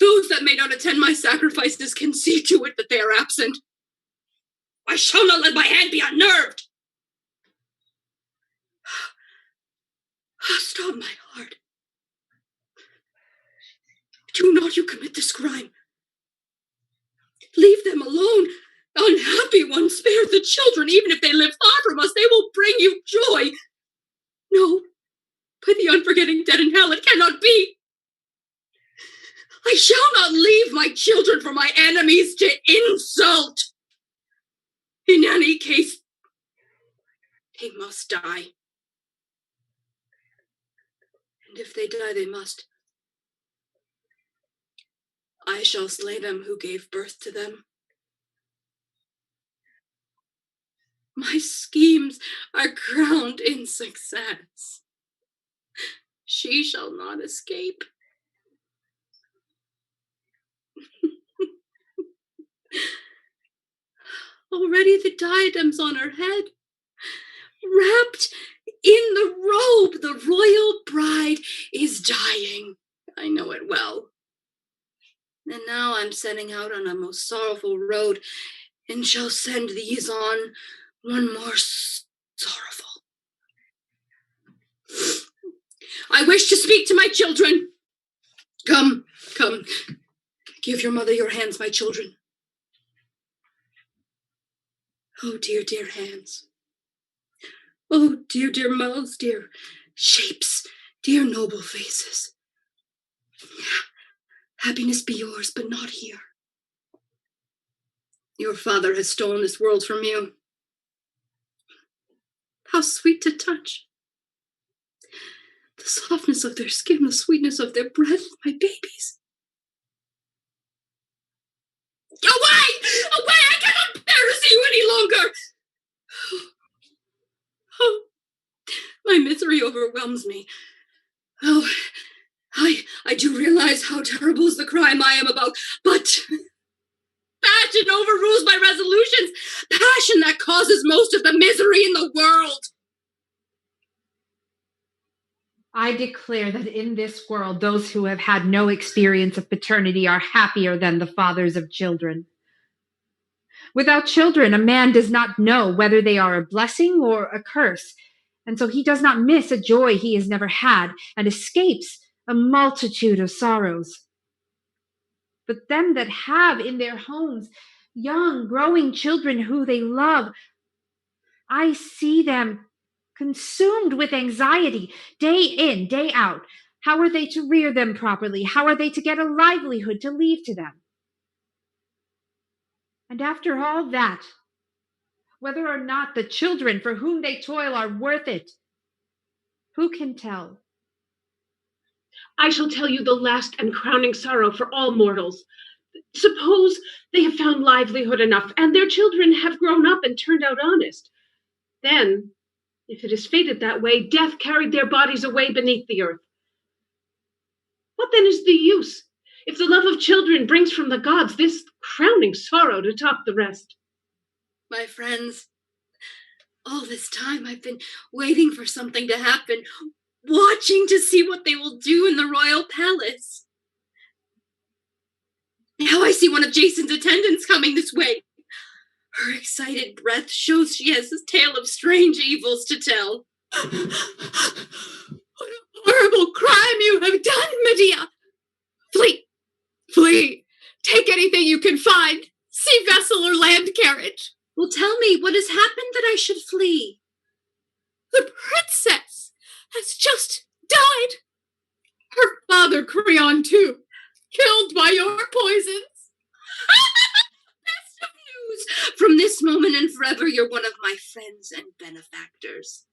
R: Those that may not attend my sacrifices can see to it that they are absent. I shall not let my hand be unnerved. Stop my heart. Do not you commit this crime. Leave them alone. Unhappy ones, spare the children. Even if they live far from us, they will bring you joy. No, by the unforgetting dead in hell, it cannot be. I shall not leave my children for my enemies to insult. In any case, they must die. And if they die, they must. I shall slay them who gave birth to them.
B: My schemes are crowned in success. She shall not escape. Already the diadem's on her head. Wrapped in the robe, the royal bride is dying. I know it well. And now I'm setting out on a most sorrowful road, and shall send these on one more sorrowful. I wish to speak to my children. Come. Give your mother your hands, my children. Oh, dear, dear hands. Oh, dear, dear mouths, dear shapes, dear noble faces. Happiness be yours, but not here. Your father has stolen this world from you. How sweet to touch. The softness of their skin, the sweetness of their breath, my babies. Away! Away! I cannot bear to see you any longer! Oh, my misery overwhelms me. Oh, I do realize how terrible is the crime I am about, but passion overrules my resolutions. Passion that causes most of the misery in the world.
O: I declare that in this world, those who have had no experience of paternity are happier than the fathers of children. Without children, a man does not know whether they are a blessing or a curse, and so he does not miss a joy he has never had and escapes a multitude of sorrows. But them that have in their homes young, growing children who they love, I see them consumed with anxiety day in, day out. How are they to rear them properly? How are they to get a livelihood to leave to them? And after all that, whether or not the children for whom they toil are worth it, who can tell?
M: I shall tell you the last and crowning sorrow for all mortals. Suppose they have found livelihood enough, and their children have grown up and turned out honest. Then, if it is fated that way, death carried their bodies away beneath the earth. What then is the use, if the love of children brings from the gods this crowning sorrow to top the rest?
B: My friends, all this time I've been waiting for something to happen, watching to see what they will do in the royal palace. Now I see one of Jason's attendants coming this way. Her excited breath shows she has a tale of strange evils to tell. What a horrible crime you have done, Medea! Flee! Take anything you can find. Sea vessel or land carriage. Well, tell me, what has happened that I should flee? The princess has just died. Her father, Creon, too, killed by your poisons. Best of news! From this moment and forever, you're one of my friends and benefactors.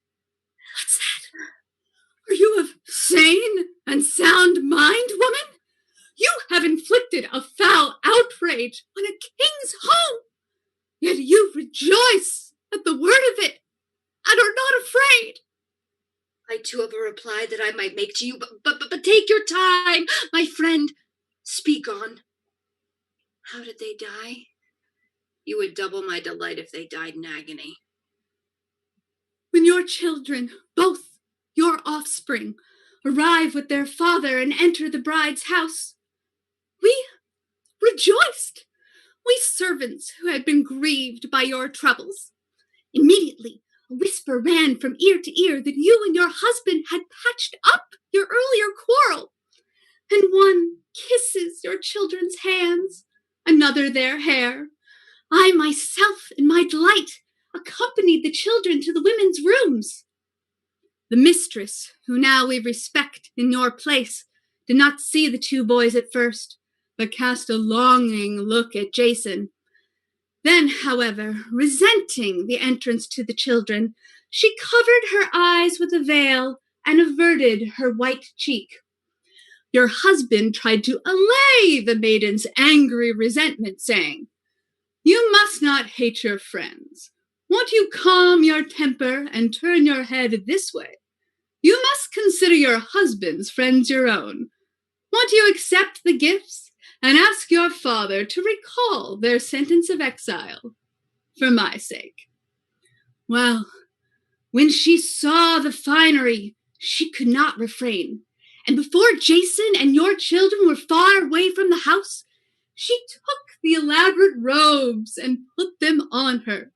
B: What's that? Are you of sane and sound mind, woman? You have inflicted a foul outrage on a king's home, yet you rejoice at the word of it and are not afraid. I too have a reply that I might make to you, but take your time, my friend. Speak on. How did they die? You would double my delight if they died in agony. When your children, both your offspring, arrive with their father and enter the bride's house, we rejoiced, we servants who had been grieved by your troubles. Immediately, a whisper ran from ear to ear that you and your husband had patched up your earlier quarrel. And one kisses your children's hands, another their hair. I myself, in my delight, accompanied the children to the women's rooms. The mistress, who now we respect in your place, did not see the two boys at first, but cast a longing look at Jason. Then, however, resenting the entrance to the children, she covered her eyes with a veil and averted her white cheek. Your husband tried to allay the maiden's angry resentment, saying, "You must not hate your friends.
T: Won't you calm your temper and turn your head this way? You must consider your husband's friends your own. Won't you accept the gifts and ask your father to recall their sentence of exile for my sake? Well, when she saw the finery, she could not refrain, and before Jason and your children were far away from the house, she took the elaborate robes and put them on her.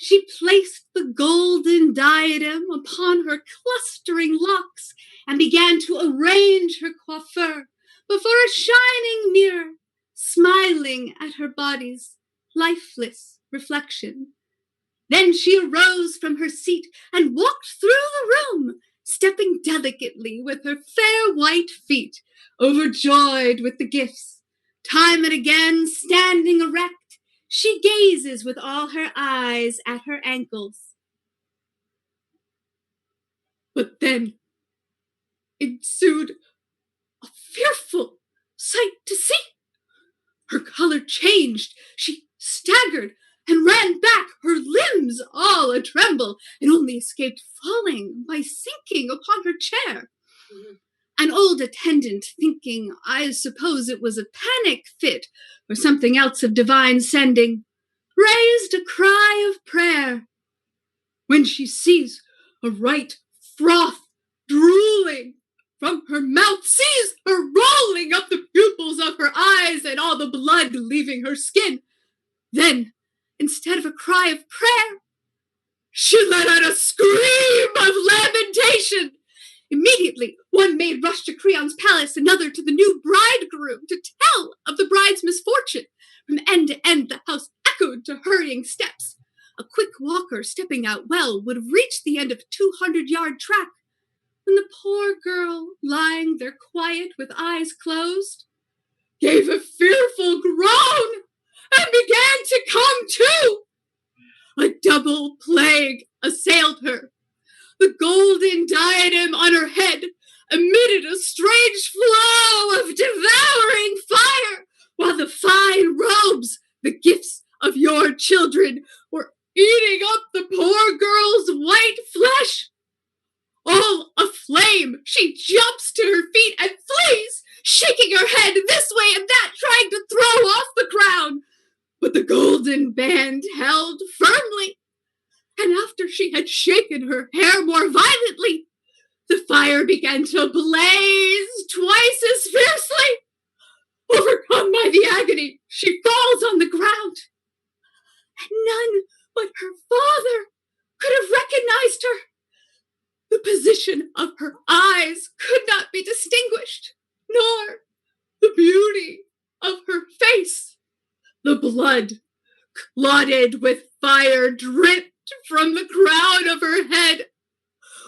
T: She placed the golden diadem upon her clustering locks and began to arrange her coiffure before a shining mirror, smiling at her body's lifeless reflection. Then she arose from her seat and walked through the room, stepping delicately with her fair white feet, overjoyed with the gifts. Time and again, standing erect, she gazes with all her eyes at her ankles. But then ensued a fearful sight to see. Her color changed. She staggered and ran back, her limbs all a-tremble, and only escaped falling by sinking upon her chair. An old attendant, thinking, I suppose it was a panic fit or something else of divine sending, raised a cry of prayer. When she sees a right froth drooling from her mouth, sees her rolling up the pupils of her eyes and all the blood leaving her skin, then, instead of a cry of prayer, she let out a scream of lamentation. Immediately, one maid rushed to Creon's palace, another to the new bridegroom to tell of the bride's misfortune. From end to end, the house echoed to hurrying steps. A quick walker stepping out well would have reached the end of a 200-yard track when the poor girl, lying there quiet with eyes closed, gave a fearful groan and began to come to. A double plague assailed her. The golden diadem on her head emitted a strange flow of devouring fire, while the fine robes, the gifts of your children, were eating up the poor girl's white flesh. All aflame, she jumps to her feet and flees, shaking her head this way and that, trying to throw off the crown. But the golden band held firmly, and after she had shaken her hair more violently, the fire began to blaze twice as fiercely. Overcome by the agony, she falls on the ground, and none but her father could have recognized her. The position of her eyes could not be distinguished, nor the beauty of her face. The blood, clotted with fire, dripped from the crown of her head,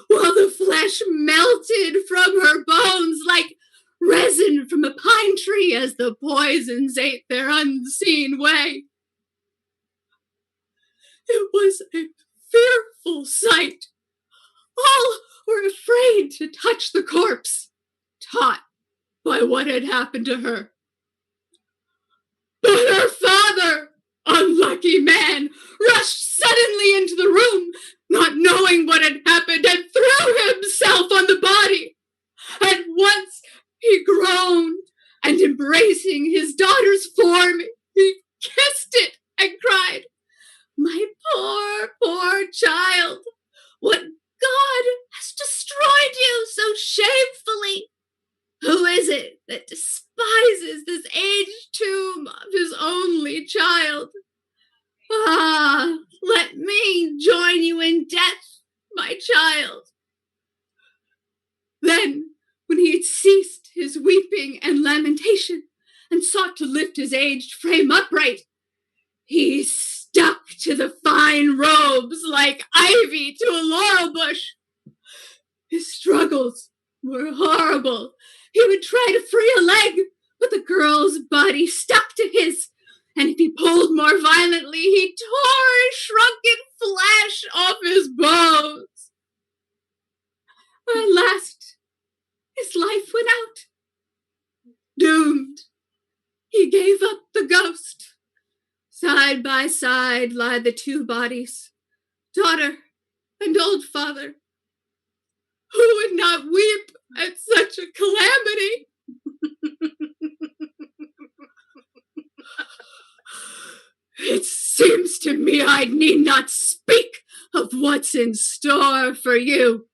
T: while the flesh melted from her bones like resin from a pine tree as the poisons ate their unseen way. It was a fearful sight. All were afraid to touch the corpse, taught by what had happened to her. But her father, unlucky man, rushed suddenly into the room, not knowing what had happened, and threw himself on the body. At once he groaned, and embracing his daughter's form, he kissed it and cried, My poor child, what God has destroyed you so shamefully? Who is it that despises this aged tomb of his only child? Ah, let me join you in death, my child. Then, when he had ceased his weeping and lamentation, and sought to lift his aged frame upright, he stuck to the fine robes like ivy to a laurel bush. His struggles were horrible. He would try to free a leg, but the girl's body stuck to his, and if he pulled more violently, he tore his shrunken flesh off his bones. At last, his life went out. Doomed, he gave up the ghost. Side by side lie the two bodies, daughter, and old father. Who would not weep at such a calamity? It seems to me I need not speak of what's in store for you.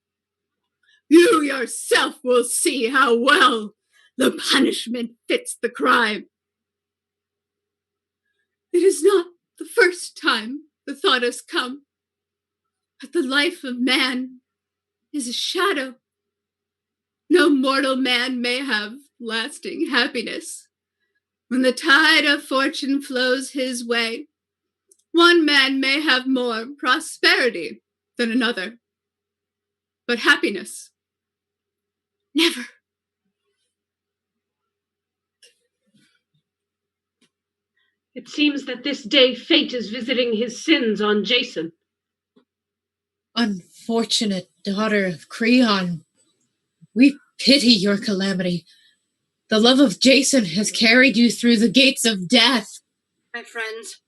T: You yourself will see how well the punishment fits the crime. It is not the first time the thought has come that the life of man is a shadow. No mortal man may have lasting happiness. When the tide of fortune flows his way, one man may have more prosperity than another, but happiness, never.
M: It seems that this day fate is visiting his sins on Jason.
L: Unfortunate daughter of Creon, we pity your calamity. The love of Jason has carried you through the gates of death.
B: My friends,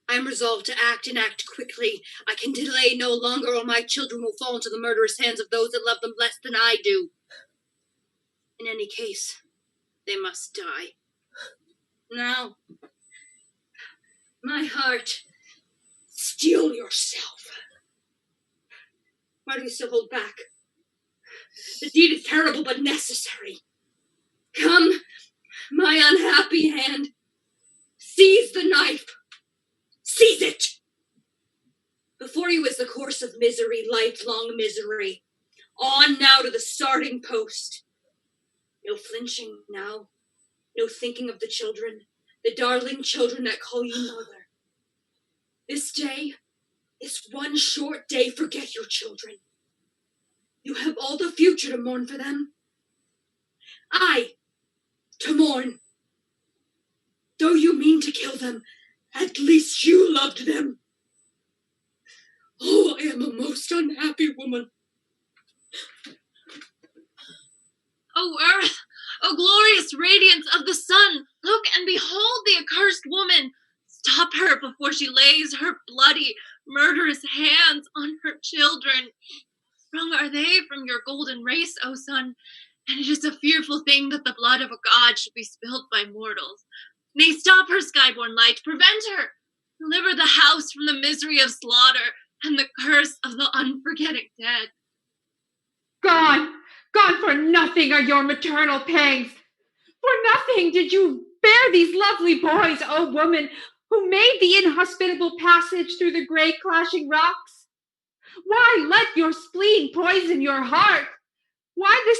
B: I am resolved to act and act quickly. I can delay no longer, or my children will fall into the murderous hands of those that love them less than I do. In any case, they must die. Now, my heart, steel yourself. Why do we still hold back? The deed is terrible but necessary. Come, my unhappy hand. Seize the knife. Seize it. Before you is the course of misery, lifelong misery. On now to the starting post. No flinching now. No thinking of the children, the darling children that call you mother. This day, this one short day, forget your children. You have all the future to mourn for them. I, to mourn. Though you mean to kill them, at least you loved them. Oh, I am a most unhappy woman.
N: O earth, O glorious radiance of the sun, look and behold the accursed woman. Stop her before she lays her bloody, murderous hands on her children. Sprung are they from your golden race, O sun, and it is a fearful thing that the blood of a god should be spilled by mortals. Nay, stop her, skyborn light, prevent her. Deliver the house from the misery of slaughter and the curse of the unforgetting dead.
O: Gone, gone for nothing are your maternal pangs. For nothing did you bear these lovely boys, O woman, who made the inhospitable passage through the gray clashing rocks. Why let your spleen poison your heart? Why this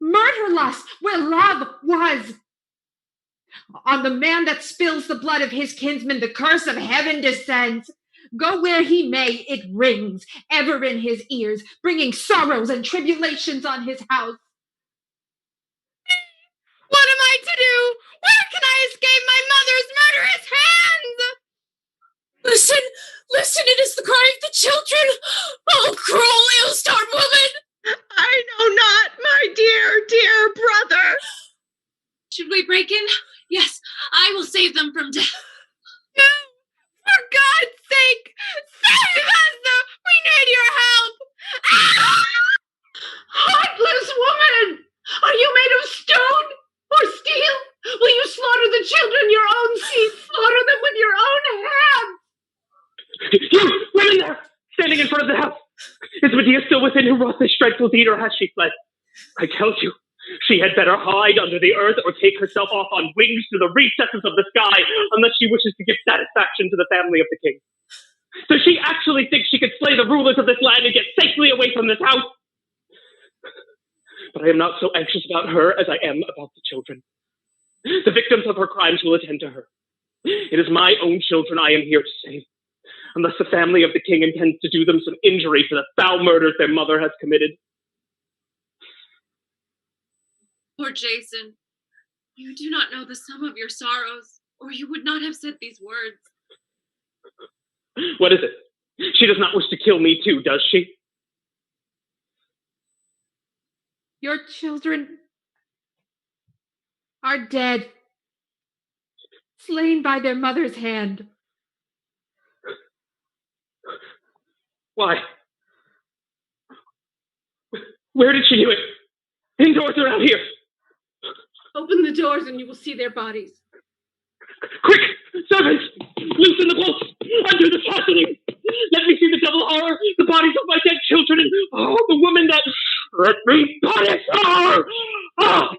O: murder lust where love was? On the man that spills the blood of his kinsman, the curse of heaven descends. Go where he may, it rings ever in his ears, bringing sorrows and tribulations on his house.
I: What am I to do? Where can I escape my mother's murderous hands?
L: Listen, listen, it is the cry of the children. Oh, cruel, ill-starred woman.
C: I know not, my dear, dear brother.
N: Should we break in? Yes, I will save them from death.
I: No, for God's sake, save us! We need your help!
M: Heartless woman! Are you made of stone or steel? Will you slaughter the children your own seed? Slaughter them with your own hands?
Q: You, women there, standing in front of the house. Is Medea still within her wrath this dreadful deed, or has she fled? I tell you, she had better hide under the earth or take herself off on wings to the recesses of the sky, unless she wishes to give satisfaction to the family of the king. Does she actually think she could slay the rulers of this land and get safely away from this house? But I am not so anxious about her as I am about the children. The victims of her crimes will attend to her. It is my own children I am here to save, unless the family of the king intends to do them some injury for the foul murders their mother has committed.
N: Poor Jason, you do not know the sum of your sorrows, or you would not have said these words.
Q: What is it? She does not wish to kill me too, does she?
O: Your children are dead, slain by their mother's hand.
Q: Why? Where did she do it? Indoors or out here?
M: Open the doors and you will see their bodies.
Q: Quick! Servants! Loosen the bolts! Undo the fastening! Let me see the double horror, the bodies of my dead children, and the woman that... Let me punish her! Ah!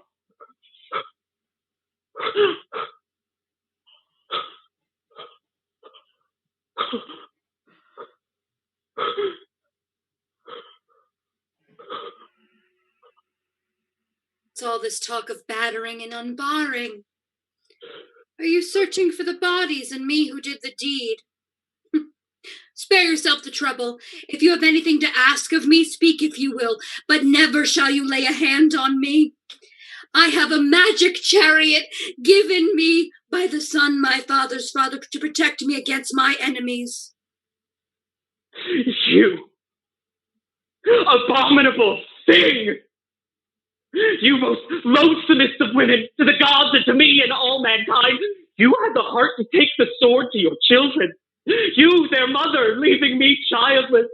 B: What's all this talk of battering and unbarring? Are you searching for the bodies and me who did the deed? Spare yourself the trouble. If you have anything to ask of me, speak if you will, but never shall you lay a hand on me. I have a magic chariot given me by the son, my father's father, to protect me against my enemies.
Q: You abominable thing! You most loathsomest of women, to the gods and to me and all mankind, you had the heart to take the sword to your children. You, their mother, leaving me childless.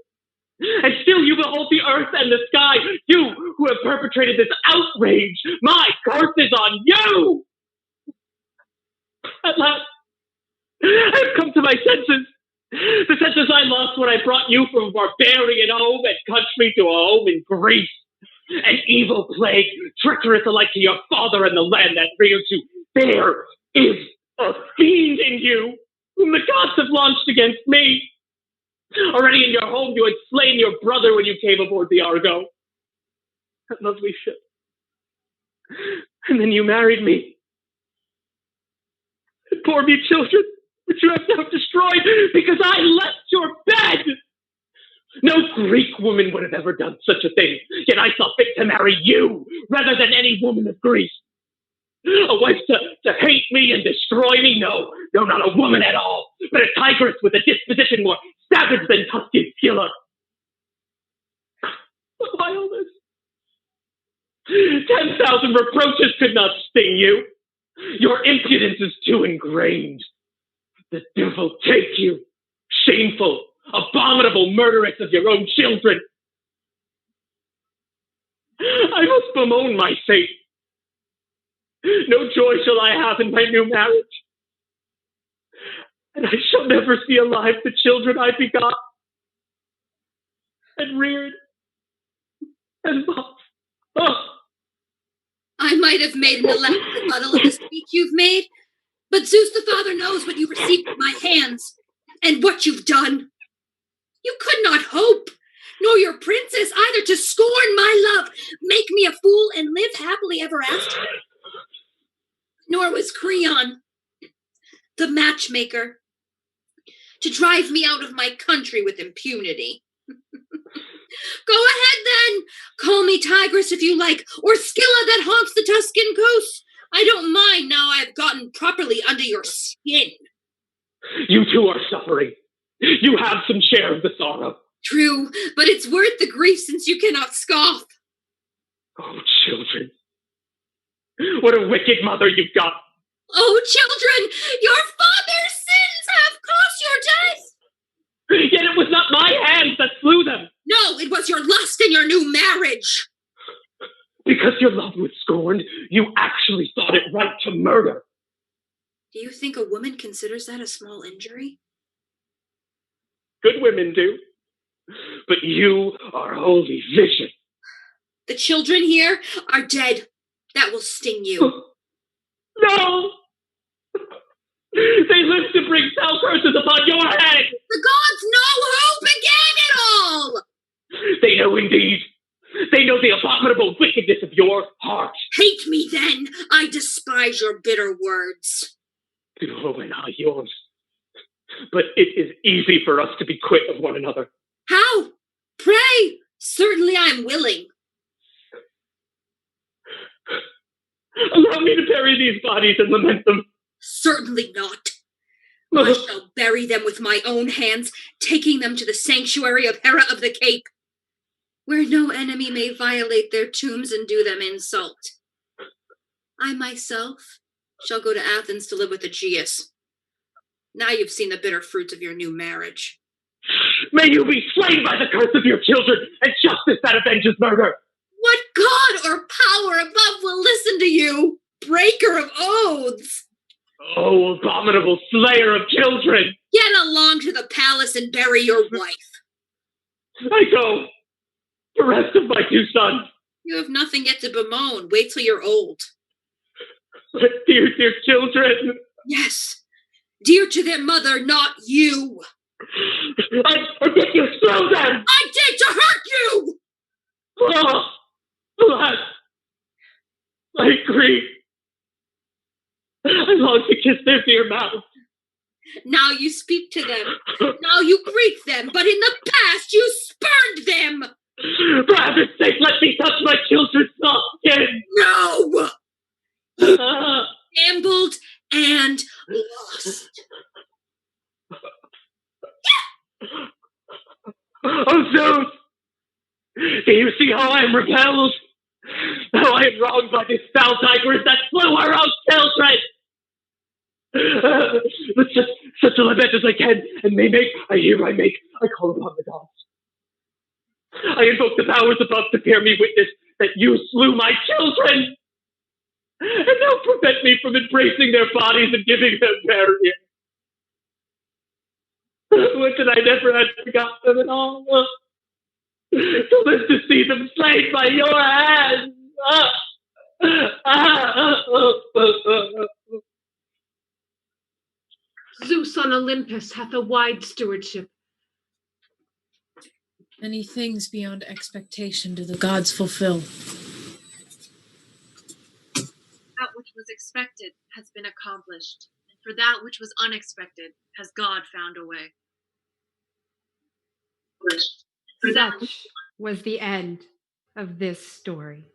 Q: And still you behold the earth and the sky. You who have perpetrated this outrage. My curse is on you! At last, I have come to my senses. The senses I lost when I brought you from barbarian home and country to a home in Greece. An evil plague, treacherous alike to your father and the land that reared you. There is a fiend in you, whom the gods have launched against me. Already in your home you had slain your brother when you came aboard the Argo. That lovely ship. And then you married me. And bore me children, which you have now destroyed because I left your bed. No Greek woman would have ever done such a thing, yet I saw fit to marry you rather than any woman of Greece. A wife to hate me and destroy me? No, not a woman at all, but a tigress with a disposition more savage than Tuscan Scylla. Why all this? 10,000 reproaches could not sting you. Your impudence is too ingrained. The devil take you, shameful, abominable murderess of your own children. I must bemoan my fate. No joy shall I have in my new marriage. And I shall never see alive the children I begot and reared and loved. Oh.
B: I might have made an elaborate rebuttal of the speech you've made, but Zeus the Father knows what you received at my hands and what you've done. You could not hope, nor your princess either, to scorn my love, make me a fool, and live happily ever after. Nor was Creon, the matchmaker, to drive me out of my country with impunity. Go ahead then, call me Tigress if you like, or Scylla that haunts the Tuscan coast. I don't mind now I've gotten properly under your skin.
Q: You too are suffering. You have some share of the sorrow.
B: True, but it's worth the grief since you cannot scoff.
Q: Oh, children. What a wicked mother you've got.
B: Oh, children, your father's sins have caused your death.
Q: Yet it was not my hands that slew them.
B: No, it was your lust in your new marriage.
Q: Because your love was scorned, you actually thought it right to murder.
B: Do you think a woman considers that a small injury?
Q: Good women do. But you are wholly vicious.
B: The children here are dead. That will sting you.
Q: No! They live to bring foul curses upon your head!
B: The gods know who began it all!
Q: They know indeed. They know the abominable wickedness of your heart.
B: Hate me then. I despise your bitter words.
Q: Oh, and I yours. But it is easy for us to be quit of one another.
B: How? Pray. Certainly I am willing.
Q: Allow me to bury these bodies and lament them.
B: Certainly not. I shall bury them with my own hands, taking them to the sanctuary of Hera of the Cape, where no enemy may violate their tombs and do them insult. I myself shall go to Athens to live with Aegeus. Now you've seen the bitter fruits of your new marriage.
Q: May you be slain by the curse of your children, and justice that avenges murder!
R: What god or power above will listen to you, breaker of oaths?
Q: Oh, abominable slayer of children!
R: Get along to the palace and bury your wife.
Q: I go. The rest of my 2 sons.
R: You have nothing yet to bemoan. Wait till you're old.
Q: But dear children.
R: Yes. Dear to their mother, not you.
Q: I did you throw them?
R: I did to hurt you!
Q: Oh, blood. I grieve. I long to kiss their dear mouths.
R: Now you speak to them. Now you greet them. But in the past you spurned them.
Q: For heaven's sake, let me touch my children's soft skin.
R: No! Gambled and lost.
Q: Oh, Zeus! Do you see how I am repelled? How I am wronged by this foul tigress that slew our own children! But such a lament as I can, and I call upon the gods. I invoke the powers above to bear me witness that you slew my children! And now prevent me from embracing their bodies and giving them burial. Would that I never had forgotten them at all, to live to see them slain by your hands!
M: Zeus on Olympus hath a wide stewardship.
L: Many things beyond expectation do the gods fulfill.
N: That which was expected has been accomplished, and for that which was unexpected has God found a way.
O: Such was the end of this story.